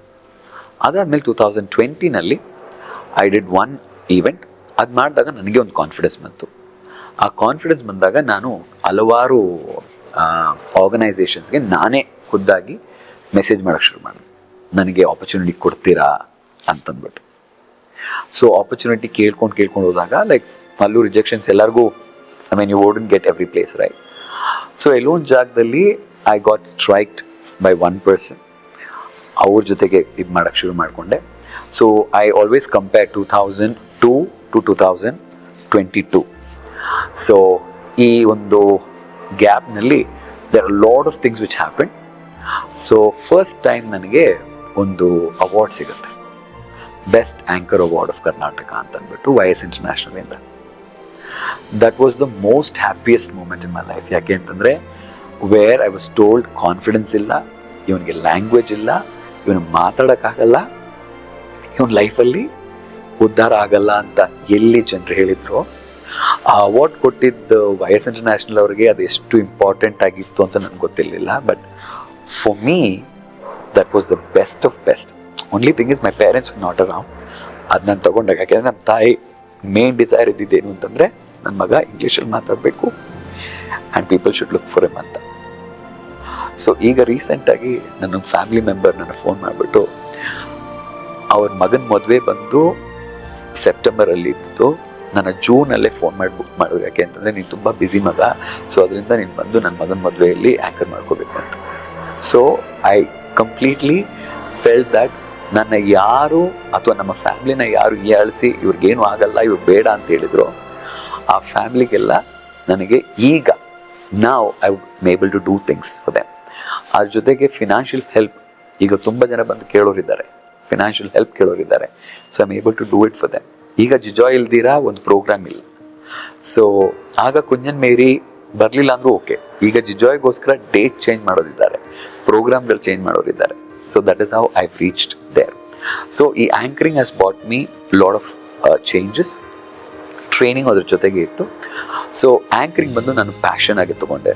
ಅದಾದಮೇಲೆ 2020ನಲ್ಲಿ ಐ ಡಿಡ್ ಒನ್ ಈವೆಂಟ್. ಅದು ಮಾಡಿದಾಗ ನನಗೆ ಒಂದು ಕಾನ್ಫಿಡೆನ್ಸ್ ಬಂತು. ಆ ಕಾನ್ಫಿಡೆನ್ಸ್ ಬಂದಾಗ ನಾನು ಹಲವಾರು ಆರ್ಗನೈಸೇಷನ್ಸ್ಗೆ ನಾನೇ ಖುದ್ದಾಗಿ ಮೆಸೇಜ್ ಮಾಡೋಕ್ಕೆ ಶುರು ಮಾಡಿದೆ, ನನಗೆ ಆಪರ್ಚುನಿಟಿ ಕೊಡ್ತೀರಾ ಅಂತಂದ್ಬಿಟ್ಟು. ಸೊ ಆಪರ್ಚುನಿಟಿ ಕೇಳ್ಕೊಂಡು ಹೋದಾಗ ಲೈಕ್ ಅಲ್ಲೂ ರಿಜೆಕ್ಷನ್ಸ್ ಎಲ್ಲರಿಗೂ, I mean you wouldn't get every place right. So ಎಲ್ಲೋ ಒಂದು ಜಾಗದಲ್ಲಿ I got striked by one person. ಅವ್ರ ಜೊತೆಗೆ ಇದು ಮಾಡೋಕ್ಕೆ ಶುರು ಮಾಡಿಕೊಂಡೆ. So I always compare 2002 to 2022. So ಈ ಒಂದು ಗ್ಯಾಪ್ನಲ್ಲಿ there are lot of things which happen. So first time ನನಗೆ ಒಂದು ಅವಾರ್ಡ್ ಸಿಗುತ್ತೆ, best anchor award of Karnataka ಅಂತ ಅಂದ್ಬಿಟ್ಟು YS ಇಂಟರ್ನ್ಯಾಷನಲಿಂದ. That was the most happiest moment in my life. ಯಾಕೆ ಅಂತಂದರೆ where I was told confidence ಇಲ್ಲ, ಇವನಿಗೆ ಲ್ಯಾಂಗ್ವೇಜ್ ಇಲ್ಲ, ಇವನು ಮಾತಾಡೋಕ್ಕಾಗಲ್ಲ, ಇವನ ಲೈಫಲ್ಲಿ ಉದ್ಧಾರ ಆಗಲ್ಲ ಅಂತ ಎಲ್ಲಿ ಜನರು ಹೇಳಿದ್ರು, ಆ ಅವಾರ್ಡ್ ಕೊಟ್ಟಿದ್ದು YS ಇಂಟರ್ನ್ಯಾಷನಲ್ ಅವ್ರಿಗೆ ಅದು ಎಷ್ಟು ಇಂಪಾರ್ಟೆಂಟ್ ಆಗಿತ್ತು ಅಂತ ನನಗೆ ಗೊತ್ತಿರಲಿಲ್ಲ. But for me that was the best of best. Only thing is my parents will not around. ಅದು ನಾನು ತೊಗೊಂಡಾಗ, ಯಾಕೆಂದರೆ ನಮ್ಮ ತಾಯಿ ಮೇನ್ ಡಿಸೈರ್ ಇದ್ದಿದ್ದೇನು ಅಂತಂದರೆ ನನ್ನ ಮಗ ಇಂಗ್ಲೀಷಲ್ಲಿ ಮಾತಾಡಬೇಕು and people should look for him ಅಂತ. ಸೊ ಈಗ ರೀಸೆಂಟಾಗಿ ನನ್ನ ಫ್ಯಾಮಿಲಿ ಮೆಂಬರ್ ನನ್ನ ಫೋನ್ ಮಾಡಿಬಿಟ್ಟು, ಅವ್ರ ಮಗನ ಮದುವೆ ಬಂದು ಸೆಪ್ಟೆಂಬರಲ್ಲಿ ಇತ್ತು, ನನ್ನ ಜೂನಲ್ಲೇ ಫೋನ್ ಮಾಡಿ ಬುಕ್ ಮಾಡಿದ್ರು. ಯಾಕೆ ಅಂತಂದರೆ ನೀನು ತುಂಬ ಬ್ಯುಸಿ ಮಗ, ಸೊ ಅದರಿಂದ ನೀನು ಬಂದು ನನ್ನ ಮಗನ ಮದುವೆಯಲ್ಲಿ ಆ್ಯಂಕರ್ ಮಾಡ್ಕೋಬೇಕು ಅಂತ. So I completely felt that ನನ್ನ ಯಾರು ಅಥವಾ ನಮ್ಮ ಫ್ಯಾಮಿಲಿನ ಯಾರು ಹೀಯಾಳಿಸಿ ಇವ್ರಿಗೇನು ಆಗಲ್ಲ, ಇವ್ರು ಬೇಡ ಅಂತ ಹೇಳಿದ್ರು, ಆ ಫ್ಯಾಮಿಲಿಗೆಲ್ಲ ನನಗೆ ಈಗ ನಾವು I would able to do things for them. ಅದ್ರ ಜೊತೆಗೆ ಫಿನಾನ್ಷಿಯಲ್ ಹೆಲ್ಪ್, ಈಗ ತುಂಬ ಜನ ಬಂದು ಕೇಳೋರಿದ್ದಾರೆ, ಫಿನಾನ್ಷಿಯಲ್ ಹೆಲ್ಪ್ ಕೇಳೋರಿದ್ದಾರೆ. So I am able to do it for them. ಈಗ ಜಿಜಾಯ್ ಇಲ್ದಿರಾ ಒಂದು ಪ್ರೋಗ್ರಾಮ್ ಇಲ್ಲ. ಸೊ ಆಗ ಕುಂಜನ್ ಮೇರಿ ಬರಲಿಲ್ಲ ಅಂದರೂ ಓಕೆ, ಈಗ ಜಿಜಾಯ್ಗೋಸ್ಕರ ಡೇಟ್ ಚೇಂಜ್ ಮಾಡೋದಿದ್ದಾರೆ, ಪ್ರೋಗ್ರಾಮ್ಗಳು ಚೇಂಜ್ ಮಾಡೋರಿದ್ದಾರೆ. So that is how I reached there. So ಈ anchoring has bought me lot of changes. Training ಅದ್ರ ಜೊತೆಗೆ ಇತ್ತು. ಸೊ ಆ್ಯಂಕರಿಂಗ್ ಬಂದು ನಾನು ಪ್ಯಾಷನ್ ಆಗಿ ತೊಗೊಂಡೆ.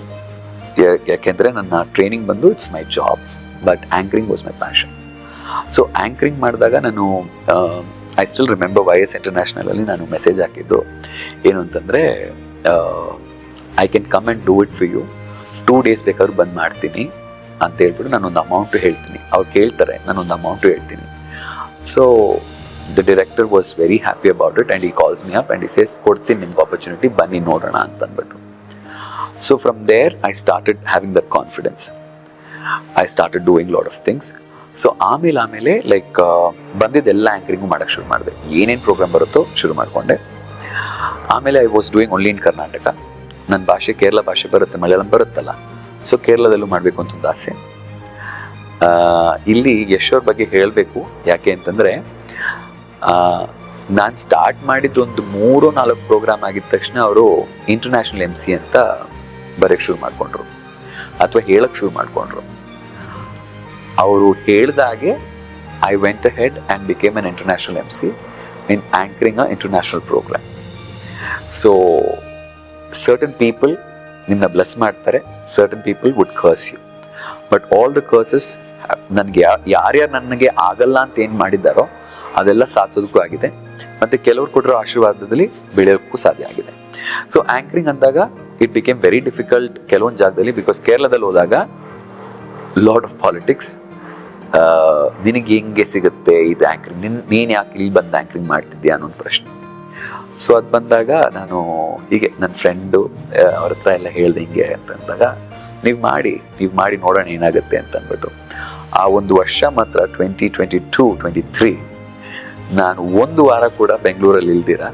ಯಾಕೆಂದರೆ ನನ್ನ ಟ್ರೈನಿಂಗ್ ಬಂದು it's my job, but anchoring was my passion. So anchoring ಮಾಡಿದಾಗ ನಾನು ಐ ಸ್ಟಿಲ್ ರಿಮೆಂಬರ್ YS ಇಂಟರ್ನ್ಯಾಷನಲಲ್ಲಿ ನಾನು ಮೆಸೇಜ್ ಹಾಕಿದ್ದು ಏನು ಅಂತಂದರೆ, I can come and do it for you, 2 days ಬೇಕಾದ್ರೂ ಬಂದು ಮಾಡ್ತೀನಿ ಅಂತ ಹೇಳ್ಬಿಟ್ಟು ನಾನೊಂದು ಅಮೌಂಟು ಹೇಳ್ತೀನಿ. ಅವ್ರು ಕೇಳ್ತಾರೆ, ನಾನೊಂದು ಅಮೌಂಟು ಹೇಳ್ತೀನಿ. So the director was very happy about it and he calls me up and he says, ಕೊಡ್ತೀನಿ ನಿಮ್ಗೆ ಆಪರ್ಚುನಿಟಿ, ಬನ್ನಿ ನೋಡೋಣ ಅಂತ ಅಂದ್ಬಿಟ್ಟು. So from there I started having that confidence. I started doing lot of things. So ಆಮೇಲೆ like ಬಂದಿದ್ದೆಲ್ಲ anchoring ಮಾಡೋಕ್ಕೆ ಶುರು ಮಾಡಿದೆ. ಏನೇನು ಪ್ರೋಗ್ರಾಮ್ ಬರುತ್ತೋ ಶುರು ಮಾಡಿಕೊಂಡೆ. ಆಮೇಲೆ I was doing only in Karnataka. ನನ್ನ ಭಾಷೆ ಕೇರಳ ಭಾಷೆ ಬರುತ್ತೆ, ಮಲಯಾಳಂ ಬರುತ್ತಲ್ಲ, ಸೊ ಕೇರಳದಲ್ಲೂ ಮಾಡಬೇಕು ಅಂತ ಒಂದು ಆಸೆ. ಇಲ್ಲಿ ಯಶ್ ಅವ್ರ ಬಗ್ಗೆ ಹೇಳಬೇಕು. ಯಾಕೆ ಅಂತಂದರೆ ನಾನು ಸ್ಟಾರ್ಟ್ ಮಾಡಿದ್ದು ಒಂದು 3-4 ಪ್ರೋಗ್ರಾಮ್ ಆಗಿದ ತಕ್ಷಣ ಅವರು ಇಂಟರ್ನ್ಯಾಷನಲ್ MC ಅಂತ ಬರೋಕ್ಕೆ ಶುರು ಮಾಡಿಕೊಂಡ್ರು, ಅಥವಾ ಹೇಳಕ್ಕೆ ಶುರು ಮಾಡಿಕೊಂಡ್ರು. ಅವರು ಹೇಳಿದಾಗೆ I went ahead and became an international MC in anchoring a international programme. So certain people ನಿನ್ನ ಬ್ಲೆಸ್ ಮಾಡ್ತಾರೆ, certain people would curse you, but all the curses ನನಗೆ ಯಾರ್ಯಾರು ನನಗೆ ಆಗಲ್ಲ ಅಂತ ಏನು ಮಾಡಿದ್ದಾರೋ ಅದೆಲ್ಲ ಸಾಧಿಸೋದಕ್ಕೂ ಆಗಿದೆ, ಮತ್ತು ಕೆಲವ್ರು ಕೊಟ್ಟಿರೋ ಆಶೀರ್ವಾದದಲ್ಲಿ ಬೆಳೆಯೋಕ್ಕೂ ಸಾಧ್ಯ ಆಗಿದೆ. ಸೊ ಆ್ಯಂಕರಿಂಗ್ ಅಂದಾಗ ಇಟ್ ಬಿಕೇಮ್ ವೆರಿ ಡಿಫಿಕಲ್ಟ್ ಕೆಲವೊಂದು ಜಾಗದಲ್ಲಿ, ಬಿಕಾಸ್ ಕೇರಳದಲ್ಲಿ ಹೋದಾಗ ಲಾಟ್ ಆಫ್ ಪಾಲಿಟಿಕ್ಸ್. ನಿನಗೆ ಹೆಂಗೆ ಸಿಗುತ್ತೆ ಇದು ಆ್ಯಂಕರಿಂಗ್, ನೀನು ಯಾಕೆ ಇಲ್ಲಿ ಬಂದು ಆ್ಯಂಕರಿಂಗ್ ಮಾಡ್ತಿದ್ಯಾ ಅನ್ನೋದು ಪ್ರಶ್ನೆ. ಸೊ ಅದು ಬಂದಾಗ ನಾನು ಹೀಗೆ ನನ್ನ ಫ್ರೆಂಡು ಅವ್ರ ಹತ್ರ ಎಲ್ಲ ಹೇಳ್ದೆ ಹಿಂಗೆ ಅಂತಂದಾಗ, ನೀವು ಮಾಡಿ ನೋಡೋಣ ಏನಾಗುತ್ತೆ ಅಂತ ಅಂದ್ಬಿಟ್ಟು ಆ ಒಂದು ವರ್ಷ ಮಾತ್ರ 2022-23 ನಾನು 1 ವಾರ ಕೂಡ ಬೆಂಗಳೂರಲ್ಲಿ ಇಲ್ದಿರ,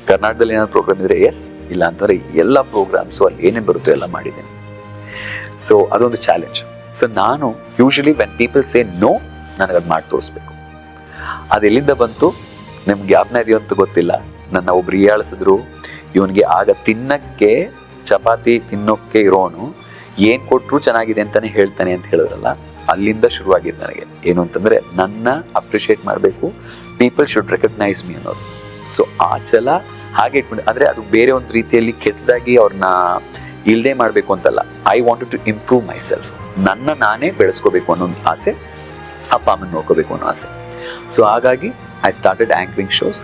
ಕರ್ನಾಟಕದಲ್ಲಿ ಏನಾದ್ರು ಪ್ರೋಗ್ರಾಮ್ ಇದ್ರೆ ಎಸ್, ಇಲ್ಲ ಅಂತಾರೆ ಎಲ್ಲ ಪ್ರೋಗ್ರಾಮ್ಸು ಅಲ್ಲಿ ಏನೇನು ಬರುತ್ತೋ ಎಲ್ಲ ಮಾಡಿದ್ದೀನಿ. ಸೊ ಅದೊಂದು ಚಾಲೆಂಜ್. ಸೊ ನಾನು usually when people say no, ನನಗದು ಮಾಡಿ ತೋರಿಸ್ಬೇಕು. ಅದೆಲ್ಲಿಂದ ಬಂತು ನಿಮ್ಗೆ ಜ್ಞಾಪನ ಇದೆಯೋ ಅಂತ ಗೊತ್ತಿಲ್ಲ. ನನ್ನ ಒಬ್ರು ಹೀಯಾಳಿಸಿದ್ರು, ಇವನಿಗೆ ಆಗ ತಿನ್ನಕ್ಕೆ ಚಪಾತಿ ತಿನ್ನೋಕ್ಕೆ ಇರೋನು ಏನು ಕೊಟ್ಟರು ಚೆನ್ನಾಗಿದೆ ಅಂತಲೇ ಹೇಳ್ತಾನೆ ಅಂತ ಹೇಳಿದ್ರಲ್ಲ, ಅಲ್ಲಿಂದ ಶುರುವಾಗಿದ್ದು ನನಗೆ. ಏನು ಅಂತಂದರೆ ನನ್ನ ಅಪ್ರಿಷಿಯೇಟ್ ಮಾಡಬೇಕು, ಪೀಪಲ್ ಶುಡ್ ರೆಕಗ್ನೈಸ್ ಮೀ ಅನ್ನೋದು. ಸೊ ಆ ಛಲ ಹಾಗೆ ಇಟ್ಕೊಂಡು, ಆದರೆ ಅದು ಬೇರೆ ಒಂದು ರೀತಿಯಲ್ಲಿ ಕೆಟ್ಟದಾಗಿ ಅವ್ರನ್ನ ಇಲ್ಲದೆ ಮಾಡಬೇಕು ಅಂತಲ್ಲ. I wanted to improve myself, ನಾನೇ ಬೆಳೆಸ್ಕೋಬೇಕು ಅನ್ನೋ ಒಂದು ಆಸೆ, ಅಪ್ಪ ಅಮ್ಮನ ನೋಡ್ಕೋಬೇಕು ಅನ್ನೋ ಆಸೆ. ಸೊ ಹಾಗಾಗಿ I started anchoring shows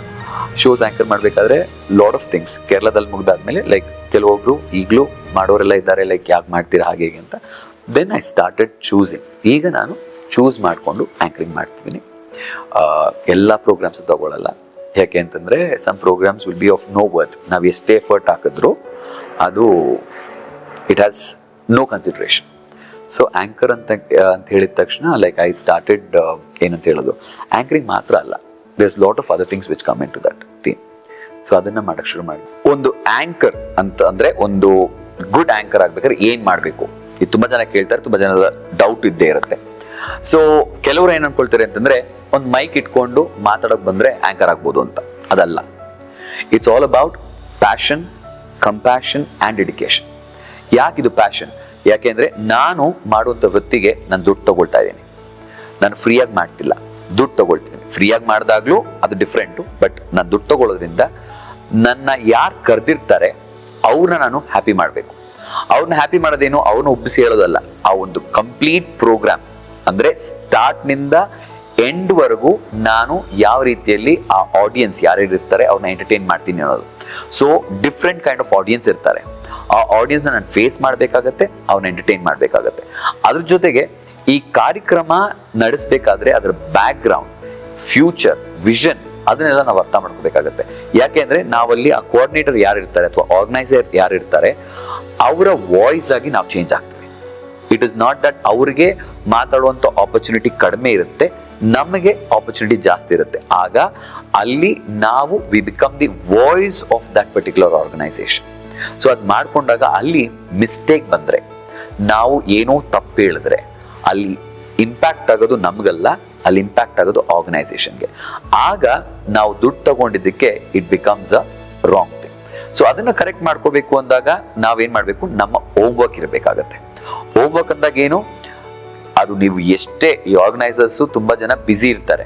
anchor ಮಾಡಬೇಕಾದ್ರೆ ಲಾಟ್ ಆಫ್ ಥಿಂಗ್ಸ್ ಕೇರಳದಲ್ಲಿ ಮುಗ್ದಾದ್ಮೇಲೆ ಲೈಕ್ ಕೆಲವೊಬ್ರು ಈಗಲೂ ಮಾಡೋರೆಲ್ಲ ಇದ್ದಾರೆ, ಲೈಕ್ ಯಾಕೆ ಮಾಡ್ತೀರಾ ಹಾಗೆ ಹೇಗೆ ಅಂತ. Then I started choosing. ಈಗ ನಾನು ಚೂಸ್ ಮಾಡಿಕೊಂಡು ಆ್ಯಂಕರಿಂಗ್ ಮಾಡ್ತಿದ್ದೀನಿ. ಎಲ್ಲ ಪ್ರೋಗ್ರಾಮ್ಸು ತಗೊಳ್ಳಲ್ಲ, ಯಾಕೆ ಅಂತಂದರೆ some programs will be of no worth. ನಾವು ಎಷ್ಟೇ ಎಫರ್ಟ್ ಹಾಕಿದ್ರು ಅದು it has no consideration. So anchor ಅಂತ ಹೇಳಿದ ತಕ್ಷಣ ಲೈಕ್ ಐ ಸ್ಟಾರ್ಟೆಡ್ ಏನಂತ ಹೇಳೋದು, ಆ್ಯಂಕರಿಂಗ್ ಮಾತ್ರ ಅಲ್ಲ, there's lot of other things which come in to that team. So ಅದನ್ನು ಮಾಡೋಕ್ಕೆ ಶುರು ಮಾಡಿ. ಒಂದು ಆ್ಯಂಕರ್ ಅಂತ ಅಂದರೆ, ಒಂದು ಗುಡ್ ಆ್ಯಂಕರ್ ಆಗ್ಬೇಕಾದ್ರೆ ಏನು ಮಾಡಬೇಕು, ಇದು ತುಂಬ ಜನ ಕೇಳ್ತಾರೆ, ತುಂಬ ಜನರ ಡೌಟ್ ಇದ್ದೇ ಇರುತ್ತೆ. ಸೊ ಕೆಲವರು ಏನು ಅನ್ಕೊಳ್ತಾರೆ ಅಂತಂದರೆ, ಒಂದು ಮೈಕ್ ಇಟ್ಕೊಂಡು ಮಾತಾಡೋಕೆ ಬಂದರೆ ಆ್ಯಂಕರ್ ಆಗ್ಬೋದು ಅಂತ. ಅದಲ್ಲ. It's all about passion, compassion and dedication. ಯಾಕಿದು ಪ್ಯಾಷನ್? ಯಾಕೆಂದರೆ ನಾನು ಮಾಡುವಂಥ ವೃತ್ತಿಗೆ ನಾನು ದುಡ್ಡು ತಗೊಳ್ತಾ ಇದ್ದೀನಿ. ನಾನು ಫ್ರೀಯಾಗಿ ಮಾಡ್ತಿಲ್ಲ, ದುಡ್ಡು ತಗೊಳ್ತಿದ್ದೀನಿ. ಫ್ರೀಯಾಗಿ ಮಾಡಿದಾಗಲೂ ಅದು ಡಿಫ್ರೆಂಟು, ಬಟ್ ನಾನು ದುಡ್ಡು ತಗೊಳ್ಳೋದ್ರಿಂದ ನನ್ನ ಯಾರು ಕರೆದಿರ್ತಾರೆ ಅವ್ರನ್ನ ನಾನು ಹ್ಯಾಪಿ ಮಾಡಬೇಕು. ಅವ್ರನ್ನ ಹ್ಯಾಪಿ ಮಾಡೋದೇನು, ಅವ್ರನ್ನ ಒಪ್ಪಿಸಿ ಹೇಳೋದಲ್ಲ, ಆ ಒಂದು ಕಂಪ್ಲೀಟ್ ಪ್ರೋಗ್ರಾಮ್ ಅಂದರೆ ಸ್ಟಾರ್ಟ್ನಿಂದ ಎಂಡ್ವರೆಗೂ ನಾನು ಯಾವ ರೀತಿಯಲ್ಲಿ ಆ ಆಡಿಯನ್ಸ್ ಯಾರ್ಯಾರು ಇರ್ತಾರೆ ಅವ್ರನ್ನ ಎಂಟರ್ಟೈನ್ ಮಾಡ್ತೀನಿ ಅನ್ನೋದು. So different kind of audience ಇರ್ತಾರೆ. ಆ ಆಡಿಯನ್ಸ್ನ ನಾನು ಫೇಸ್ ಮಾಡಬೇಕಾಗತ್ತೆ, ಅವ್ರನ್ನ ಎಂಟರ್ಟೈನ್ ಮಾಡಬೇಕಾಗತ್ತೆ. ಅದ್ರ ಜೊತೆಗೆ ಈ ಕಾರ್ಯಕ್ರಮ ನಡೆಸಬೇಕಾದ್ರೆ ಅದರ ಬ್ಯಾಕ್ ಗ್ರೌಂಡ್, ಫ್ಯೂಚರ್, ವಿಷನ್ ಅದನ್ನೆಲ್ಲ ನಾವು ಅರ್ಥ ಮಾಡ್ಕೋಬೇಕಾಗತ್ತೆ. ಯಾಕೆ ಅಂದರೆ ನಾವಲ್ಲಿ ಆ ಕೋಆರ್ಡಿನೇಟರ್ ಯಾರು ಇರ್ತಾರೆ ಅಥವಾ ಆರ್ಗನೈಸರ್ ಯಾರು ಇರ್ತಾರೆ ಅವರ ವಾಯ್ಸ್ ಆಗಿ ನಾವು ಚೇಂಜ್ ಆಗ್ತೀವಿ. ಇಟ್ ಇಸ್ ನಾಟ್ ದಟ್ ಅವ್ರಿಗೆ ಮಾತಾಡುವಂಥ ಆಪರ್ಚುನಿಟಿ ಕಡಿಮೆ ಇರುತ್ತೆ, ನಮಗೆ ಆಪರ್ಚುನಿಟಿ ಜಾಸ್ತಿ ಇರುತ್ತೆ. ಆಗ ಅಲ್ಲಿ ನಾವು we become the voice of that particular organisation. So ಅದು ಮಾಡ್ಕೊಂಡಾಗ ಅಲ್ಲಿ ಮಿಸ್ಟೇಕ್ ಬಂದರೆ, ನಾವು ಏನೋ ತಪ್ಪು ಹೇಳಿದ್ರೆ ಅಲ್ಲಿ ಇಂಪ್ಯಾಕ್ಟ್ ಆಗೋದು ನಮಗಲ್ಲ, ಅಲ್ಲಿ ಇಂಪ್ಯಾಕ್ಟ್ ಆಗೋದು ಆರ್ಗನೈಸೇಷನ್ಗೆ. ಆಗ ನಾವು ದುಡ್ಡು ತಗೊಂಡಿದ್ದಕ್ಕೆ it becomes a wrong thing. So ಅದನ್ನು ಕರೆಕ್ಟ್ ಮಾಡ್ಕೋಬೇಕು ಅಂದಾಗ ನಾವೇನು ಮಾಡಬೇಕು, ನಮ್ಮ ಹೋಮ್ವರ್ಕ್ ಇರಬೇಕಾಗತ್ತೆ. ಹೋಮ್ವರ್ಕ್ ಅಂದಾಗ ಏನು, ಅದು ನೀವು ಎಷ್ಟೇ ಈ ಆರ್ಗನೈಸರ್ಸು ತುಂಬ ಜನ ಬ್ಯುಸಿ ಇರ್ತಾರೆ,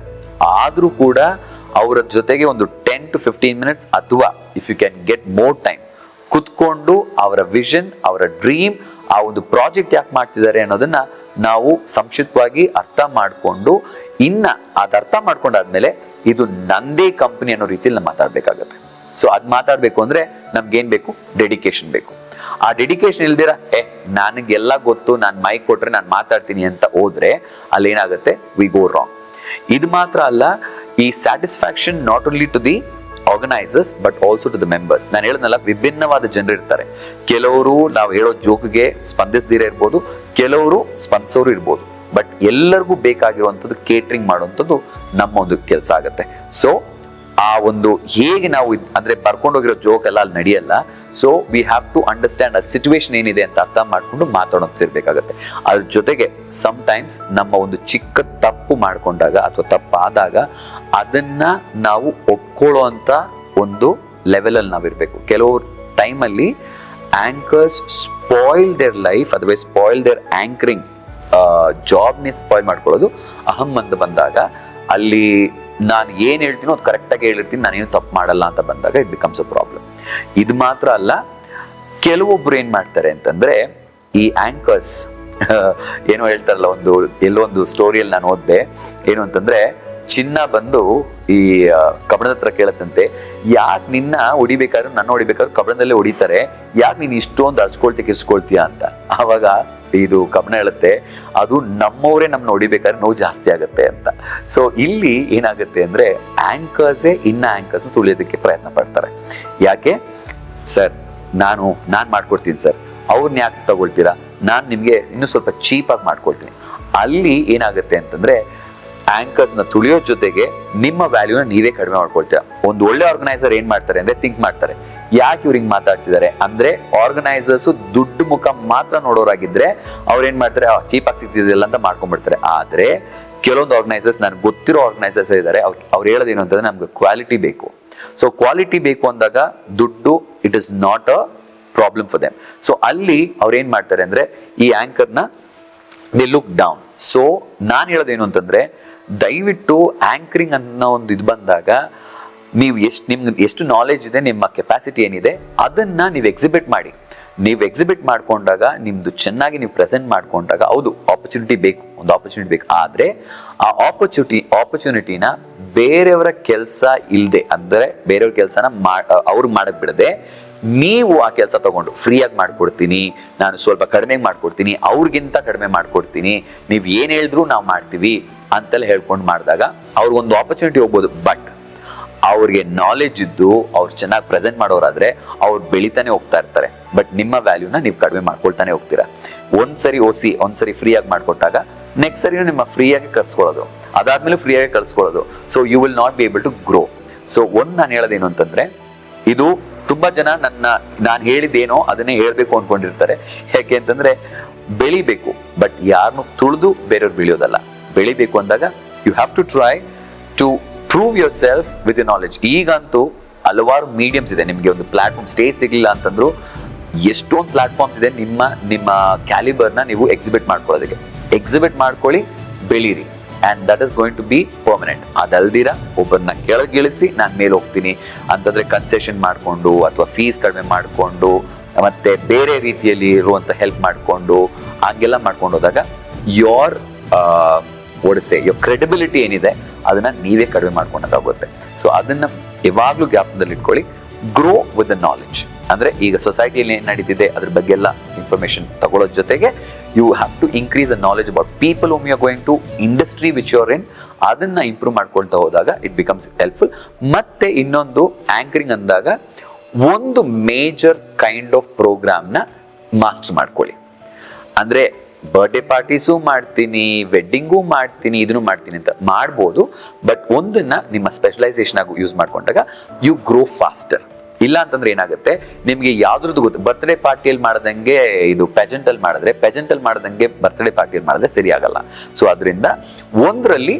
ಆದರೂ ಕೂಡ ಅವರ ಜೊತೆಗೆ ಒಂದು 10 to 15 minutes ಅಥವಾ if you can get more time ಕುತ್ಕೊಂಡು ಅವರ ವಿಷನ್, ಅವರ ಡ್ರೀಮ್, ಆ ಒಂದು ಪ್ರಾಜೆಕ್ಟ್ ಯಾಕೆ ಮಾಡ್ತಿದ್ದಾರೆ ಅನ್ನೋದನ್ನ ನಾವು ಸಂಕ್ಷಿಪ್ತವಾಗಿ ಅರ್ಥ ಮಾಡಿಕೊಂಡು, ಇನ್ನ ಅದು ಅರ್ಥ ಮಾಡ್ಕೊಂಡಾದ್ಮೇಲೆ ಇದು ನಂದೇ ಕಂಪನಿ ಅನ್ನೋ ರೀತಿಯಲ್ಲಿ ನಾವು ಮಾತಾಡ್ಬೇಕಾಗತ್ತೆ. ಸೊ ಅದು ಮಾತಾಡ್ಬೇಕು ಅಂದ್ರೆ ನಮ್ಗೇನ್ ಬೇಕು, ಡೆಡಿಕೇಶನ್ ಬೇಕು. ಆ ಡೆಡಿಕೇಶನ್ ಇಲ್ದಿರ ನನಗೆಲ್ಲ ಗೊತ್ತು, ನಾನು ಮೈಕ್ ಕೊಟ್ರೆ ನಾನು ಮಾತಾಡ್ತೀನಿ ಅಂತ ಹೋದ್ರೆ ಅಲ್ಲಿ ಏನಾಗುತ್ತೆ, ವಿ ಗೋ ರಾಂಗ್. ಇದು ಮಾತ್ರ ಅಲ್ಲ, ಈ satisfaction not only to the organisers but also to the members. ನಾನು ಹೇಳದ್ನಲ್ಲ, ವಿಭಿನ್ನವಾದ ಜನರು ಇರ್ತಾರೆ. ಕೆಲವರು ನಾವು ಹೇಳೋ ಜೋಕ್ಗೆ ಸ್ಪಂದಿಸದಿರೇ ಇರ್ಬೋದು, ಕೆಲವರು ಸ್ಪಂದಿಸೋರು ಇರ್ಬೋದು, ಬಟ್ ಎಲ್ಲರಿಗೂ ಬೇಕಾಗಿರುವಂಥದ್ದು ಕೇಟ್ರಿಂಗ್ ಮಾಡುವಂಥದ್ದು ನಮ್ಮ ಒಂದು ಕೆಲಸ ಆಗುತ್ತೆ. ಸೊ ಆ ಒಂದು ಹೇಗೆ ನಾವು ಅಂದ್ರೆ ಬರ್ಕೊಂಡೋಗಿರೋ ಜೋಕ್ ಎಲ್ಲ ಅಲ್ಲಿ ನಡೆಯಲ್ಲ. So we have to understand ಅದು ಸಿಚುವೇಶನ್ ಏನಿದೆ ಅಂತ ಅರ್ಥ ಮಾಡ್ಕೊಂಡು ಮಾತಾಡೋತಿರ್ಬೇಕಾಗತ್ತೆ. ಅದ್ರ ಜೊತೆಗೆ ಸಮ್ಟೈಮ್ಸ್ ನಮ್ಮ ಒಂದು ಚಿಕ್ಕ ತಪ್ಪು ಮಾಡ್ಕೊಂಡಾಗ ಅಥವಾ ತಪ್ಪಾದಾಗ ಅದನ್ನ ನಾವು ಒಪ್ಕೊಳ್ಳೋ ಅಂತ ಒಂದು ಲೆವೆಲಲ್ಲಿ ನಾವಿರ್ಬೇಕು. ಕೆಲವು ಟೈಮಲ್ಲಿ ಆಂಕರ್ಸ್ ಸ್ಪಾಯಿಲ್ ದೇರ್ ಲೈಫ್ ಅಥವಾ ಸ್ಪಾಯಿಲ್ ದೇರ್ ಆಂಕರಿಂಗ್ ಜಾಬ್ನೇ ಸ್ಪಾಯಿಲ್ ಮಾಡ್ಕೊಳ್ಳೋದು ಅಹಂ ಅಂತ ಬಂದಾಗ, ಅಲ್ಲಿ ನಾನು ಏನು ಹೇಳ್ತೀನೋ ಅದು ಕರೆಕ್ಟಾಗಿ ಹೇಳಿರ್ತೀನಿ, ನಾನೇನು ತಪ್ಪು ಮಾಡಲ್ಲ ಅಂತ ಬಂದಾಗ ಇಟ್ ಬಿಕಮ್ಸ್ ಅ ಪ್ರಾಬ್ಲಮ್. ಇದು ಮಾತ್ರ ಅಲ್ಲ, ಕೆಲವೊಬ್ರು ಏನು ಮಾಡ್ತಾರೆ ಅಂತಂದ್ರೆ, ಈ ಆಂಕರ್ಸ್ ಏನೋ ಹೇಳ್ತಾರಲ್ಲ, ಎಲ್ಲೋ ಒಂದು ಸ್ಟೋರಿಯಲ್ಲಿ ನಾನು ಓದಿದೆ, ಏನು ಅಂತಂದ್ರೆ ಚಿನ್ನ ಬಂದು ಈ ಕಬ್ಬಣದ ಹತ್ರ ಕೇಳತ್ತಂತೆ, ಯಾಕೆ ನಿನ್ನ ಹೊಡಿಬೇಕಾದ್ರೆ ನನ್ನ ಹೊಡಿಬೇಕಾದ್ರೆ ಕಬ್ಬಣದಲ್ಲೇ ಹೊಡಿತಾರೆ, ಯಾಕೆ ನೀನು ಇಷ್ಟೊಂದು ಕಿರ್ಸ್ಕೊಳ್ತೀಯ ಅಂತ. ಆವಾಗ ಇದು ಕಬ್ಬಣ ಹೇಳುತ್ತೆ, ಅದು ನಮ್ಮವರೇ ನಮ್ಮನ್ನ ಹೊಡಿಬೇಕಾದ್ರೆ ನೋವು ಜಾಸ್ತಿ ಆಗುತ್ತೆ ಅಂತ. ಸೊ ಇಲ್ಲಿ ಏನಾಗುತ್ತೆ ಅಂದ್ರೆ, ಆಂಕರ್ಸೇ ಇನ್ನ ಆಂಕರ್ಸ್ನ ತುಳಿಯೋದಕ್ಕೆ ಪ್ರಯತ್ನ ಪಡ್ತಾರೆ. ಯಾಕೆ ಸರ್, ನಾನು ಮಾಡ್ಕೊಡ್ತೀನಿ ಸರ್, ಅವ್ರನ್ನ ಯಾಕೆ ತಗೊಳ್ತೀರಾ, ನಾನು ನಿಮಗೆ ಇನ್ನೂ ಸ್ವಲ್ಪ ಚೀಪಾಗಿ ಮಾಡ್ಕೊಳ್ತೀನಿ. ಅಲ್ಲಿ ಏನಾಗುತ್ತೆ ಅಂತಂದ್ರೆ, ಆಂಕರ್ಸ್ನ ತುಳಿಯೋ ಜೊತೆಗೆ ನಿಮ್ಮ ವ್ಯಾಲ್ಯೂನ ನೀವೇ ಕಡಿಮೆ ಮಾಡ್ಕೊಳ್ತೀರಾ. ಒಂದು ಒಳ್ಳೆ ಆರ್ಗನೈಸರ್ ಏನ್ ಮಾಡ್ತಾರೆ ಅಂದ್ರೆ ಥಿಂಕ್ ಮಾಡ್ತಾರೆ, ಯಾಕೆ ಇವ್ರು ಹಿಂಗ್ ಮಾತಾಡ್ತಿದ್ದಾರೆ ಅಂದ್ರೆ, ಆರ್ಗನೈಸರ್ಸ್ ದುಡ್ಡು ಮುಖ ಮಾತ್ರ ನೋಡೋರಾಗಿದ್ರೆ ಅವ್ರು ಏನ್ ಮಾಡ್ತಾರೆ, ಚೀಪಾಗಿ ಸಿಗ್ತಿದಿಲ್ಲ ಅಂತ ಮಾಡ್ಕೊಂಡ್ಬಿಡ್ತಾರೆ. ಆದ್ರೆ ಕೆಲವೊಂದು ಆರ್ಗನೈಸರ್ಸ್, ನನ್ಗೆ ಗೊತ್ತಿರೋ ಆರ್ಗನೈಸರ್ಸ್ ಇದ್ದಾರೆ, ಅವ್ರು ಹೇಳೋದೇನು ಅಂತಂದ್ರೆ, ನಮ್ಗೆ ಕ್ವಾಲಿಟಿ ಬೇಕು. ಸೊ ಕ್ವಾಲಿಟಿ ಬೇಕು ಅಂದಾಗ ದುಡ್ಡು it is not a problem for them. So ಅಲ್ಲಿ ಅವ್ರು ಏನ್ ಮಾಡ್ತಾರೆ ಅಂದ್ರೆ, ಈ ಆಂಕರ್ನ ದೇ ಲುಕ್ ಡೌನ್. ಸೊ ನಾನು ಹೇಳೋದೇನು ಅಂತಂದ್ರೆ, ದಯವಿಟ್ಟು ಆಂಕರಿಂಗ್ ಅನ್ನೋ ಒಂದು ಇದು ಬಂದಾಗ ನೀವು ನಿಮ್ಗೆ ಎಷ್ಟು ನಾಲೆಜ್ ಇದೆ, ನಿಮ್ಮ ಕೆಪಾಸಿಟಿ ಏನಿದೆ ಅದನ್ನ ನೀವು ಎಕ್ಸಿಬಿಟ್ ಮಾಡಿ. ನೀವು ಎಕ್ಸಿಬಿಟ್ ಮಾಡ್ಕೊಂಡಾಗ, ನಿಮ್ದು ಚೆನ್ನಾಗಿ ನೀವು ಪ್ರೆಸೆಂಟ್ ಮಾಡ್ಕೊಂಡಾಗ, ಹೌದು ಆಪರ್ಚುನಿಟಿ ಬೇಕು, ಒಂದು ಆಪರ್ಚುನಿಟಿ ಬೇಕು. ಆದರೆ ಆ ಆಪರ್ಚುನಿಟಿನ ಬೇರೆಯವರ ಕೆಲಸ ಇಲ್ಲದೆ, ಅಂದರೆ ಬೇರೆಯವ್ರ ಕೆಲಸನ ಅವ್ರಿಗೆ ಮಾಡಕ್ ಬಿಡದೆ, ನೀವು ಆ ಕೆಲಸ ತಗೊಂಡು ಫ್ರೀಯಾಗಿ ಮಾಡ್ಕೊಡ್ತೀನಿ, ನಾನು ಸ್ವಲ್ಪ ಕಡಿಮೆ ಮಾಡ್ಕೊಡ್ತೀನಿ, ಅವ್ರಿಗಿಂತ ಕಡಿಮೆ ಮಾಡ್ಕೊಡ್ತೀನಿ, ನೀವು ಏನು ಹೇಳಿದ್ರು ನಾವು ಮಾಡ್ತೀವಿ ಅಂತೆಲ್ಲ ಹೇಳ್ಕೊಂಡು ಮಾಡಿದಾಗ ಅವ್ರಿಗೊಂದು ಆಪರ್ಚುನಿಟಿ ಹೋಗ್ಬೋದು. ಬಟ್ ಅವ್ರಿಗೆ ನಾಲೆಜ್ ಇದ್ದು ಅವ್ರು ಚೆನ್ನಾಗಿ ಪ್ರೆಸೆಂಟ್ ಮಾಡೋರಾದ್ರೆ ಅವ್ರು ಬೆಳಿತಾನೆ ಹೋಗ್ತಾ ಇರ್ತಾರೆ. ಬಟ್ ನಿಮ್ಮ ವ್ಯಾಲ್ಯೂನ ನೀವು ಕಡಿಮೆ ಮಾಡ್ಕೊಳ್ತಾನೆ ಹೋಗ್ತೀರಾ. ಒಂದ್ಸರಿ ಓಸಿ ಒಂದ್ಸರಿ ಫ್ರೀ ಆಗಿ ಮಾಡ್ಕೊಟ್ಟಾಗ ನೆಕ್ಸ್ಟ್ ಸರಿ ನಿಮ್ಮ ಫ್ರೀ ಆಗಿ ಕಳ್ಸ್ಕೊಳ್ಳೋದು, ಅದಾದ್ಮೇಲೆ ಫ್ರೀ ಆಗಿ ಕಳ್ಸ್ಕೊಳ್ಳೋದು. So you will not be able to grow. So ನಾನು ಹೇಳೋದೇನು ಅಂತಂದ್ರೆ, ಇದು ತುಂಬಾ ಜನ ನಾನು ಹೇಳಿದ್ದೇನೋ ಅದನ್ನೇ ಹೇಳ್ಬೇಕು ಅನ್ಕೊಂಡಿರ್ತಾರೆ. ಯಾಕೆ ಅಂತಂದ್ರೆ ಬೆಳಿಬೇಕು, ಬಟ್ ಯಾರನ್ನು ತುಳಿದು ಬೇರೆಯವ್ರು ಬೆಳೆಯೋದಲ್ಲ. ಬೆಳಿಬೇಕು ಅಂದಾಗ you have to try to prove yourself with your knowledge. ಈಗಂತೂ ಹಲವಾರು ಮೀಡಿಯಮ್ಸ್ ಇದೆ. ನಿಮಗೆ ಒಂದು ಪ್ಲಾಟ್ಫಾರ್ಮ್ ಸ್ಟೇಜ್ ಸಿಗ್ಲಿಲ್ಲ ಅಂತಂದ್ರು ಎಷ್ಟೊಂದು ಪ್ಲಾಟ್ಫಾರ್ಮ್ಸ್ ಇದೆ ನಿಮ್ಮ ಕ್ಯಾಲಿಬರ್ನ ನೀವು ಎಕ್ಸಿಬಿಟ್ ಮಾಡ್ಕೊಳ್ಳೋದಕ್ಕೆ. ಎಕ್ಸಿಬಿಟ್ ಮಾಡ್ಕೊಳ್ಳಿ, ಬೆಳೀರಿ, and that is going to be permanent. ಅದಲ್ದಿರ ಒಬ್ಬರನ್ನ ಕೆಳಗಿಳಿಸಿ ನಾನು ಮೇಲೆ ಹೋಗ್ತೀನಿ ಅಂತಂದ್ರೆ ಕನ್ಸೆಷನ್ ಮಾಡಿಕೊಂಡು ಅಥವಾ ಫೀಸ್ ಕಡಿಮೆ ಮಾಡಿಕೊಂಡು ಮತ್ತೆ ಬೇರೆ ರೀತಿಯಲ್ಲಿ ಇರುವಂತ ಹೆಲ್ಪ್ ಮಾಡಿಕೊಂಡು ಹಂಗೆಲ್ಲ ಮಾಡ್ಕೊಂಡು ಹೋದಾಗ ಯೋರ್ ಯೋರ್ ಕ್ರೆಡಿಬಿಲಿಟಿ ಏನಿದೆ ಅದನ್ನ ನೀವೇ ಕಡಿಮೆ ಮಾಡ್ಕೊಂಡಾಗುತ್ತೆ. ಸೊ ಅದನ್ನ ಯಾವಾಗ್ಲೂ ಜ್ಞಾಪಕದಲ್ಲಿ ಇಟ್ಕೊಳ್ಳಿ. Grow with the knowledge. ಅಂದ್ರೆ ಈಗ ಸೊಸೈಟಿಯಲ್ಲಿ ಏನ್ ನಡೀತಿದೆ ಅದ್ರ ಬಗ್ಗೆ ಎಲ್ಲ ಇನ್ಫಾರ್ಮೇಶನ್ ತಗೊಳ್ಳೋದ್ ಜೊತೆಗೆ you have to increase the knowledge about people whom you are going to industry which you are in. ಅದನ್ನ ಇಂಪ್ರೂವ್ ಮಾಡ್ಕೊಳ್ತಾ ಹೋದಾಗ ಇಟ್ ಬಿಕಮ್ಸ್ ಹೆಲ್ಪ್ಫುಲ್. ಮತ್ತೆ ಇನ್ನೊಂದು ಆಂಕರಿಂಗ್ ಅಂದಾಗ ಒಂದು ಮೇಜರ್ ಕೈಂಡ್ ಆಫ್ ಪ್ರೋಗ್ರಾಮ್ನ ಮಾಸ್ಟರ್ ಮಾಡ್ಕೊಳ್ಳಿ. ಅಂದ್ರೆ ಬರ್ಡೇ ಪಾರ್ಟೀಸು ಮಾಡ್ತೀನಿ, ವೆಡ್ಡಿಂಗು ಮಾಡ್ತೀನಿ, ಇದನ್ನು ಮಾಡ್ತೀನಿ ಅಂತ ಮಾಡ್ಬೋದು. ಬಟ್ ಒಂದನ್ನ ನಿಮ್ಮ ಸ್ಪೆಷಲೈಸೇಷನ್ ಆಗಿ ಯೂಸ್ ಮಾಡ್ಕೊಂಡಾಗ ಯು ಗ್ರೋ ಫಾಸ್ಟರ್. ಇಲ್ಲ ಅಂತಂದ್ರೆ ಏನಾಗುತ್ತೆ, ನಿಮ್ಗೆ ಯಾವ್ದ್ರದ್ದು ಗೊತ್ತು, ಬರ್ತ್ಡೇ ಪಾರ್ಟಿಯಲ್ಲಿ ಮಾಡ್ದಂಗೆ ಇದು ಪೆಜೆಂಟಲ್ಲಿ ಮಾಡ್ದಂಗೆ ಬರ್ತ್ಡೇ ಪಾರ್ಟಿಯಲ್ಲಿ ಮಾಡಿದ್ರೆ ಸರಿ ಆಗಲ್ಲ. ಸೊ ಅದರಿಂದ ಒಂದರಲ್ಲಿ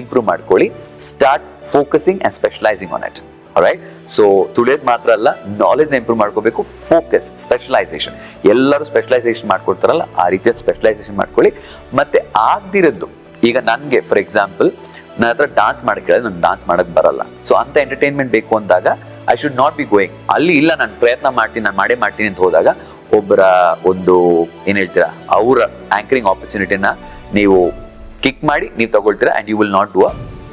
ಇಂಪ್ರೂವ್ ಮಾಡ್ಕೊಳ್ಳಿ. Start focusing and specialising on it. Right. So ತುಳಿಯೋದು ಮಾತ್ರ ಅಲ್ಲ, ನಾಲೆಜ್ನ ಇಂಪ್ರೂವ್ ಮಾಡ್ಕೋಬೇಕು. Focus, specialisation. ಎಲ್ಲರೂ ಸ್ಪೆಷಲೈಸೇಷನ್ ಮಾಡ್ಕೊಡ್ತಾರಲ್ಲ ಆ ರೀತಿಯ ಸ್ಪೆಷಲೈಸೇಷನ್ ಮಾಡ್ಕೊಳ್ಳಿ. ಮತ್ತೆ ಆಗ್ದಿರದ್ದು, ಈಗ ನನಗೆ ಫಾರ್ ಎಕ್ಸಾಂಪಲ್ ನನ್ನ ಹತ್ರ ಡಾನ್ಸ್ ಮಾಡಕ್ಕೆ ಹೇಳಿದ್ರೆ ನಂಗೆ ಡಾನ್ಸ್ ಮಾಡಕ್ ಬರಲ್ಲ. ಸೊ ಅಂತ ಎಂಟರ್ಟೈನ್ಮೆಂಟ್ ಬೇಕು ಅಂದಾಗ I should not be going ಅಲ್ಲಿ. ಇಲ್ಲ, ನಾನು ಪ್ರಯತ್ನ ಮಾಡ್ತೀನಿ, ನಾನು ಮಾಡೇ ಮಾಡ್ತೀನಿ ಅಂತ ಹೋದಾಗ ಒಬ್ಬರ ಒಂದು ಏನ್ ಹೇಳ್ತೀರಾ ಅವರ ಆಂಕರಿಂಗ್ ಆಪರ್ಚುನಿಟಿನ ನೀವು ಕಿಕ್ ಮಾಡಿ ನೀವು ತಗೊಳ್ತೀರಾ and you will not do a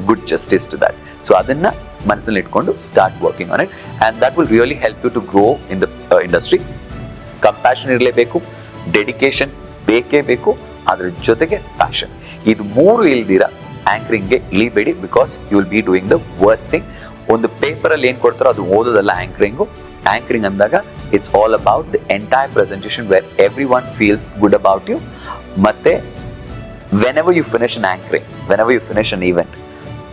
good justice to that. So ಅದನ್ನ ಮನಸ್ಸಲ್ಲಿ ಇಟ್ಕೊಂಡು start working on it and that will really help you to grow in the industry. Compassion ಇರಲೇಬೇಕು, ಡೆಡಿಕೇಶನ್ ಬೇಕೇ ಬೇಕು, ಅದ್ರ ಜೊತೆಗೆ ಪ್ಯಾಷನ್. ಇದು ಮೂರು ಇಲ್ದಿರ ಆಂಕರಿಂಗ್ಗೆ ಇಳಿಬೇಡಿ. Because you will be doing the worst thing. ಒಂದು ಪೇಪರಲ್ಲಿ ಏನ್ ಕೊಡ್ತಾರೋ ಅದು ಓದೋದಲ್ಲ ಆಂಕರಿಂಗು. ಆಂಕರಿಂಗ್ ಅಂದಾಗ it's all about the entire presentation wear everyone feels good about you. ಮತ್ತೆ whenever you finish an anchoring, whenever you finish an event,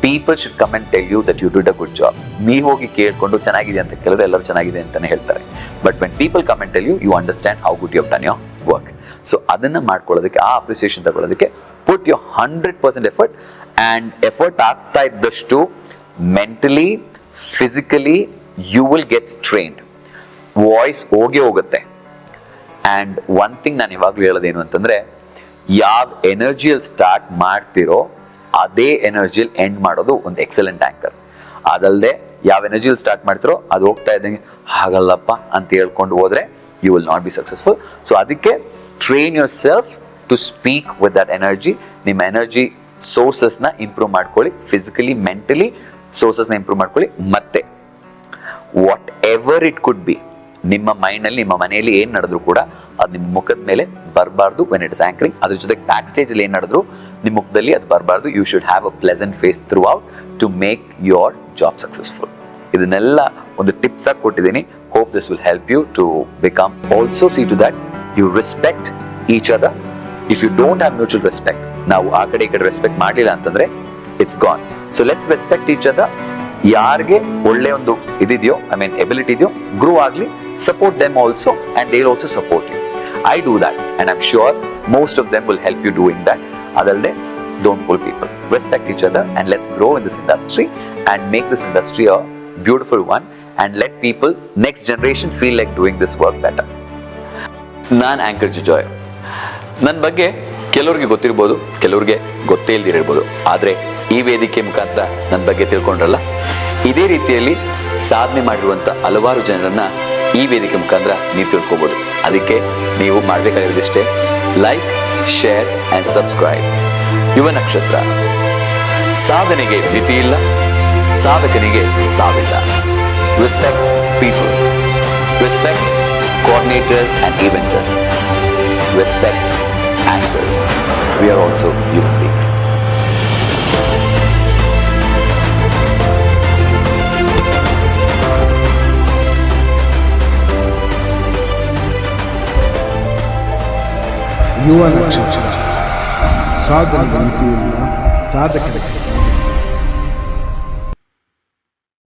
people should come and tell you that you did a good job. ನೀವು ಹೋಗಿ ಕೇಳ್ಕೊಂಡು ಚೆನ್ನಾಗಿದೆ ಅಂತ ಕೇಳಿದ್ರೆ ಎಲ್ಲರೂ ಚೆನ್ನಾಗಿದೆ ಅಂತಾನೆ ಹೇಳ್ತಾರೆ. But when people come and tell you, you understand how good you have done your work. So ಅದನ್ನ ಮಾಡ್ಕೊಳ್ಳೋದಕ್ಕೆ, ಆ ಅಪ್ರಿಸಿಯೇಷನ್ ತಗೊಳ್ಳೋದಕ್ಕೆ put your 100% effort. and effort ಆಗ್ತಾ ಇದ್ದಷ್ಟು mentally, physically you will get strained. Voice ಹೋಗುತ್ತೆ. ಆ್ಯಂಡ್ ಒನ್ ಥಿಂಗ್ ನಾನು ಇವಾಗಲೂ ಹೇಳೋದೇನು ಅಂತಂದ್ರೆ, ಯಾವ ಎನರ್ಜಿಯಲ್ಲಿ ಸ್ಟಾರ್ಟ್ ಮಾಡ್ತಿರೋ ಅದೇ ಎನರ್ಜಿಯಲ್ಲಿ ಎಂಡ್ ಮಾಡೋದು ಒಂದು ಎಕ್ಸಲೆಂಟ್ ಆಂಕರ್. ಅದಲ್ಲದೆ ಯಾವ ಎನರ್ಜಿಯಲ್ಲಿ ಸ್ಟಾರ್ಟ್ ಮಾಡ್ತಿರೋ ಅದು ಹೋಗ್ತಾ ಇದ್ದಂಗೆ ಹಾಗಲ್ಲಪ್ಪ ಅಂತ ಹೇಳ್ಕೊಂಡು ಹೋದ್ರೆ you will not be successful. So ಅದಕ್ಕೆ train yourself to speak with that energy. ನಿಮ್ಮ ಎನರ್ಜಿ ಸೋರ್ಸಸ್ನ ಇಂಪ್ರೂವ್ ಮಾಡ್ಕೊಳ್ಳಿ. ಫಿಸಿಕಲಿ, ಮೆಂಟಲಿ ಸೋರ್ಸಸ್ನ ಇಂಪ್ರೂವ್ ಮಾಡ್ಕೊಳ್ಳಿ. ಮತ್ತೆ whatever it could be, ನಿಮ್ಮ ಮೈಂಡ್ನಲ್ಲಿ, ನಿಮ್ಮ ಮನೆಯಲ್ಲಿ ಏನು ನಡೆದ್ರು ಕೂಡ ಅದು ನಿಮ್ಮ ಮುಖದ ಮೇಲೆ ಬರಬಾರ್ದು ವೆನ್ ಇಟ್ ಇಸ್ ಆಂಕರಿಂಗ್. ಅದ್ರ ಜೊತೆಗೆ ಬ್ಯಾಕ್ ಸ್ಟೇಜಲ್ಲಿ ಏನು ನಡೆದ್ರು ನಿಮ್ಮ ಮುಖದಲ್ಲಿ ಅದು ಬರಬಾರ್ದು. You should have a pleasant face throughout to make your job successful. ಇದನ್ನೆಲ್ಲ ಒಂದು ಟಿಪ್ಸ್ ಆಗಿ ಕೊಟ್ಟಿದ್ದೀನಿ. Hope this will help you to become. Also see to that you respect each other. If you don't have mutual respect, ನಾವು ಆ ಕಡೆ ಈ ಕಡೆ respect ಮಾಡಲಿಲ್ಲ ಅಂತಂದ್ರೆ it's gone. So let's respect each other. ಯಾರಿಗೆ ಒಳ್ಳೆ ಒಂದು ಇದಿದೆಯೋ, ಐ ಮೀನ್ ಎಬಿಲಿಟಿ ಇದೆಯೋ, ಗ್ರೋ ಆಗಲಿ. Support them also and they'll also support you. I do that and I'm sure most of them will help you doing that. Adalde, don't pull people. Respect each other and let's grow in this industry and make this industry a beautiful one and let people, next generation, feel like doing this work better. ನಾನು anchor ಜುಜಾಯ್. ನನ್ನ ಬಗ್ಗೆ ಕೆಲವ್ರಿಗೆ ಗೊತ್ತಿರ್ಬೋದು, ಕೆಲವ್ರಿಗೆ ಗೊತ್ತೇ ಇಲ್ದಿರ್ಬೋದು. ಆದರೆ ಈ ವೇದಿಕೆ ಮುಖಾಂತರ ನನ್ನ ಬಗ್ಗೆ ತಿಳ್ಕೊಂಡ್ರಲ್ಲ, ಇದೇ ರೀತಿಯಲ್ಲಿ ಸಾಧನೆ ಮಾಡಿರುವಂಥ ಹಲವಾರು ಜನರನ್ನ ಈ ವೇದಿಕೆ ಮುಖಾಂತರ ನೀವು ತಿಳ್ಕೊಬೋದು. ಅದಕ್ಕೆ ನೀವು ಮಾಡಬೇಕಾಗಿರೋದಿಷ್ಟೇ, like, share and subscribe. Yuva Nakshatra. ಸಾಧನೆಗೆ ಮಿತಿ ಇಲ್ಲ, ಸಾಧಕನಿಗೆ ಸಾವಿಲ್ಲ. Respect people, respect coordinators and eventers, respect anchors. We are also human beings. Yuva Nakshatra ಸಾಧನೆಗೆ ಮಿತಿ ಇಲ್ಲ ಸಾಧಕನಿಗೆ